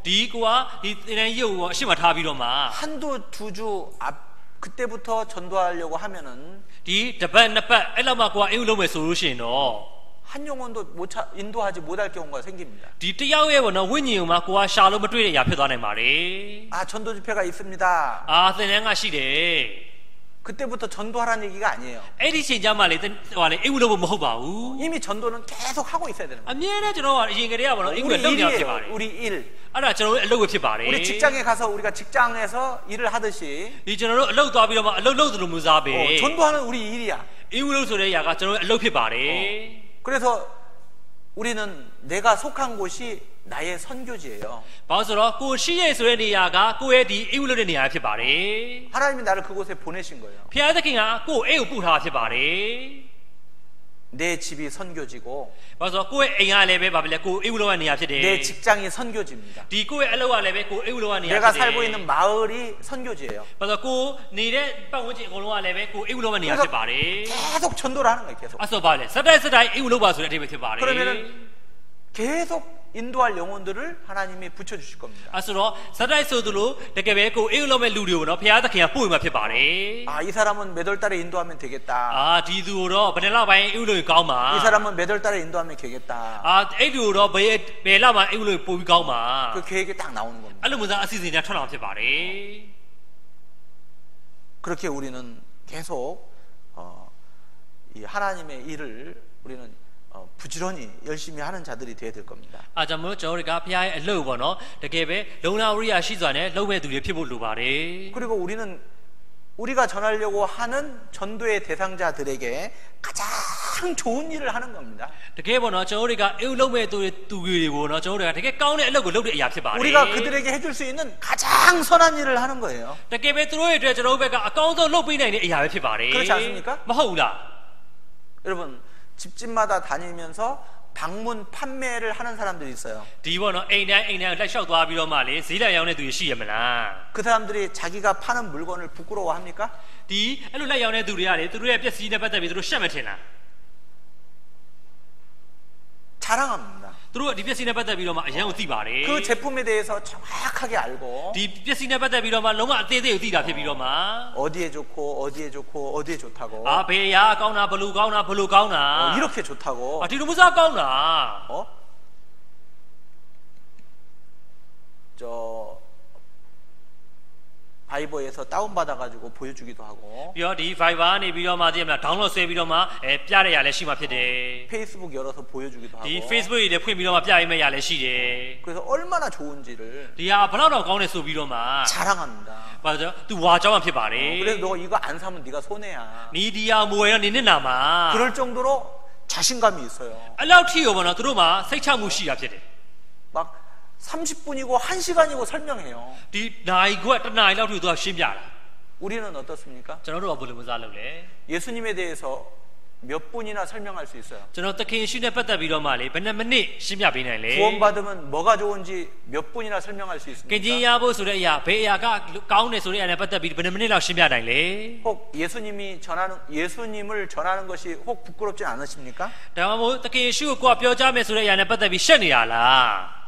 ဒီကိုကဒီသင်တန်းရုပ်ကိုအရှိမထားပြီးတော့မှ 한두 두 주 앞 그때부터 전도하려고 하면은 ဒီတပတ်နှစ်ပတ်အဲ့လောက်မှကိုကအိမ်လုံးမယ်ဆိုလို့ရှိရင်တော့ 한 영혼도 인도하지 못할 경우가 생깁니다. ဒီတယောက်ရဲ့ပေါ့နော်ဝိညာဉ်ကိုမှကိုကရှာလို့မတွေ့တဲ့အရာဖြစ်သွားနိုင်ပါတယ် 아, 전도 집회가 있습니다. အာသင်တန်းကရှိတယ် 그때부터 전도하라는 얘기가 아니에요. အဲ့ဒီချိန်ကျမှလေဟိုလေအိမ်လုံးမဟုတ်ပါဘူး 이미 전도는 계속 하고 있어야 되는 거예요. အမြဲတမ်းကျွန်တော်ကအရင်ကတည်းကပေါ့နော်အိမ်ကို 우리 လုံနေရဖြစ်ပါတ 일이에요. ယ် 우리 일. အဲ့ဒါကျွန်တော်တို့အလုပ်ပဲဖြစ်ပါတယ် 우리 직장에 가서 우리가 직장에서 일을 하듯이 ဒီကျွန်တော်တို့အလုပ်သွားပြီးတော့မှအလုပ်လုပ်သလိုမျိုးစားပဲ 전도하는 우리 일이야. အိမ်လုံးဆိုတဲ့အရာကကျွန်တော်တို့အလုပ်ဖြစ်ပါတယ် 그래서 우리는 내가 속한 곳이 나의 선교지예요. ဘာလို့ဆိုတော့ကိုရှိရဲ့ဆိုတဲ့နေရာကကိုယ့်ရဲ့ဒီအိမ်လုံးတဲ့နေရာဖြစ်ပါတယ် 하나님이 나를 그곳에 보내신 거예요. ဖခင်သခင်ကကိုယ့်အိမ်ကိုပို့ထားဖြစ်ပါတယ် 내 집이 선교지고 ဘာလို့ဆိုတော့ကိုယ့်ရဲ့အိမ်ကလည်းပဲဘာဖြစ်လဲကိုယ့်အိမ်လုံးရဲ့နေရာဖြစ်တယ် 내 직장이 선교지입니다. ဒီကိုယ့်ရဲ့အလုပ်ကလည်းပဲကိုယ့်အိမ်လုံးရဲ့နေရာ 내가 ဖြစ်တယ် 살고 있는 마을이 선교지예요. ဘာလို့ကိုနေတဲ့ပတ်ဝန်းကျင်အကုန်လုံးကလည်းပဲကိုအိမ်လုံးရဲ့နေရာဖြစ်ပါတယ် 계속 전도를 하는 거예요. 계속. အဲ့ဆိုပါလေစတိုက်အိမ်လုံးပါဆိုတဲ့အဓိပ္ပာယ်ဖြစ်ပါတယ် 그러면은 계속 인도할 영혼들을 하나님이 붙여 주실 겁니다. အဲ့ဆိုတော့စတိုက်ဆိုသလိုတကယ်ပဲကိုအိမ်လုံးမဲ့လူတွေကိုတော့ဘုရားသခင်ကပို့မှာဖြစ်ပါတယ် 아, 이 사람은 몇 월 달에 인도하면 되겠다. အာဒီသူတော့ဘယ်နှစ်လပိုင်းအိမ်လုံးကောင်းမှာ 이 사람은 몇 월 달에 인도하면 되겠다. အာအဲ့သူတော့ဘယ်လမှာအိမ်လုံးပို့ပြီးကောင်းမှာ 그 계획이 딱 나오는 겁니다. အဲ့လိုမျိုးသားအစီအစဉ်တွေထွက်လာဖြစ်ပါတယ် 그렇게 우리는 계속 이 하나님의 일을 우리는 부지런히 열심히 하는 자들이 되어야 될 겁니다. အားကြောင့်မို့ကျွန်တော်တို့ကဘုရားရဲ့အလုပ်ပေါ့နော်တကယ်ပဲလုံလာဝရိယရှိစွာနဲ့လုပ်မဲ့သူတွေဖြစ်ဖို့လိုပါတယ် 그리고 우리는 우리가 전하려고 하는 전도의 대상자들에게 가장 좋은 일을 하는 겁니다. တကယ်ပေါ့နော်ကျွန်တော်တို့ကအိမ်လုံးမဲ့သူတွေကိုနော်ကျွန်တော်တို့ကတကယ်ကောင်းတဲ့အလုပ်ကိုလုပ်တဲ့အရာဖြစ်ပါတယ် 우리가 그들에게 해줄 수 있는 가장 선한 일을 하는 거예요. တကယ်ပဲသူတို့ရဲ့အတွက်ကျွန်တော်တို့ဘက်ကအကောင်းဆုံးလုပ်ပေးနိုင်တဲ့အရာပဲဖြစ်ပါတယ် 그렇지 않습니까? မဟုတ်ဘူးလား 여러분 집집마다 다니면서 방문 판매를 하는 사람들이 있어요. ဒီပေါ့နော်အိမ်တိုင်းလိုက်လျှောက်သွားပြီးတော့မှလေဈေးလိုက်ရောင်းတဲ့သူတွေရှိရမလား 그 사람들이 자기가 파는 물건을 부끄러워합니까? ဒီအဲ့လိုလိုက်ရောင်းတဲ့သူတွေကလေသူတို့ရဲ့ပစ္စည်းနဲ့ပတ်သက်ပြီးသူတို့ရှက်မထင်လား 자랑합니다. သူတို့ကဒီပစ္စည်းနဲ့ပတ်သက်ပြီးတော့မှအရန်ကိုသိပါတယ် 그 제품에 대해서 정확하게 알고 ဒီပစ္စည်းနဲ့ပတ်သက်ပြီးတော့မှလုံးဝအသေးသေးကိုသိတာဖြစ်ပြီးတော့မှ 어디에 좋고 어디에 좋고 어디에 좋다고 အာဘေးရာကောင်းတာဘလူကောင်းတာဘလူကောင်းတာ 이렇게 좋다고 အာဒီလိုမျိုးစားကောင်းတာ 저 바이버에서 다운받아가지고 보여주기도 하고 ပြီးတော့ဒီ Viber နေပြီးတော့မှသိရမလား download ဆွဲပြီးတော့မှပြတဲ့ရလည်းရှိမှဖြစ်တယ် 페이스북 열어서 보여주기도 하고 ဒီ Facebook တွေလည်းဖွင့်ပြီးတော့မှပြရမယ့်ရလည်းရှိတယ် 그래서 얼마나 좋은지를 ဒီဟာဘလောက်တော့ကောင်းတယ်ဆိုပြီးတော့မှ 자랑합니다. 맞아သူဝါကြောင်းမှဖြစ်ပါတယ် 그래서 너 이거 안 사면 네가 손해야. နီဒီယာမွေရောနေနဲ့နာမှာ 그럴 정도로 자신감이 있어요. အဲ့လောက်ထိရောပေါ့နော်သူတို့မှာစိတ်ချမှုရှိတာဖြစ်တယ် 막 30분이고 1시간이고 설명해요. ဒီနိုင်ခွက်တစ်နိုင်လောက်ထိသူကရှင်းပြတာ 우리는 어떻습니까? ကျွန်တော်တို့ကဘယ်လိုမစားလုပ်လဲ 예수님에 대해서 몇 분이나 설명할 수 있어요. ကျွန်တော်သခင်ရှိနဲ့ပတ်သက်ပြီးတော့မှလေဘယ်နှမိနစ်ရှင်းပြပေးနိုင်လဲ 구원받으면 뭐가 좋은지 몇 분이나 설명할 수 ကင်ဂျင်း 있습니까? ရဖို့ဆိုတဲ့အရာဘယ်အရာကကောင်းတယ်ဆိုတဲ့အရာနဲ့ပတ်သက်ပြီးဘယ်နှမိနစ်လောက်ရှင်းပြနိုင်လဲ 혹 예수님을 전하는 것이 혹 부끄럽지 않으십니까? ဒါမှမဟုတ်သခင်ရှိကိုကိုကပြောကြမယ်ဆိုတဲ့အရာနဲ့ပတ်သက်ပြီးရှက်နေရလား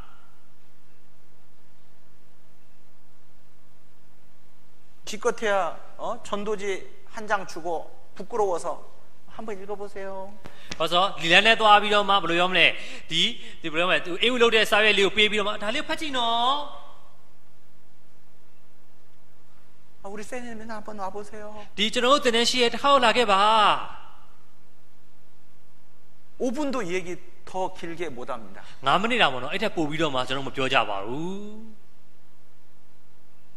기껏해야 전도지 한 장 주고 부끄러워서 한번 읽어보세요. ဘာလို့လီလန်နဲ့သွားပြီးတော့မှဘယ်လိုပြောမလဲဒီဘယ်လိုမလဲသူအေးဝလုပ်တဲ့စာရွက်လေးကိုပေးပြီးတော့မှဒါလေးဖတ်ကြည့်နော် 우리 쌤님 맨날 한번 와보세요. ဒီကျွန်တော်တို့တင်နေရှိရဲ့တစ်ခါလာခဲ့ပါ 5분도 이 얘기 더 길게 못합니다. 9မိနစ်တာပေါ့နော်အဲ့ထက်ပိုပြီးတော့မှကျွန်တော်မပြောကြပါဘူး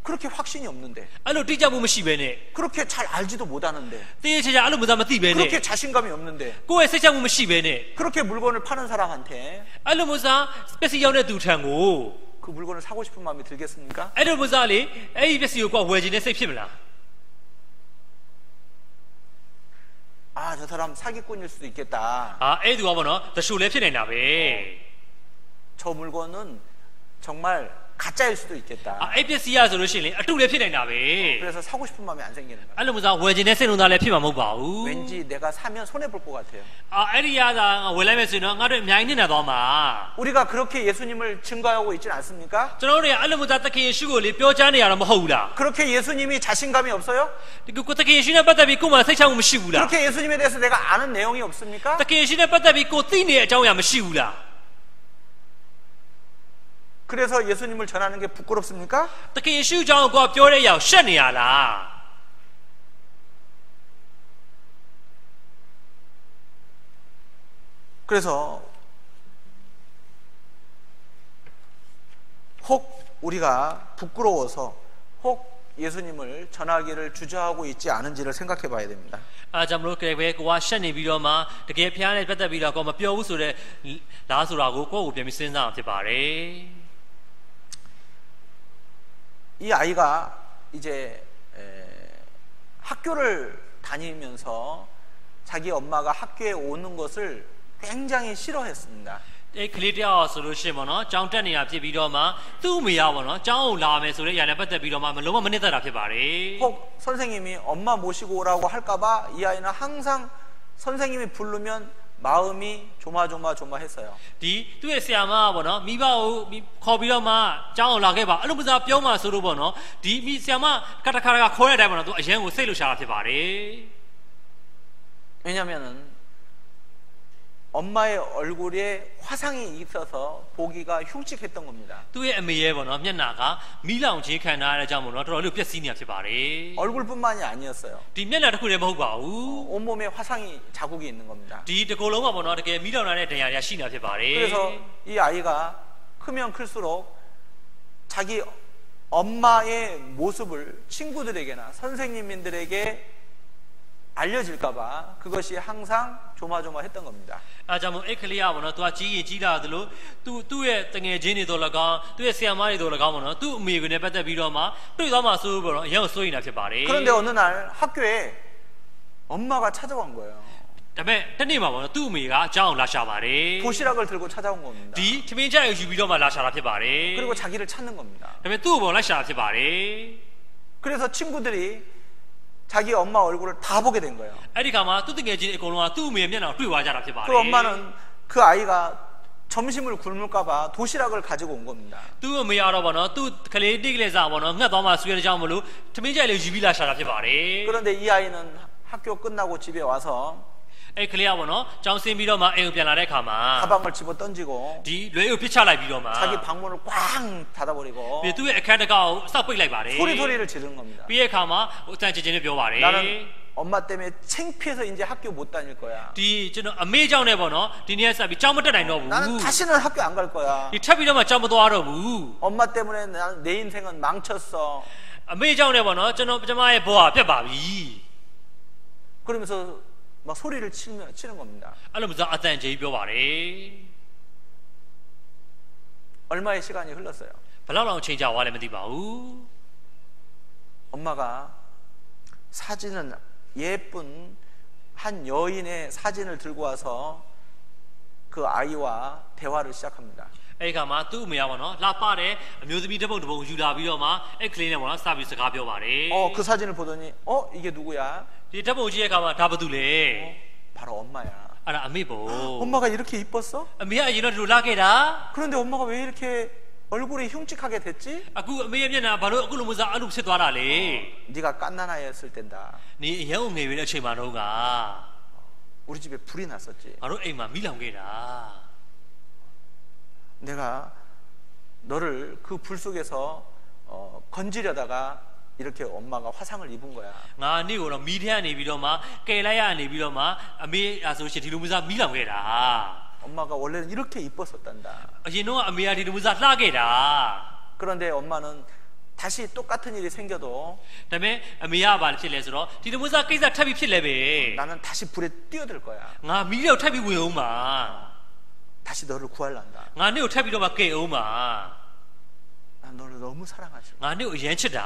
그렇게 확신이 없는데 အဲ့လိုတိကျမှုမရှိဘဲနဲ့ 그렇게 잘 알지도 못하는데 တည်ရချာချာအဲ့လိုမစားမသိဘဲနဲ့ 그렇게 자신감이 없는데 ကိုယ့်ရဲ့စိတ်ချမှုမရှိဘဲနဲ့ 그렇게 물건을 파는 사람한테 အဲ့လိုမစားပစ္စည်းရောက်တဲ့သူထံကို 그 물건을 사고 싶은 마음이 들겠습니까? အဲ့လိုမစားလေအဲ့ဒီပစ္စည်းကိုကိုယ်ဝယ်ခြင်းနဲ့စိတ်ဖြစ်မလား 아, 저 사람 사기꾼일 수도 있겠다. အဲ့သူကပေါ့နော်တရှူလည်းဖြစ်နေတာပဲ 저 물건은 정말 가짜일 수도 있겠다. အဲ့ပစ္စည်းရဆိုလို့ရှိရင်လေအတုလည်းဖြစ်နေတာပဲ 그래서 사고 싶은 마음이 안 생기는 거야. အဲ့လိုမစားဝယ်ခြင်းနဲ့စိတ်လုံးသားလည်းဖြစ်မှာမဟုတ်ပါဘူး 왠지 내가 사면 손해 볼 것 같아요. အဲ့ဒီရတာဝယ်လိုက်မယ်ဆိုရင်တော့ငါတို့အများကြီးနစ်နာသွားမှာ 우리가 그렇게 예수님을 증거하고 있진 않습니까? ကျွန်တော်တို့ကအဲ့လိုမစားသခင်ယေရှုကိုလေပြောကြားနေရတာမဟုတ်ဘူးလား 그렇게 예수님이 자신감이 없어요? ဒီကိုသခင်ယေရှုနဲ့ပတ်သက်ပြီးကိုယ်မှစိတ်ချမှုမရှိဘူးလား 그렇게 예수님에 대해서 내가 아는 내용이 없습니까? သခင်ယေရှုနဲ့ပတ်သက်ပြီးကိုယ်သိနေတဲ့အကြောင်းအရာမရှိဘူးလား 그래서 예수님을 전하는 게 부끄럽습니까? သခင်ယေရှုအကြောင်းကိုပြောတဲ့အရာရှက်နေရလား 그래서 혹 우리가 부끄러워서 혹 예수님을 전하기를 주저하고 있지 않은지를 생각해 봐야 됩니다. အားကြောင့်မလို့ကဲပဲကိုကရှက်နေပြီးတော့မှတကယ်ဖျားနဲ့ပတ်သက်ပြီးတော့ကိုမပြောဘူးဆိုတဲ့လားဆိုတာကိုကိုယ့်ကိုပြန်ပြီးစဉ်းစားအောင်ဖြစ်ပါတယ် 이 아이가 이제 학교를 다니면서 자기 엄마가 학교에 오는 것을 굉장히 싫어했습니다. အဲ့ကလေးတယောက်ဆိုလို့ရှိရင်ပေါ့နော်ကြောင်းတက်နေတာဖြစ်ပြီးတော့မှသူ့အမေကပေါ့နော်ကြောင်းကိုလာမယ်ဆိုတဲ့အရာနဲ့ပတ်သက်ပြီးတော့မှမလုံးဝမနစ်သက်တာဖြစ်ပါတယ် 혹 선생님이 엄마 모시고 오라고 할까봐 이 아이는 항상 선생님이 부르면 마음이 조마조마했어요. ဒီသူ့ရဲ့ဆရာမကပေါ့နော်မိဘကိုခေါ်ပြီးတော့မှကြောင်းကိုလာခဲ့ပါအဲ့လိုမစားပြောမှဆိုလို့ပေါ့နော်ဒီမိဆရာမကတခါတခါခေါ်တဲ့အတိုင်းပေါ့နော်သူအရင်ကိုစိတ်လို့ရှာတာဖြစ်ပါတယ် 왜냐면은 엄마의 얼굴에 화상이 있어서 보기가 흉측했던 겁니다. သူ့ရဲ့အမေရဲ့ပေါ့နော်မျက်နှာကမီးလောင်ခြင်းခံထားရတဲ့ကြောင့်ပေါ့နော်တော်တော်လေးပျက်စီးနေတာဖြစ်ပါတယ် 얼굴뿐만이 아니었어요. ဒီမျက်နှာတစ်ခုတည်းမဟုတ်ပါဘူး 온몸에 화상이 자국이 있는 겁니다. ဒီတစ်ကိုယ်လုံးကပေါ့နော်တကယ်မီးလောင်နေတဲ့ဒဏ်ရာတွေရှိနေတာဖြစ်ပါတယ် 그래서 이 아이가 크면 클수록 자기 엄마의 모습을 친구들에게나 선생님들에게 알려질까봐 그것이 항상 조마조마했던 겁니다. အားကြောင့်မို့အဲ့ကလေးကပေါ့နော်သူကကြီးရင်ကြီးလာသလိုသူ့ရဲ့တငယ်ချင်းတွေတို့၎င်းသူ့ရဲ့ဆရာမတွေတို့၎င်းပေါ့နော်သူ့အမေကနဲ့ပတ်သက်ပြီးတော့မှတွေ့သွားမှဆိုပေါ့နော်အရင်ကစိုးရင်တာဖြစ်ပါတယ် 그런데 어느 날 학교에 엄마가 찾아온 거예요. ဒါပေမဲ့တနေ့မှာပေါ့နော်သူ့အမေကအကြောင်းလာရှာပါတယ် 도시락을 들고 찾아온 겁니다. ဒီထမင်းကြက်ကိုယူပြီးတော့မှလာရှာတာဖြစ်ပါတယ် 그리고 자기를 찾는 겁니다. ဒါပေမဲ့သူ့ကိုပေါ့လိုက်ရှာတာဖြစ်ပါတယ် 그래서 친구들이 자기 엄마 얼굴을 다 보게 된 거예요. အဲ့ဒီခါမှာသူ့တငယ်ချင်းအကုန်လုံးကသူ့အမေရဲ့မျက်နှာကိုတွေ့သွားကြတာဖြစ်ပါတယ် 그 엄마는 그 아이가 점심을 굶을까봐 도시락을 가지고 온 겁니다. သူ့အမေကတော့ပေါ့နော်သူ့ကလေးတိကလေးစားပေါ့နော်ငှက်သွားမှဆွေးရတဲ့ကြောင့်မလို့ထမင်းကြက်လေးယူပြီးလာရှာတာဖြစ်ပါတယ် 그런데 이 아이는 학교 끝나고 집에 와서 အဲ့ကလေးကပေါ့နော်ကြောင်းဆင်းပြီးတော့မှအိမ်ကိုပြန်လာတဲ့အခါမှာ 가방을 집어 던지고 ဒီလွယ်ကိုပြစ်ချလိုက်ပြီးတော့မှ 자기 방문을 꽝 닫아버리고 ပြီးသူ့ရဲ့အခန်းတကာကိုစောက်ပိတ်လိုက်ပါတယ် 소리를 지르는 겁니다. ပြီးတဲ့အခါမှာအတန်ချင်ချင်နဲ့ပြောပါတယ် 나는 엄마 때문에 창피해서 이제 학교 못 다닐 거야. ဒီကျွန်တော်အမေကြောင့်နဲ့ပေါ့နော်ဒီနေ့ဆက်ပြီးကြောင်းမတက်နိုင်တော့ဘူး 나는 다시는 학교 안 갈 거야. ဒီထပ်ပြီးတော့မှကြောင်းမသွားတော့ဘူး 엄마 때문에 내 인생은 망쳤어. အမေကြောင့်နဲ့ပေါ့နော်ကျွန်မရဲ့ဘဝပြတ်ပါပြီ 그러면서 막 소리를 치는 겁니다. အဲ့လိုမျိုးအတန်ကြီးပြောပါတယ် 얼마의 시간이 흘렀어요. ဘယ်လောက်လောက်ချိန်ကြာသွားလဲမသိပါဘူး 엄마가 사진은 예쁜 한 여인의 사진을 들고 와서 그 아이와 대화를 시작합니다. အဲ့ဒီခါမှာသူ့အမေကပေါ့နော်လာပတဲ့အမျိုးသမီးတစ်ပုံယူလာပြီးတော့မှအဲ့ကလေးနဲ့ပေါ့နော်စပြီးစကားပြောပါတယ် 그 사진을 보더니 이게 누구야? ဒီဓာတ်ပုံကြည့်တဲ့အခါမှာဒါဘာတူလဲ 바로 엄마야. အဲ့ဒါအမေပေါ့ 엄마가 이렇게 이뻤어? အမေကအရင်တော့ဒီလိုလာခဲ့တာ 그런데 엄마가 왜 이렇게 얼굴이 흉측하게 됐지? အခုအမေရဲ့မျက်နှာဘာလို့အခုလိုမျိုးစားအဲ့လိုဖြစ်သွားတာလဲ 네가 깐난아이였을 땐다. နေအရင်ငယ်ရတဲ့အချိန်မှာတော့က 우리 집에 불이 났었지. ငါတို့အိမ်မှာမိလောင်ခဲ့တာ 내가 너를 그 불 속에서 건지려다가 이렇게 엄마가 화상을 입은 거야. ငါနေ့ကိုတော့မီးထဲကနေပြီးတော့မှကယ်လိုက်ရနေပြီးတော့မှအမေအဆိုရှင်ဒီလိုမျိုးစားမိလောင်ခဲ့တာ 엄마가 원래는 이렇게 이뻤었단다. အရင်တော့အမေကဒီလိုမျိုးစားလှခဲ့တာ 그런데 엄마는 다시 똑같은 일이 생겨도 ဒါပေမဲ့အမေကဘာဖြစ်လဲဆိုတော့ဒီလိုမျိုးစားကိစ္စထပ်ပြီးဖြစ်လဲပဲ 나는 다시 불에 뛰어들 거야. ငါမီးတော့ထပ်ပြီးဝင်အောင်ပါ 다시 너를 구하려한다. ငါနေ့ကိုထပ်ပြီးတော့မှကယ်အောင်ပါ 엄마가 ဒီ 난 너를 너무 사랑하죠. ngā nīကိုအရင်ချစ်တာ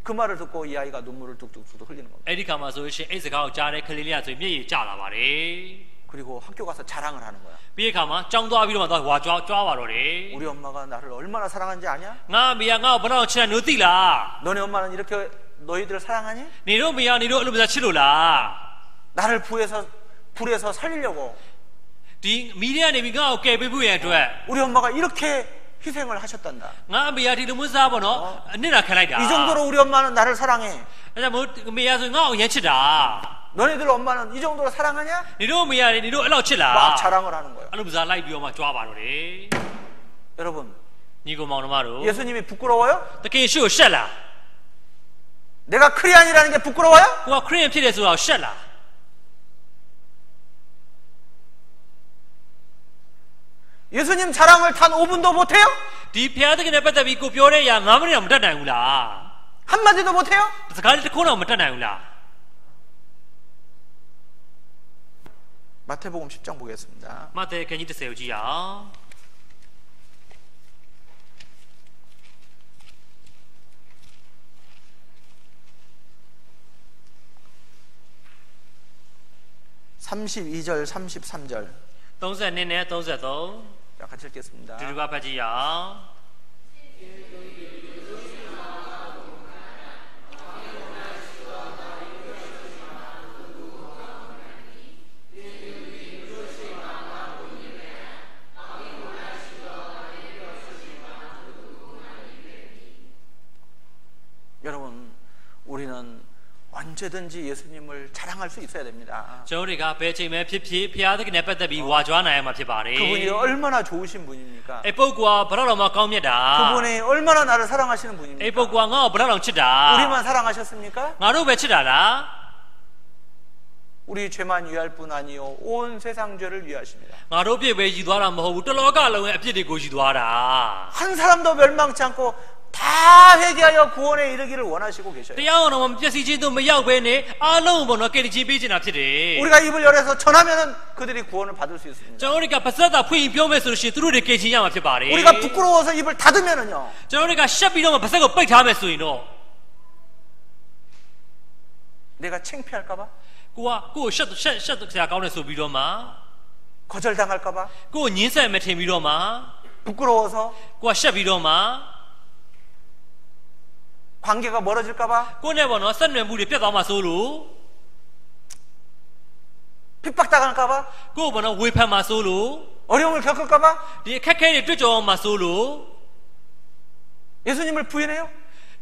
그 말을 듣고 이 아이가 눈물을 뚝뚝뚝 흘리는 겁니다. အဲ့ဒီခါမှာဆိုလို့ရှိရင်အဲ့စကားကိုကြားတဲ့ကလေးလေးကဆိုရင်မျက်ရည်ကျလာပါတယ် 그리고 학교 가서 자랑을 하는 거야. ပြီးတဲ့ခါမှာကြောင်းသွားပြီးတော့မှသွားဝါကြွားပါတော့တယ် 우리 엄마가 나를 얼마나 사랑하는지 아냐? ငါအမေကငါ့ကိုဘယ်တော့ချစ်တယ်နိုးသိလား 너네 엄마는 이렇게 너희들을 사랑하니? နေတို့အမေကနေတို့အဲ့လိုမျိုးချစ်လို့လား 나를 불에서 살리려고 ဒီမီးထဲကနေပြီးငါ့ကိုကယ်ပေးဖို့ရန်အတွက် 우리 엄마가 이렇게 희생을 하셨단다. ငါအမေကဒီလိုမျိုးစားပေါ့နော်အနစ်နာခံလိုက်တာ 이 정도로 우리 엄마는 나를 사랑해. အဲ့ဒါမို့အမေကဆိုငါ့ကိုရန်ချစ်တာ 너네들 엄마는 이 정도로 사랑하냐? နေတို့အမေကနေတို့အဲ့လောက်ချစ်လား 막 자랑을 하는 거예요. အဲ့လိုမျိုးစားလိုက်ပြီးတော့မှကြွားပါတော့တယ် 여러분, ညီကိုမောင်နှမတို့ 예수님이 부끄러워요? တခင်ရှိကိုရှက်လား 내가 크리스찬이라는 게 부끄러워요? ကိုကခရစ်ယာန်ဖြစ်တယ်ဆိုတာကိုရှက်လား 예수님 자랑을 단 5분도 못해요? ဒီဖျားသခင်နဲ့ပတ်သက်ပြီးကိုပြောတဲ့အရာ9မိနစ်တော့မတတ်နိုင်ဘူးလား 한마디도 못해요? စကားလေးတစ်ခုတော့မတတ်နိုင်ဘူးလား 마태복음 10장 보겠습니다. မဿဲခန်းကြီး30ကိုကြည့်အောင် 32절, 33절. 32နဲ့33 자, 같이 읽겠습니다. ဒီလိုကဖတ်ကြည့်ရအောင် 여러분, 우리는 언제든지 예수님을 자랑할 수 있어야 됩니다. ကျွန်တော်တွေကဘယ်ချိန်မှဖြစ်ဖြစ်ဖျားသခင်နဲ့ပတ်သက်ပြီးဝါကြွားနိုင်ရမှာဖြစ်ပါတယ် 그분이 얼마나 좋으신 분입니까? အဲ့ပုဂ္ဂိုလ်ကဘယ်တော့မှကောင်းမြတ်တာ 그분이 얼마나 나를 사랑하시는 အဲ့ 분입니까? ပုဂ္ဂိုလ်ကငါ့ကိုဘယ်တော့ချစ်တာ 우리만 사랑하셨습니까? ငါတို့ပဲချစ်တာလား 우리 죄만 위할 뿐 아니요 온 세상 죄를 위하십니다. ငါတို့ပြည့်ပဲယူသွားတာမဟုတ်ဘူးတလောကလုံးရဲ့အပြစ်တွေကိုယူသွားတာ 한 사람도 멸망치 않고 다 회개하여 구원에 이르기를 원하시고 계셔요. တရားတော်မှာပျက်စီးခြင်းတို့မရောက်ဘဲနဲ့အားလုံးဘောနော်ကယ်တင်ပေးခြင်းတာဖြစ်တယ် 우리가 입을 열어서 전하면은 그들이 구원을 받을 수 있습니다. ကျွန်တော်တို့ကပါသက်တာဖွင့်ပြောမယ်ဆိုလို့ရှိရင်သူတို့တွေကယ်ခြင်းရမှာဖြစ်ပါတယ် 우리가 부끄러워서 입을 닫으면은요 ကျွန်တော်တို့ကရှက်ပြီးတော့မှပါသက်ကိုပိတ်ထားမယ်ဆိုရင်တော့ 내가 창피할까봐 ကိုရှက်ဆရာကောင်းတယ်ဆိုပြီးတော့မှ 거절당할까봐 ကိုညင်းဆက်မယ်ထင်ပြီးတော့မှ 부끄러워서 ကိုရှက်ပြီးတော့မှ 관계가 멀어질까봐 ကိုနဲ့ဘောနော်ဆက်နွယ်မှုတွေပြတ်သွားမှာဆိုလို့ 핍박당할까봐 ကိုဘောနော်ဝေဖန်မှာဆိုလို့ 어려움을 겪을까봐 ဒီအခက်ခဲတွေတွေ့ကြုံမှာဆိုလို့ 예수님을 부인해요?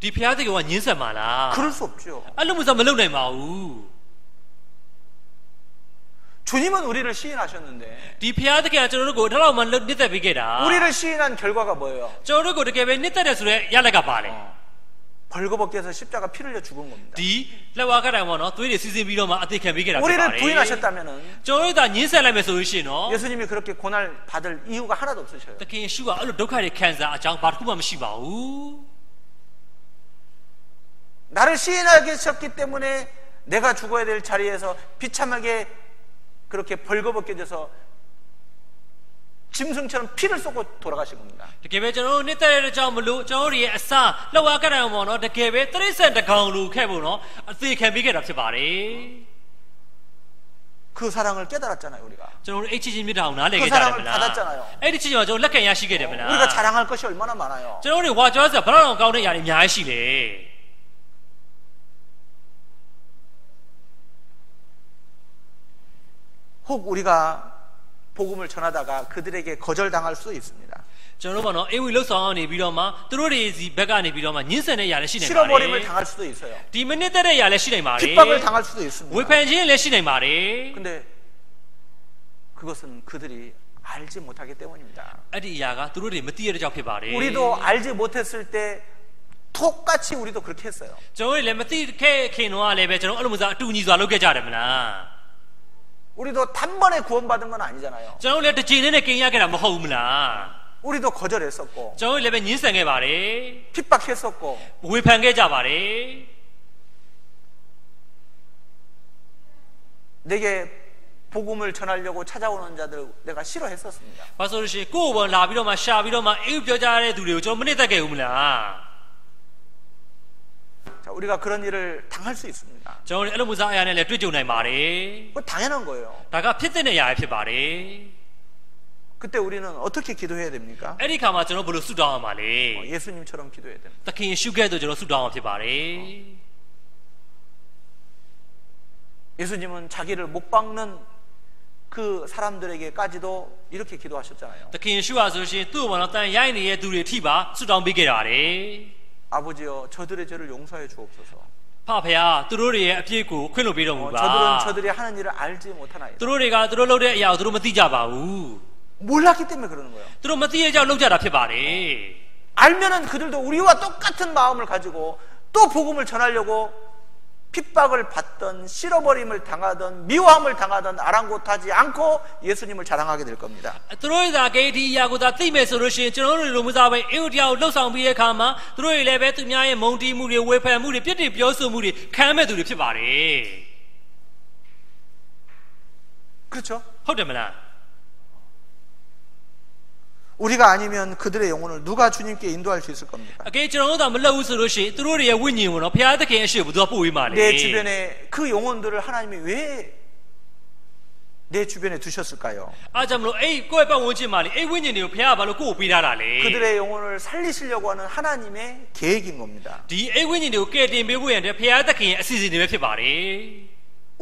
ဒီဖျားသခင်ကညင်းဆက်မှာလား 그럴 수 없죠. အဲ့လိုမျိုးမလုပ်နိုင်ပါဘူး 주님은 우리를 시인하셨는데 ဒီဖျားသခင်ကကျွန်တော်တို့ကိုအဲ့လောက်မှနှစ်သက်ပေးခဲ့တာ 우리를 시인한 결과가 뭐예요? ကျွန်တော်တို့ကိုတကယ်ပဲနှစ်သက်တယ်ဆိုတော့ရလက်ကပါလေ 벌거벗겨서 십자가 피 흘려 죽은 겁니다. ဒီလက်ဝါးကတိုင်ပေါ့နော်သွေးတွေစီးဆင်းပြီးတော့မှအသေးခံပေးခဲ့တာဖြစ်ပါ 우리를 တယ် 부인하셨다면은 ကျွန်တော်တို့ကညင်းဆက်လိုက်မယ်ဆိုလို့ရှိရင်နော် 예수님이 그렇게 고날 받을 이유가 하나도 없으셔요. တခင်ယေရှုကအဲ့လိုဒုက္ခတွေခံစားအကြောင်းဘာတစ်ခုမှမရှိပါဘူး 나를 시인하셨기 때문에 내가 죽어야 될 자리에서 비참하게 그렇게 벌거벗겨져서 짐승처럼 피를 쏟고 돌아가신 겁니다. တကယ်ပဲကျွန်တော်တို့နှစ်သက်တဲ့အကြောင်းမလို့ကျွန်တော်တို့ရဲ့အစာလက်ဝါးကတိုင်ပေါ့နော်တကယ်ပဲတရိစ္ဆာန်တကောင်လူခဲ့ဖို့နော်အသေးခံပေးခဲ့တာဖြစ်ပါတယ် 그 사랑을 깨달았잖아요, 우리가. ကျွန်တော်တို့အဲ့ချစ်ချင်းမြတ်တာကိုနားလည် 그 ခဲ့ကြတယ် 사랑을 မလား 받았잖아요. အဲ့ဒီချစ်ချင်းကကျွန်တော်လက်ခံရရှိခဲ့တယ်မလား 우리가 자랑할 것이 얼마나 많아요. ကျွန်တော်တို့ဝါကြွားစရာဘယ်တော့ကောင်းတဲ့အရာတွေအများကြီးရှိလေ 혹 우리가 복음을 전하다가 그들에게 거절당할 수도 있습니다. ကျွန်တော်တို့ပေါ့နော်အေဝီလှုပ်ဆောင်နေပြီးတော့မှသူတို့တွေစီဘက်ကနေပြီးတော့မှညှင်းဆန်တဲ့အရာလည်းရှိနိုင်ပါတ 실어버림을 ယ် 당할 수도 있어요. ဒီမနစ်သက်တဲ့အရာလည်းရှိနိုင်ပါတယ် 핍박을 당할 수도 있습니다. ဝေဖန်ခြင်းလည်းရှိနိုင်ပါတယ် 근데 그것은 그들이 알지 못하기 때문입니다. အဲ့ဒီအရာကသူတို့တွေမသိရတဲ့ကြောင့်ဖြစ်ပါတယ် 우리도 알지 못했을 때 똑같이 우리도 그렇게 했어요. ကျွန်တော်တို့လည်းမသိခဲ့ခင်တော့လည်းပဲကျွန်တော်အဲ့လိုမျိုးအတူညီစွာလုပ်ခဲ့ကြတယ်မလား 우리도 단번에 구원받은 건 아니잖아요. ကျွန်တော်လည်းတစ်ချိန်နဲ့กินရခဲ့တာမဟုတ်ဘူးမလား 우리도 거절했었고 ကျွန်တော်လည်းပဲညှင်းဆန်ခဲ့ပါတယ် 핍박했었고 ဝေဖန်ခဲ့ကြပါတယ် 내게 복음을 전하려고 찾아오는 자들 내가 싫어했었습니다. ဘာလို့ရှိရင်ကိုယ်ဘောလာပြီးတော့မှရှာပြီးတော့မှအေးပြောကြတဲ့သူတွေကိုကျွန်တော်မနစ်သက်ခဲ့ဘူးမလား 자, 우리가 그런 일을 당할 수 있습니다. ကျွန်တော်အဲ့လိုမျိုးစားအရာနဲ့လည်းတွေ့ကြုံနိုင်ပါတယ် 그거 당연한 거예요. ဒါကဖြစ်တဲ့အရာဖြစ်ပါတယ် 그때 우리는 어떻게 기도해야 됩니까? အဲ့ဒီခါမှာကျွန်တော်ဘယ်လိုဆုတောင်းရမှာလဲ 예수님처럼 기도해야 됩니다. သခင်ရှုခဲ့တော့ကျွန်တော်ဆုတောင်းရဖြစ်ပါတယ် 예수님은 자기를 못 박는 그 사람들에게까지도 이렇게 기도하셨잖아요. သခင်ရှုရဆိုရှင်သူ့ဘောနော်တန်ရိုက်နေတဲ့သူတွေထိပါဆုတောင်းပေးခဲ့ပါတယ် 아버지여 저들의 죄를 용서해 주옵소서. ဖဖေဟာသူတို့တွေရဲ့အပြစ်ကိုခွင့်လွှတ်ပေးတော်မူပါ 저들은 저들이 하는 일을 알지 못하나이다. သူတို့တွေကသူတို့လုပ်တဲ့အရာကိုသူတို့မသိကြပါဘူး 몰랐기 때문에 그러는 거예요. သူတို့မသိရကြောင်လုပ်ကြတာဖြစ်ပါတယ် 알면은 그들도 우리와 똑같은 마음을 가지고 또 복음을 전하려고 핍박을 받던 실어버림을 당하던 미워함을 당하던 아랑곳하지 않고 예수님을 자랑하게 될 겁니다. သူတို့ကဂေဒီအရာကိုသာသိမယ်ဆိုလို့ရှိရင်ကျွန်တော်တို့လူမျိုးသားပဲအေဝတရားကိုလှုပ်ဆောင်ပြီးတဲ့အခါမှာသူတို့တွေလည်းပဲသူများရဲ့မုန်းတီးမှုတွေဝေဖန်မှုတွေပြစ်တင်ပြောဆိုမှုတွေခံမဲ့သူတွေဖြစ်ပါတယ် 그렇죠? ဟုတ်တယ်မလား 우리가 아니면 그들의 영혼을 누가 주님께 인도할 수 있을 겁니까? အကယ်ကျွန်တော်တို့သာမလုပ်ဘူးဆိုလို့ရှိရင်သူတို့တွေရဲ့ဝိညာဉ်ကိုတော့ဘုရားသခင်အရှိကိုဘယ်သူကပို့ပေးမှာလဲ 내 주변에 그 영혼들을 하나님이 왜 내 주변에 두셨을까요? အားကြောင့်မလို့အဲ့ကိုယ့်ရဲ့ပတ်ဝန်းကျင်မှာလေအဲ့ဝိညာဉ်တွေကိုဘုရားကဘာလို့ကိုယ့်ကိုပေးထားတာလဲ 그들의 영혼을 살리시려고 하는 하나님의 계획인 겁니다. ဒီအဲ့ဝိညာဉ်တွေကိုကယ်တင်ပေးဖို့ရတဲ့ဘုရားသခင်ရဲ့အစီအစဉ်တွေပဲဖြစ်ပါတယ်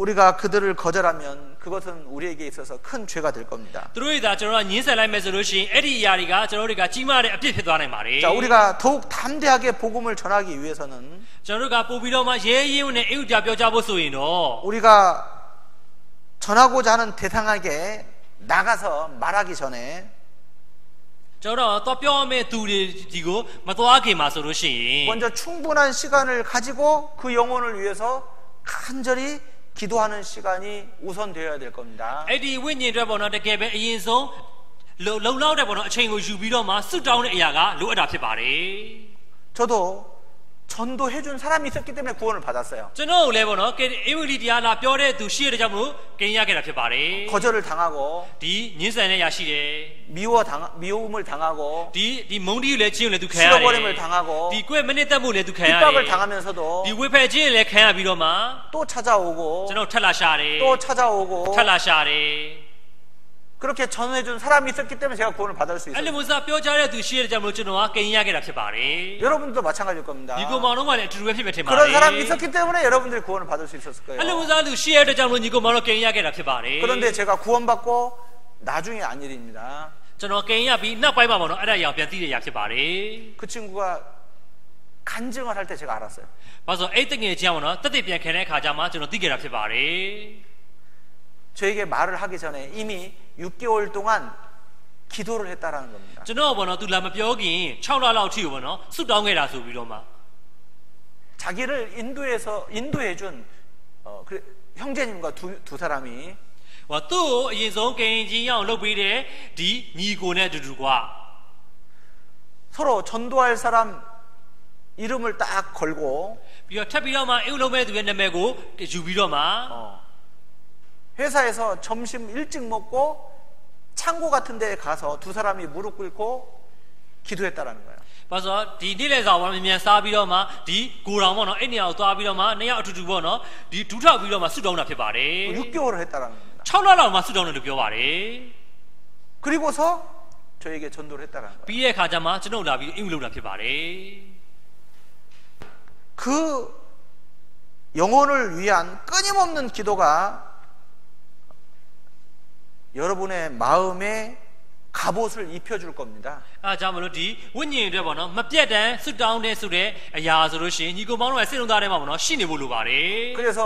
우리가 그들을 거절하면 그것은 우리에게 있어서 큰 죄가 될 겁니다. သူတို့တွေကကျွန်တော်ကညှင်းဆန်လိုက်မယ်ဆိုလို့ရှိရင်အဲ့ဒီအရာတွေကကျွန်တော်တို့ကကြီးမားတဲ့အပြစ်ဖြစ်သွားနိုင်ပါတယ် 자, 우리가 더욱 담대하게 복음을 전하기 위해서는 ကျွန်တော်တို့ကပို့ပြီးတော့မှရဲရဲနဲ့အိဥတရားပြောကြဖို့ဆိုရင်တော့ 우리가 전하고자 하는 대상에게 나가서 말하기 전에 ကျွန်တော်တို့ပြောမယ့်သူတွေဒီကိုမသွားခင်မှာဆိုလို့ရှိရင် 먼저 충분한 시간을 가지고 그 영혼을 위해서 간절히 기도하는 시간이 우선되어야 될 겁니다. အဲ့ဒီဝိညာဉ်တွေပေါ်တော့တကယ်ပဲအရင်ဆုံးလုံလောက်တဲ့ပေါ်တော့အချိန်ကိုယူပြီးတော့မှစွတ်တောင်းတဲ့အရာကလိုအပ်တာဖြစ်ပါတယ် 저도 전도해준 사람이 있었기 때문에 구원을 받았어요. ကျွန်တော်ကိုလည်းပေါ့နော်အေဝီလီတရားလာပြောတဲ့သူရှိတဲ့ကြောင့်မလို့ဂိမ်းရခဲ့တာဖြစ်ပါတယ် 거절을 당하고 ဒီညှင်းဆန်တဲ့အရာရှိတယ် 미움을 당하고 ဒီမုန်းတီးကိုလည်းချင်းကိုလည်းသူခံရတယ် 실어버림을 당하고 ဒီကွဲ့မနစ်သက်မှုလည်းသူခံရတယ် 핍박을 당하면서도 ဒီဝေဖယ်ခြင်းလည်းခံရပြီးတော့မှ 또 찾아오고 ကျွန်တော်ထက်လာရှာတယ် 또 찾아오고 ထက်လာရှာတယ် 그렇게 전해준 사람이 있었기 때문에 제가 구원을 받을 수 အဲ့လို 있어요. မျိုးစားပြောကြတဲ့သူရှိတဲ့ကြောင့်မလို့ကျွန်တော်ကဂိမ်းရခဲ့တာဖြစ်ပါတယ် 여러분들도 마찬가지일 겁니다. ဒီကောင်မောင်တို့ကလည်းအတူတူပဲဖြစ်မယ်ထင်ပါတ 그런 ယ် 사람이 있었기 때문에 여러분들이 구원을 받을 수 있었을 အဲ့လို 거예요. မျိုးစားသူရှိရတဲ့ကြောင့်မလို့ညီကောင်မောင်တို့ဂိမ်းရခဲ့တာဖြစ်ပါတယ် 그런데 제가 구원받고 나중에 안 일입니다. ကျွန်တော်ဂိမ်းရပြီးနောက်ပိုင်းမှာပေါ့နော်အဲ့ဒါအရာပြန်သိတဲ့အရာဖြစ်ပါတယ် 그 친구가 간증을 할 때 제가 알았어요. ဘာလို့အဲ့တငယ်ချင်းပေါ့နော်တက်တက်ပြန်ခံတဲ့အခါကျမှကျွန်တော်သိခဲ့တာဖြစ်ပါတယ် 저에게 말을 하기 전에 이미 6개월 동안 기도를 했다라는 겁니다. ကျွန်တော်ပေါ့နော်သူလာမပြောခင်6လလောက်ထိကိုပေါ့နော်ဆုတောင်းခဲ့တာဆိုပြီးတော့မှ 자기를 인도해준 형제님과 두 사람이 ဟောသူ့ကိုအရင်ဆုံးဂိမ်းကြီးအောင်လုပ်ပြီးတဲ့ဒီညီကိုနဲ့အတူတူက 서로 전도할 사람 이름을 딱 걸고 ပြီးတော့ထပ်ပြီးတော့မှအုပ်လုံးမဲ့သူရဲ့နာမည်ကိုယူပြီးတော့မှ 회사에서 점심 일찍 먹고 창고 같은 데에 가서 두 사람이 무릎 꿇고 기도했다라는 거예요. ဘာလို့ဒီနေ့လေစာဝါမြန်စားပြီးတော့မှဒီကိုတော်ပေါ့နော်အဲ့နေရာကိုသွားပြီးတော့မှနှစ်ယောက်အတူတူပေါ့နော်ဒီဒူးထောက်ပြီးတော့မှဆုတောင်းတာဖြစ်ပါတယ် 6개월을 했다라는 겁니다. 6လလောက်မှဆုတောင်းတယ်လို့ပြောပါတယ် 그리고서 저에게 전도를 했다라는 거예요. ပြီးတဲ့အခါကျမှကျွန်တော်လာပြီးအင်္ဂလိပ်လုပ်တာဖြစ်ပါတယ် 그 영혼을 위한 끊임없는 기도가 여러분의 마음에 갑옷을 입혀줄 겁니다. အားကြောင့်မလို့ဒီဝိညာဉ်တွေပေါ့နော်မပြတ်တမ်းဆုတောင်းတဲ့ဆိုတဲ့အရာဆိုလို့ရှိရင်ညီကိုမောင်တို့ရဲ့စိတ်လုံးသားထဲမှာပေါ့နော်ရှိနေဖို့လိုပါတယ် 그래서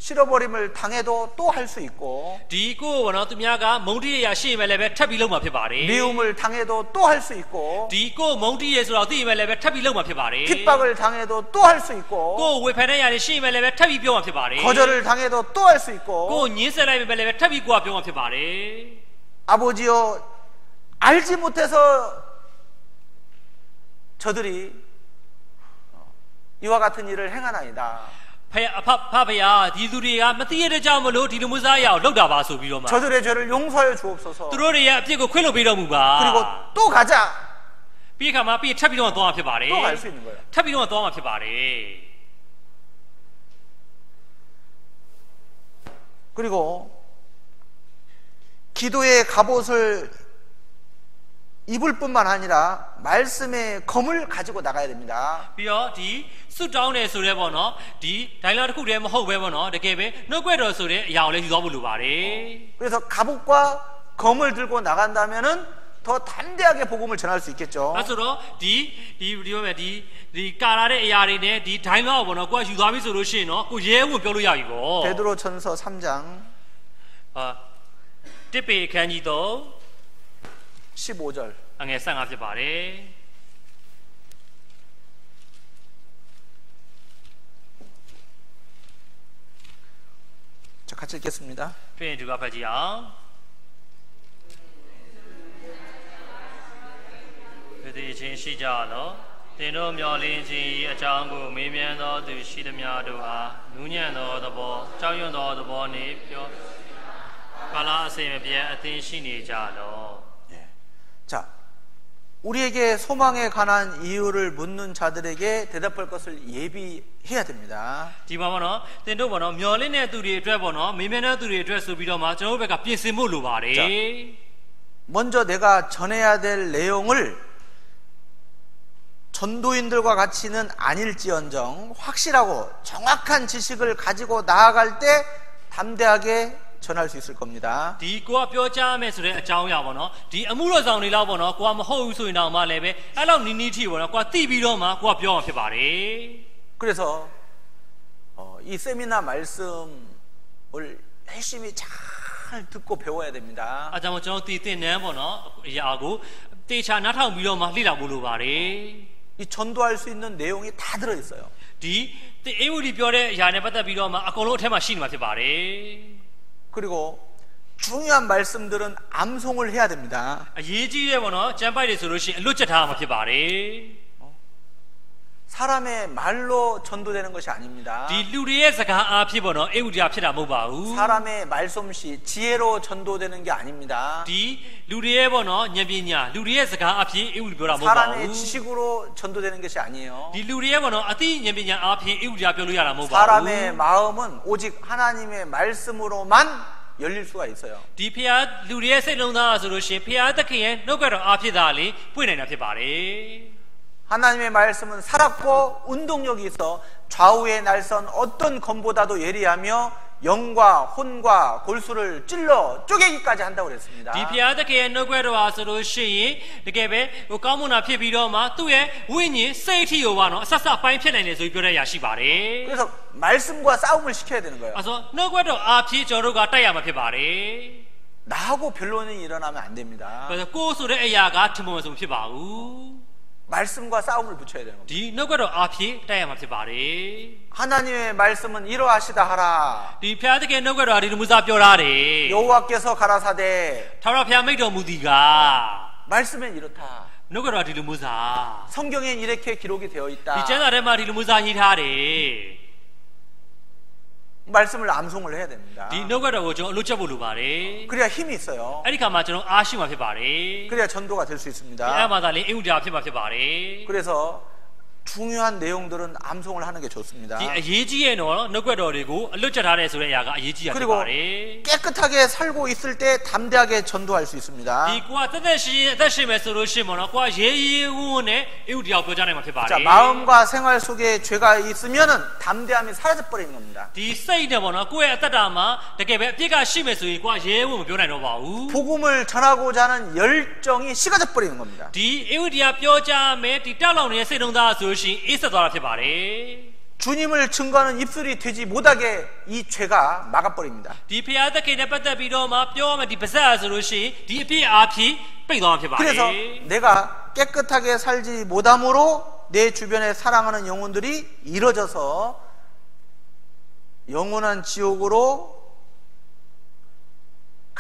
실어버림을 당해도 또 할 수 있고 ဒီကိုပေါ့နော်သူများကမုန်းတီးရရှိရင်လည်းပဲထပ်ပြီးလုပ်မှာဖြစ်ပါတယ် 미움을 당해도 또 할 수 있고 ဒီကိုမုန်းတီးရဆိုတော့သိရင်လည်းပဲထပ်ပြီးလုပ်မှာဖြစ်ပါတယ် 핍박을 당해도 또 할 수 있고 ကိုဝေဖန်တဲ့ຢာတွေရှိရင်လည်းပဲထပ်ပြီးပြောမှာဖြစ်ပါတယ် 거절을 당해도 또 할 수 있고 ကိုညှင်းဆက်လိုက်ရင်လည်းပဲထပ်ပြီးကိုကပြောမှာဖြစ်ပါတယ် 아버지여 알지 못해서 저들이 이와 같은 일을 행하나이다. 파파야 디두리가 마티에 자모로 디르무사야 럭다 봐ဆိုပြီးတော့ 저들의 죄를 용서하여 주옵소서. သူတို့တွေရဲ့အပြစ်ကိုခွင့်လွှတ်ပေးတော်မူပါ 그리고 또 가자. ပြီးခါမှာပြီးထပ်ပြီးတော့သွားမှာဖြစ်ပါတယ် 또 갈 수 있는 거예요. ထပ်ပြီးတော့သွားမှာဖြစ်ပါတယ် 그리고 기도의 갑옷을 입을 뿐만 아니라 말씀의 검을 가지고 나가야 됩니다. ပြီးတော့ဒီစွတ်တောင်းတယ်ဆိုတဲ့ပေါ့နော်ဒီဒိုင်လာတစ်ခုတည်းမဟုတ်ပဲပေါ့နော်တကယ်ပဲနှုတ်ကွက်တော်ဆိုတဲ့အရာကိုလည်းယူသွားဖို့လိုပါတယ် 그래서 갑옷과 검을 들고 나간다면은 더 담대하게 복음을 전할 수 있겠죠. အဲဆိုတော့ဒီကာလာတဲ့အရာတွေနဲ့ဒီဒိုင်လာကိုပေါ့နော်ကိုကယူသွားပြီဆိုလို့ရှိရင်တော့ကိုရဲဝင်ပြောလို့ရပြီပေါ့ 베드로전서 3장 တစ်ပေအခန်းကြီးတော့ 15절 အငယ်15ဖြစ်ပါတယ် 자, 같이 읽겠습니다. ပြင်ဒီကဖတ်ကြည့်အောင် ဒီချင်းရှိကြလောတင်တို့မျောလင်းခြင်း၏အကြောင်းကိုမေးမြန်းသောသူရှိသမျှတို့အားနူးညံ့သောသဘောကြောက်ရွံ့သောသဘောနှင့်ပြောကာလအစဉ်မပြတ်အသင်ရှိနေကြလော 자, 우리에게 소망에 관한 이유를 묻는 자들에게 대답할 것을 예비해야 됩니다. ဒီမှာပေါ့နော်တင်တို့ပေါ့နော်မျောလင်းတဲ့သူတွေအတွက်ပေါ့နော်မေးမြန်းတဲ့သူတွေအတွက်ဆိုပြီးတော့မှကျွန်တော်တို့ဘက်ကပြင်ဆင်ဖို့လိုပါတယ် 먼저 내가 전해야 될 내용을 전도인들과 같이는 아닐지언정 확실하고 정확한 지식을 가지고 나아갈 때 담대하게 전할 수 있을 겁니다. ဒီကိုကပြောကြားမယ်ဆိုတဲ့အကြောင်းအရာပေါ့နော်ဒီအမှုတော်ဆောင်တွေလောက်ပေါ့နော်ကိုကမဟုတ်ဘူးဆိုရင်တော့မှလည်းပဲအဲ့လောက်နီးနီးထိပေါ့နော်ကိုကသိပြီးတော့မှကိုကပြောအောင်ဖြစ်ပါတယ် 그래서 이 세미나 말씀을 열심히 잘 듣고 배워야 됩니다. အဲကြောင့်ကျွန်တော်တည်တင်နန်းပေါ့နော်အရာကိုတေချာနားထောင်ပြီးတော့မှလေ့လာဖို့လိုပါတယ် 이 전도할 수 있는 내용이 다 들어있어요. ဒီအေဝဒီပြောတဲ့အရာနဲ့ပတ်သက်ပြီးတော့မှအကုန်လုံးအထက်မှာရှိနေမှာဖြစ်ပါတယ် 그리고 중요한 말씀들은 암송을 해야 됩니다. အရေးကြီးတဲ့ပေါ့နော်ကျမ်းပိုက်တွေဆိုလို့ရှိရင်အလွတ်ချက်ထားမှာဖြစ်ပါတယ် 사람의 말로 전도되는 것이 아닙니다. ဒီလူတွေရဲ့စကားအားဖြင့်ပေါ့နော်အေဝဒီယာဖြစ်တာမဟုတ်ပါဘူး 사람의 말솜씨, 지혜로 전도되는 게 아닙니다. ဒီလူတွေရဲ့ပေါ့နော်ဉာဏ်ပညာလူတွေရဲ့စကားအားဖြင့်အေဝဒီပြောတာမဟုတ်ပါဘူး 사람의 지식으로 전도되는 것이 아니에요. ဒီလူတွေရဲ့ပေါ့နော်အသိဉာဏ်ပညာအားဖြင့်အေဝဒီယာပြောလို့ရတာမဟုတ်ပါဘူး 사람의 마음은 오직 하나님의 말씀으로만 열릴 수가 있어요. ဒီဖျားလူတွေရဲ့စိတ်လုံးသားဆိုလို့ရှိရင်ဖျားသခင်ရဲ့နှုတ်ကတော်အားဖြင့်သာလေပွင့်နိုင်တာဖြစ်ပါတယ် 하나님의 말씀은 살았고 운동력이 있어 좌우의 날선 어떤 검보다도 예리하며 영과 혼과 골수를 찔러 쪼개기까지 한다고 그랬습니다. ဒီဖျားသခင်ရဲ့နှုတ်ကတော်အားဆိုလို့ရှိရင်တကယ်ပဲဟိုကောင်းမွန်တာဖြစ်ပြီးတော့မှသူ့ရဲ့ဝိညာဉ်စိတ်အထီကိုပါနော်အဆက်ဆက်ပိုင်းဖြစ်နိုင်တယ်ဆိုပြီးပြောတဲ့အရာရှိပါတယ် 그래서 말씀과 싸움을 시켜야 되는 거예요. အဲဆိုနှုတ်ကတော်အားဖြင့်ကျွန်တော်တို့ကတိုက်ရမှာဖြစ်ပါတယ် 나하고 변론이 일어나면 안 됩니다. အဲဆိုကိုယ်ဆိုတဲ့အရာကထမွန်ဆုံးဖြစ်ပါဘူး 말씀과 싸움을 붙여야 되는 겁니다. ဒီနှုတ်ကတော်အားဖြင့်တိုက်ရမှာဖြစ်ပါတယ် 하나님의 말씀은 이러하시다 하라. ဒီဖျားသခင်နှုတ်ကတော်ဒီလိုမျိုးပြောထားတယ် 여호와께서 가라사대 ထာဝရဘုရားမိန့်တော်မူသည်က 말씀엔 이렇다. နှုတ်ကတော်ဒီလိုမျိုးစာ 성경엔 이렇게 기록이 되어 ဒီ 있다. ကျမ်းစာထဲမှာဒီလိုမျိုးစာရေးထားတယ် 말씀을 암송을 해야 됩니다. ဒီနှုတ်ကတော်ကိုကျွန်တော်အလွတ်ချက်ဖို့လိုပါတယ် 그래야 힘이 있어요. အဲ့ဒီခါမှာကျွန်တော်အားရှိမှာဖြစ်ပါတယ် 그래야 전도가 될 수 ဒီအဲ့ 있습니다. မှာသာလေအင်္ဂုတ္တဖြစ်မှာဖြစ်ပါတယ် 그래서 중요한 내용들은 암송을 하는 게 좋습니다. ဒီအရေးကြီးရဲ့နော်နှုတ်ကတော်တွေကိုအလွတ်ချက်ထားတယ်ဆိုတဲ့အရာကအရေးကြီးရဖြစ် 그리고 ပါတယ် 깨끗하게 살고 있을 때 담대하게 전도할 수 있습니다. ဒီကိုကတက်ရှိအသက်ရှင်မယ်ဆိုလို့ရှိရင်ပေါ့နော်ကိုကရေးရေးဝန်းနဲ့အင်္ဂုတ္တကိုပြောကြနိုင်မှာဖြစ်ပါတယ် 자, 마음과 생활 속에 죄가 있으면은 담대함이 사라져 버리는 겁니다. ဒီစိတ်နဲ့ပေါ့နော်ကိုယ့်ရဲ့အသက်တာမှာတကယ်ပဲအပြစ်ကရှိမယ်ဆိုရင်ကိုကရေးဝန်းမပြောနိုင်တော့ပါဘူး 복음을 전하고자 하는 열정이 식어져 버리는 겁니다. ဒီအင်္ဂုတ္တပြောကြမယ်ဒီတောက်လောင်နေတဲ့စိတ်လုံးသားဆိုလို့ရှိရင်အေးဆက်သွားတာဖြစ်ပါတယ် 주님을 증거하는 입술이 되지 못하게 이 죄가 막아버립니다. ဒီဖျားသခင်နဲ့ပတ်သက်ပြီးတော့မှပြောရမယ်ဒီပါဇက်ဆိုလို့ရှိရင်ဒီအပြစ်အားဖြင့်ပိတ်သွားမှာဖြစ်ပါတယ် 그래서 내가 깨끗하게 살지 못함으로 내 주변에 사랑하는 영혼들이 이뤄져서 영원한 지옥으로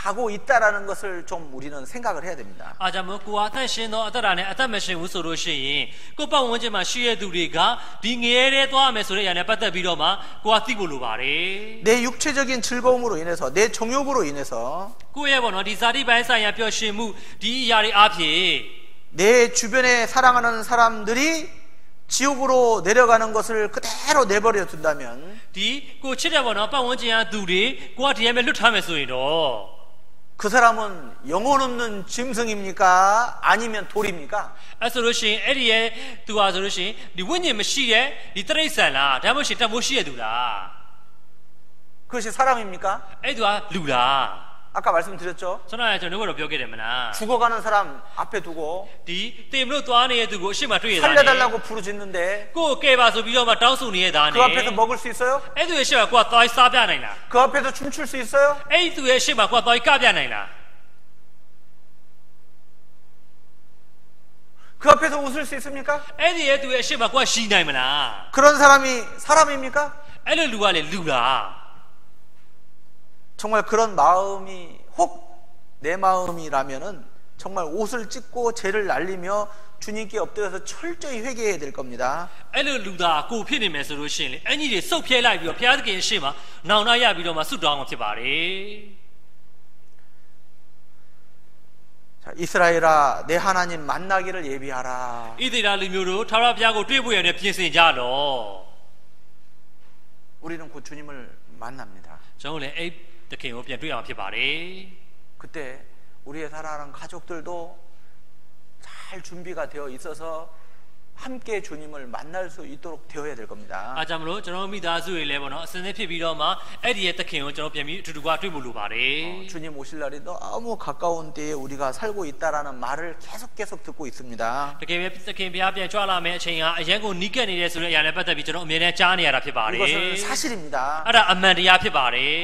가고 있다라는 것을 좀 우리는 생각을 해야 됩니다. အားကြောင့်မို့ကိုကအသက်ရှင်သောအသက်တာနဲ့အသက်မရှိဘူးဆိုလို့ရှိရင်ကိုပတ်ဝန်းကျင်မှာရှိတဲ့သူတွေကဒီငရဲတဲ့သွားမယ်ဆိုတဲ့အရာနဲ့ပတ်သက်ပြီးတော့မှကိုကသိဖို့လိုပါတယ် 내 육체적인 즐거움으로 인해서 내 정욕으로 인해서 ကိုယ့်ရဲ့ပေါ့နော်ဒီဇာတိပိုင်းဆိုင်ရာပျော်ရွှင်မှုဒီအရာတွေအားဖြင့် 내 주변에 사랑하는 사람들이 지옥으로 내려가는 것을 그대로 내버려 둔다면 ဒီကိုချစ်တဲ့ပေါ့နော်ပတ်ဝန်းကျင်ကသူတွေကိုကဒီရဲ့မဲ့လွတ်ထားမယ်ဆိုရင်တော့ 그 사람은 영혼 없는 짐승입니까? 아니면 돌입니까? အဲ့ဆိုလို့ရှိရင်အဲ့ဒီရဲ့သူဟာဆိုလို့ရှိရင်ဒီဝိညာဉ်မရှိတဲ့ဒီတရိစ္ဆာန်လားဒါမှမဟုတ်ရှင်တမိုးရှိတဲ့သူလား 그것이 사람입니까? အဲ့သူကလူလား 아까 말씀드렸죠? ကျွန်တော်ကကျွန်တော်တို့ပြောခဲ့တယ်မလား 죽어가는 사람 앞에 두고 ဒီတေမလို့သွားနေတဲ့သူကိုအရှိမတွေ့ရတာ 살려달라고 부르짖는데 ကိုယ်ကဲပါဆိုပြီးတော့မှတောင်းဆိုနေတဲ့သား 그 နဲ့ 앞에서 먹을 수 있어요? အဲ့သူရဲ့ရှေ့မှာကိုကသွားစားပြနိုင်လား 그 앞에서 춤출 수 있어요? အဲ့သူရဲ့ရှေ့မှာကိုကသွားကပြနိုင်လား 그 앞에서 웃을 수 있습니까? အဲ့ဒီရဲ့သူရဲ့ရှေ့မှာကိုကရှီနိုင်မလား 그런 사람이 사람입니까? အဲ့လိုလူကလေလူလား 정말 그런 마음이 혹 내 마음이라면은 정말 옷을 찢고 죄를 날리며 주님께 엎드려서 철저히 회개해야 될 겁니다. အဲ့လိုလူသားကိုဖြစ်နေမယ်ဆိုလို့ရှိရင်လေအညီတွေစုပ်ဖြဲလိုက်ပြီးတော့ဘုရားသခင်ရှေ့မှာနောင်တရပြီးတော့မှဆုတောင်းမှာဖြစ်ပါတယ် 자, 이스라엘아, 내 하나님 만나기를 예비하라. ဣသရေလလူမျိုးတို့ထာဝရဘုရားကိုတွေ့ဖို့ရတဲ့ပြင်ဆင်ကြလော 우리는 곧 주님을 만납니다. ကျွန်တော်လည်းအဲ့သခင်ကိုပြန်တွေ့အောင်ဖြစ်ပါတယ် 그때 우리의 사랑하는 가족들도 잘 준비가 되어 있어서 함께 주님을 만날 수 있도록 되어야 될 겁니다. အားကြောင့်မလို့ကျွန်တော်မိသားစုတွေလည်းပေါ့နော်အစင်းသစ်ဖြစ်ပြီးတော့မှအဲ့ဒီရဲ့သခင်ကိုကျွန်တော်ပြန်ပြီးအတူတူကတွေ့ဖို့လိုပါတယ် 주님 오실 날이 너무 가까운 때에 우리가 살고 있다라는 말을 계속 듣고 있습니다. တကယ်ပဲသခင်ဘုရားပြန်ကြွလာမယ့်အချိန်ကအရင်ကိုနီးကပ်နေတယ်ဆိုတဲ့အရာနဲ့ပတ်သက်ပြီးကျွန်တော်အမြဲတမ်းကြားနေရတာဖြစ်ပါတယ် 이것은 사실입니다. အဲ့ဒါအမှန်တရားဖြစ်ပါတယ်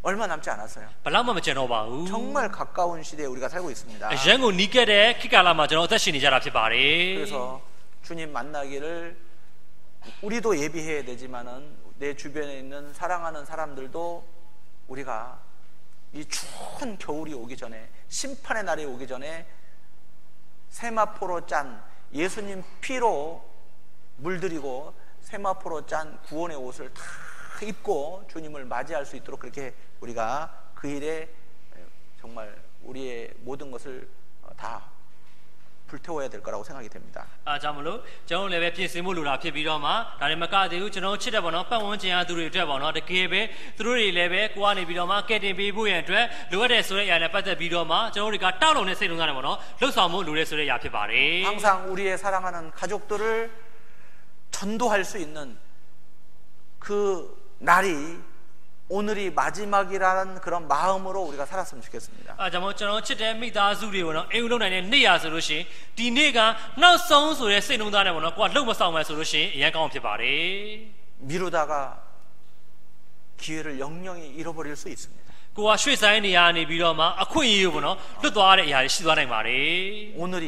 얼마 남지 않았어요. ဘလောက်မှမကျန်တော့ပါဘူး 정말 가까운 시대에 우리가 살고 있습니다. အရင်ကိုနီးကပ်တဲ့ခေတ်ကာလမှာကျွန်တော်အသက်ရှင်နေကြတာဖြစ်ပါတယ် 그래서 주님 만나기를 우리도 예비해야 되지만은 내 주변에 있는 사랑하는 사람들도 우리가 이 추운 겨울이 오기 전에 심판의 날이 오기 전에 세마포로 짠 예수님 피로 물들이고 세마포로 짠 구원의 옷을 다 입고 주님을 맞이할 수 있도록 그렇게 우리가 그 일에 정말 우리의 모든 것을 다 불태워야 될 거라고 생각이 됩니다. အားကြောင့်မလို့ကျွန်တော်လည်းပဲပြင်ဆင်ဖို့လိုတာဖြစ်ပြီးတော့မှဒါတွေမကသေးဘူးကျွန်တော်ချစ်တဲ့ပေါ့နော်ပတ်ဝန်းကျင်အားသူတွေအတွက်ပေါ့နော်တကယ်ပဲသူတို့တွေလည်းပဲကိုကနေပြီးတော့မှကဲတင်ပေးဖို့ရန်အတွက်လိုအပ်တဲ့ဆိုတဲ့အရာနဲ့ပတ်သက်ပြီးတော့မှကျွန်တော်တွေကတောက်လုံနဲ့စိတ်လုံးသားနဲ့ပေါ့နော်လှုပ်ဆောင်မှုလိုတဲ့ဆိုတဲ့အရာဖြစ်ပါတယ် 항상 우리의 사랑하는 가족들을 전도할 수 있는 그 날이 오늘이 마지막이라는 그런 마음으로 우리가 살았으면 좋겠습니다. အားကြောင့်ကျွန်တော်ချစ်တဲ့မိသားစုတွေပေါ့နော်အိမ်ဦးလုံးနိုင်တဲ့နေ့ရဆိုလို့ရှိရင်ဒီနေ့ကနောက်ဆုံးဆိုတဲ့စိတ်လုံးသားနဲ့ပေါ့နော်ကိုကလှုပ်မဆောင်မယ်ဆိုလို့ရှိရင်အရင်ကောင်းဖြစ်ပါတယ် 미루다가 기회를 영영히 잃어버릴 수 있습니다. ကိုကရွှေ့ဆိုင်နေရနေပြီးတော့မှအခွင့်အရေးကိုပေါ့နော်လွတ်သွားတဲ့အရာတွေရှိသွားနိုင်ပါတယ် 오늘이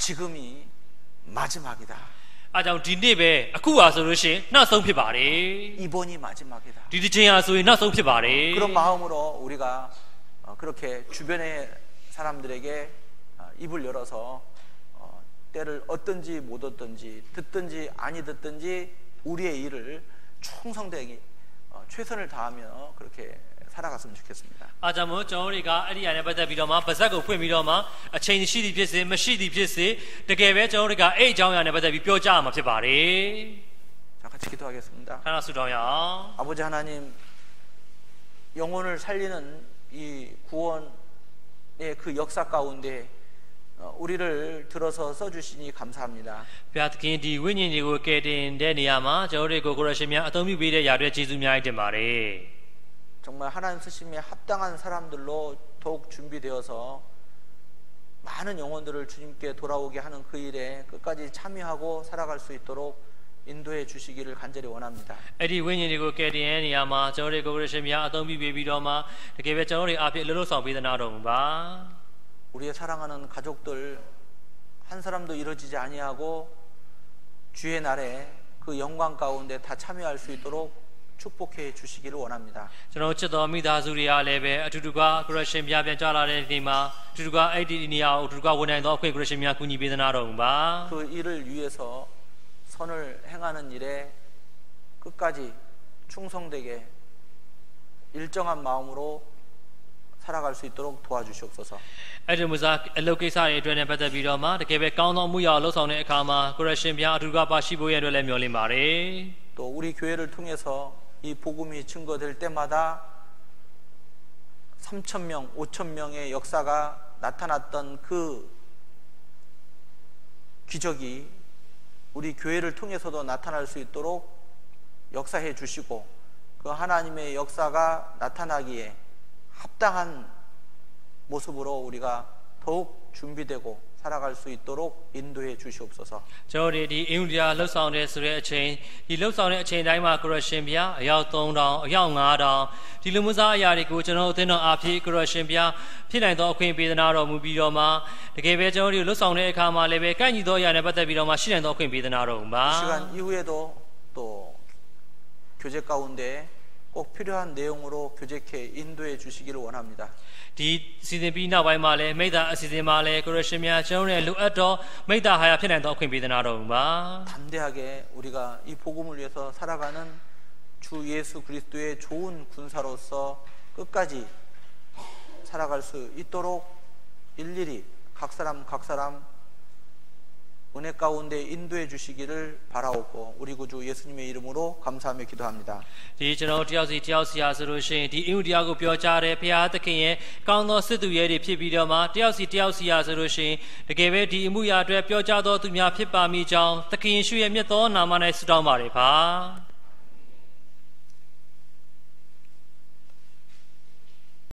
지금이 마지막이다. အားကြောင့်ဒီနေ့ပဲအခုဟာဆိုလို့ရှိရင်နောက်ဆုံးဖြစ်ပါတယ် 이번이 마지막이다. ဒီတစ်ချိန်ဟာဆိုရင်နောက်ဆုံးဖြစ်ပါတယ် 그런 마음으로 우리가 그렇게 주변의 사람들에게 입을 열어서 때를 얻든지 못 얻든지 듣든지 아니 듣든지 우리의 일을 충성되게 최선을 다하며 그렇게 살아갔으면 좋겠습니다. အားကြောင့်မို့ကျွန်တော်တွေကအဲ့ဒီအရာနဲ့ပတ်သက်ပြီးတော့မှဗဇက်ကိုဖွင့်ပြီးတော့မှအချိန်ရှိသည်ဖြစ်စေမရှိသည်ဖြစ်စေတကယ်ပဲကျွန်တော်တွေကအဲ့အကြောင်းအရာနဲ့ပတ်သက်ပြီးပြောကြရမှာဖြစ်ပါတယ် 자, 같이 기도하겠습니다. ခဏဆုတောင်းရအောင် 아버지 하나님, 영혼을 살리는 이 구원의 그 역사 가운데 우리를 들어서 써주시니 감사합니다. ဘုရားသခင်ဒီဝိညာဉ်တွေကိုကယ်တင်တဲ့နေရာမှာကျွန်တော်တွေကိုကိုရရှင်များအသုံးပြုပေးတဲ့ຢာတွေကျေးဇူးများတင်ပါတယ် 정말 하나님 쓰심에 합당한 사람들로 더욱 준비되어서 많은 영혼들을 주님께 돌아오게 하는 그 일에 끝까지 참여하고 살아갈 수 있도록 인도해 주시기를 간절히 원합니다. အဲ့ဒီဝိညာဉ်တွေကိုကယ်တင်တဲ့နေရာမှာကျွန်တော်တွေကိုရရှင်များအသုံးပြုပေးပြီးတော့မှတကယ်ပဲကျွန်တော်တွေအားဖြင့်လှုပ်ဆောင်ပေးသနာတော်မူပါ 우리의 사랑하는 가족들 한 사람도 이루어지지 아니하고 주의 날에 그 영광 가운데 다 참여할 수 있도록 축복해 주시기를 원합니다. ကျွန်တော်ချစ်တော်မိသားစုတွေကလည်းပဲအတူတူကခရစ်ရှင်ဘုရားပြန်ကြလာတဲ့နေ့မှာအတူတူကအဲ့ဒီနေရာကိုအတူတူကဝန်နိုင်သောအခွင့်ခရစ်ရှင်များကူညီပေးသနာတော်မူပါ 그 일을 위해서 선을 행하는 일에 끝까지 충성되게 일정한 마음으로 살아갈 수 있도록 도와주시옵소서. အဲ့ဒီမျိုးစားအလုပ်ကိစ္စတွေအတွက်နဲ့ပတ်သက်ပြီးတော့မှတကယ်ပဲကောင်းသောမှုရာလှုပ်ဆောင်တဲ့အခါမှာခရစ်ရှင်ဘုရားအတူတူကပါရှိဖို့ရတဲ့လည်းမျှော်လင့်ပါတယ် 또 우리 교회를 통해서 이 복음이 증거될 때마다 3,000명, 5,000명의 역사가 나타났던 그 기적이 우리 교회를 통해서도 나타날 수 있도록 역사해 주시고 그 하나님의 역사가 나타나기에 합당한 모습으로 우리가 더욱 준비되고 살아갈 수 있도록 인도해 주시옵소서. ကျွန်တော်တို့ဒီအင်္ဂလိပ်လှုပ်ဆောင်တဲ့ဆိုတဲ့အချိန်ဒီလှုပ်ဆောင်တဲ့အချိန်တိုင်းမှာခရစ်ရှင်ဘုရားအယောက်3000အယောက်5000ဒီလူမျိုးစားအရာတွေကိုကျွန်တော်တို့အသင်းတော်အားဖြင့်ခရစ်ရှင်ဘုရားဖြစ်နိုင်သောအခွင့်ပေးသနာတော်မူပြီးတော့မှတကယ်ပဲကျွန်တော်တို့လှုပ်ဆောင်တဲ့အခါမှာလည်းပဲကိုက်ညီသောအရာနဲ့ပတ်သက်ပြီးတော့မှရှိနိုင်သောအခွင့်ပေးသနာတော်မူပါ 이 시간 이후에도 또 교제 가운데 꼭 필요한 내용으로 교제케 인도해 주시기를 원합니다. ဒီစီစဉ်ပြီးနောက်ပိုင်းမှာလည်းမိသားအစီအစဉ်မှာလည်းခရစ်ရှင်များကျွန်တော်တို့ရဲ့လိုအပ်သောမိသားဟာရဖြစ်နိုင်သောအခွင့်ပေးသနာတော်မူပါ 담대하게 우리가 이 복음을 위해서 살아가는 주 예수 그리스도의 좋은 군사로서 끝까지 살아갈 수 있도록 일일이 각 사람 은혜 가운데 인도해 주시기를 바라옵고 우리 구주 예수님의 이름으로 감사하며 기도합니다. ဒီကျွန်တော်တယောက်စီတယောက်စီဟာဆိုလို့ရှိရင်ဒီအင်္ဂုတရားကိုပြောကြားတဲ့ဘုရားသခင်ရဲ့ကောင်းသောစစ်သူရဲတွေဖြစ်ပြီးတော့မှတယောက်စီတယောက်စီဟာဆိုလို့ရှိရင်တကယ်ပဲဒီအမှုရာအတွက်ပြောကြားသောသူများဖြစ်ပါမိကြောင်းသခင်ယေရှုရဲ့မြတ်သောနာမ၌ဆုတောင်းပါရပါ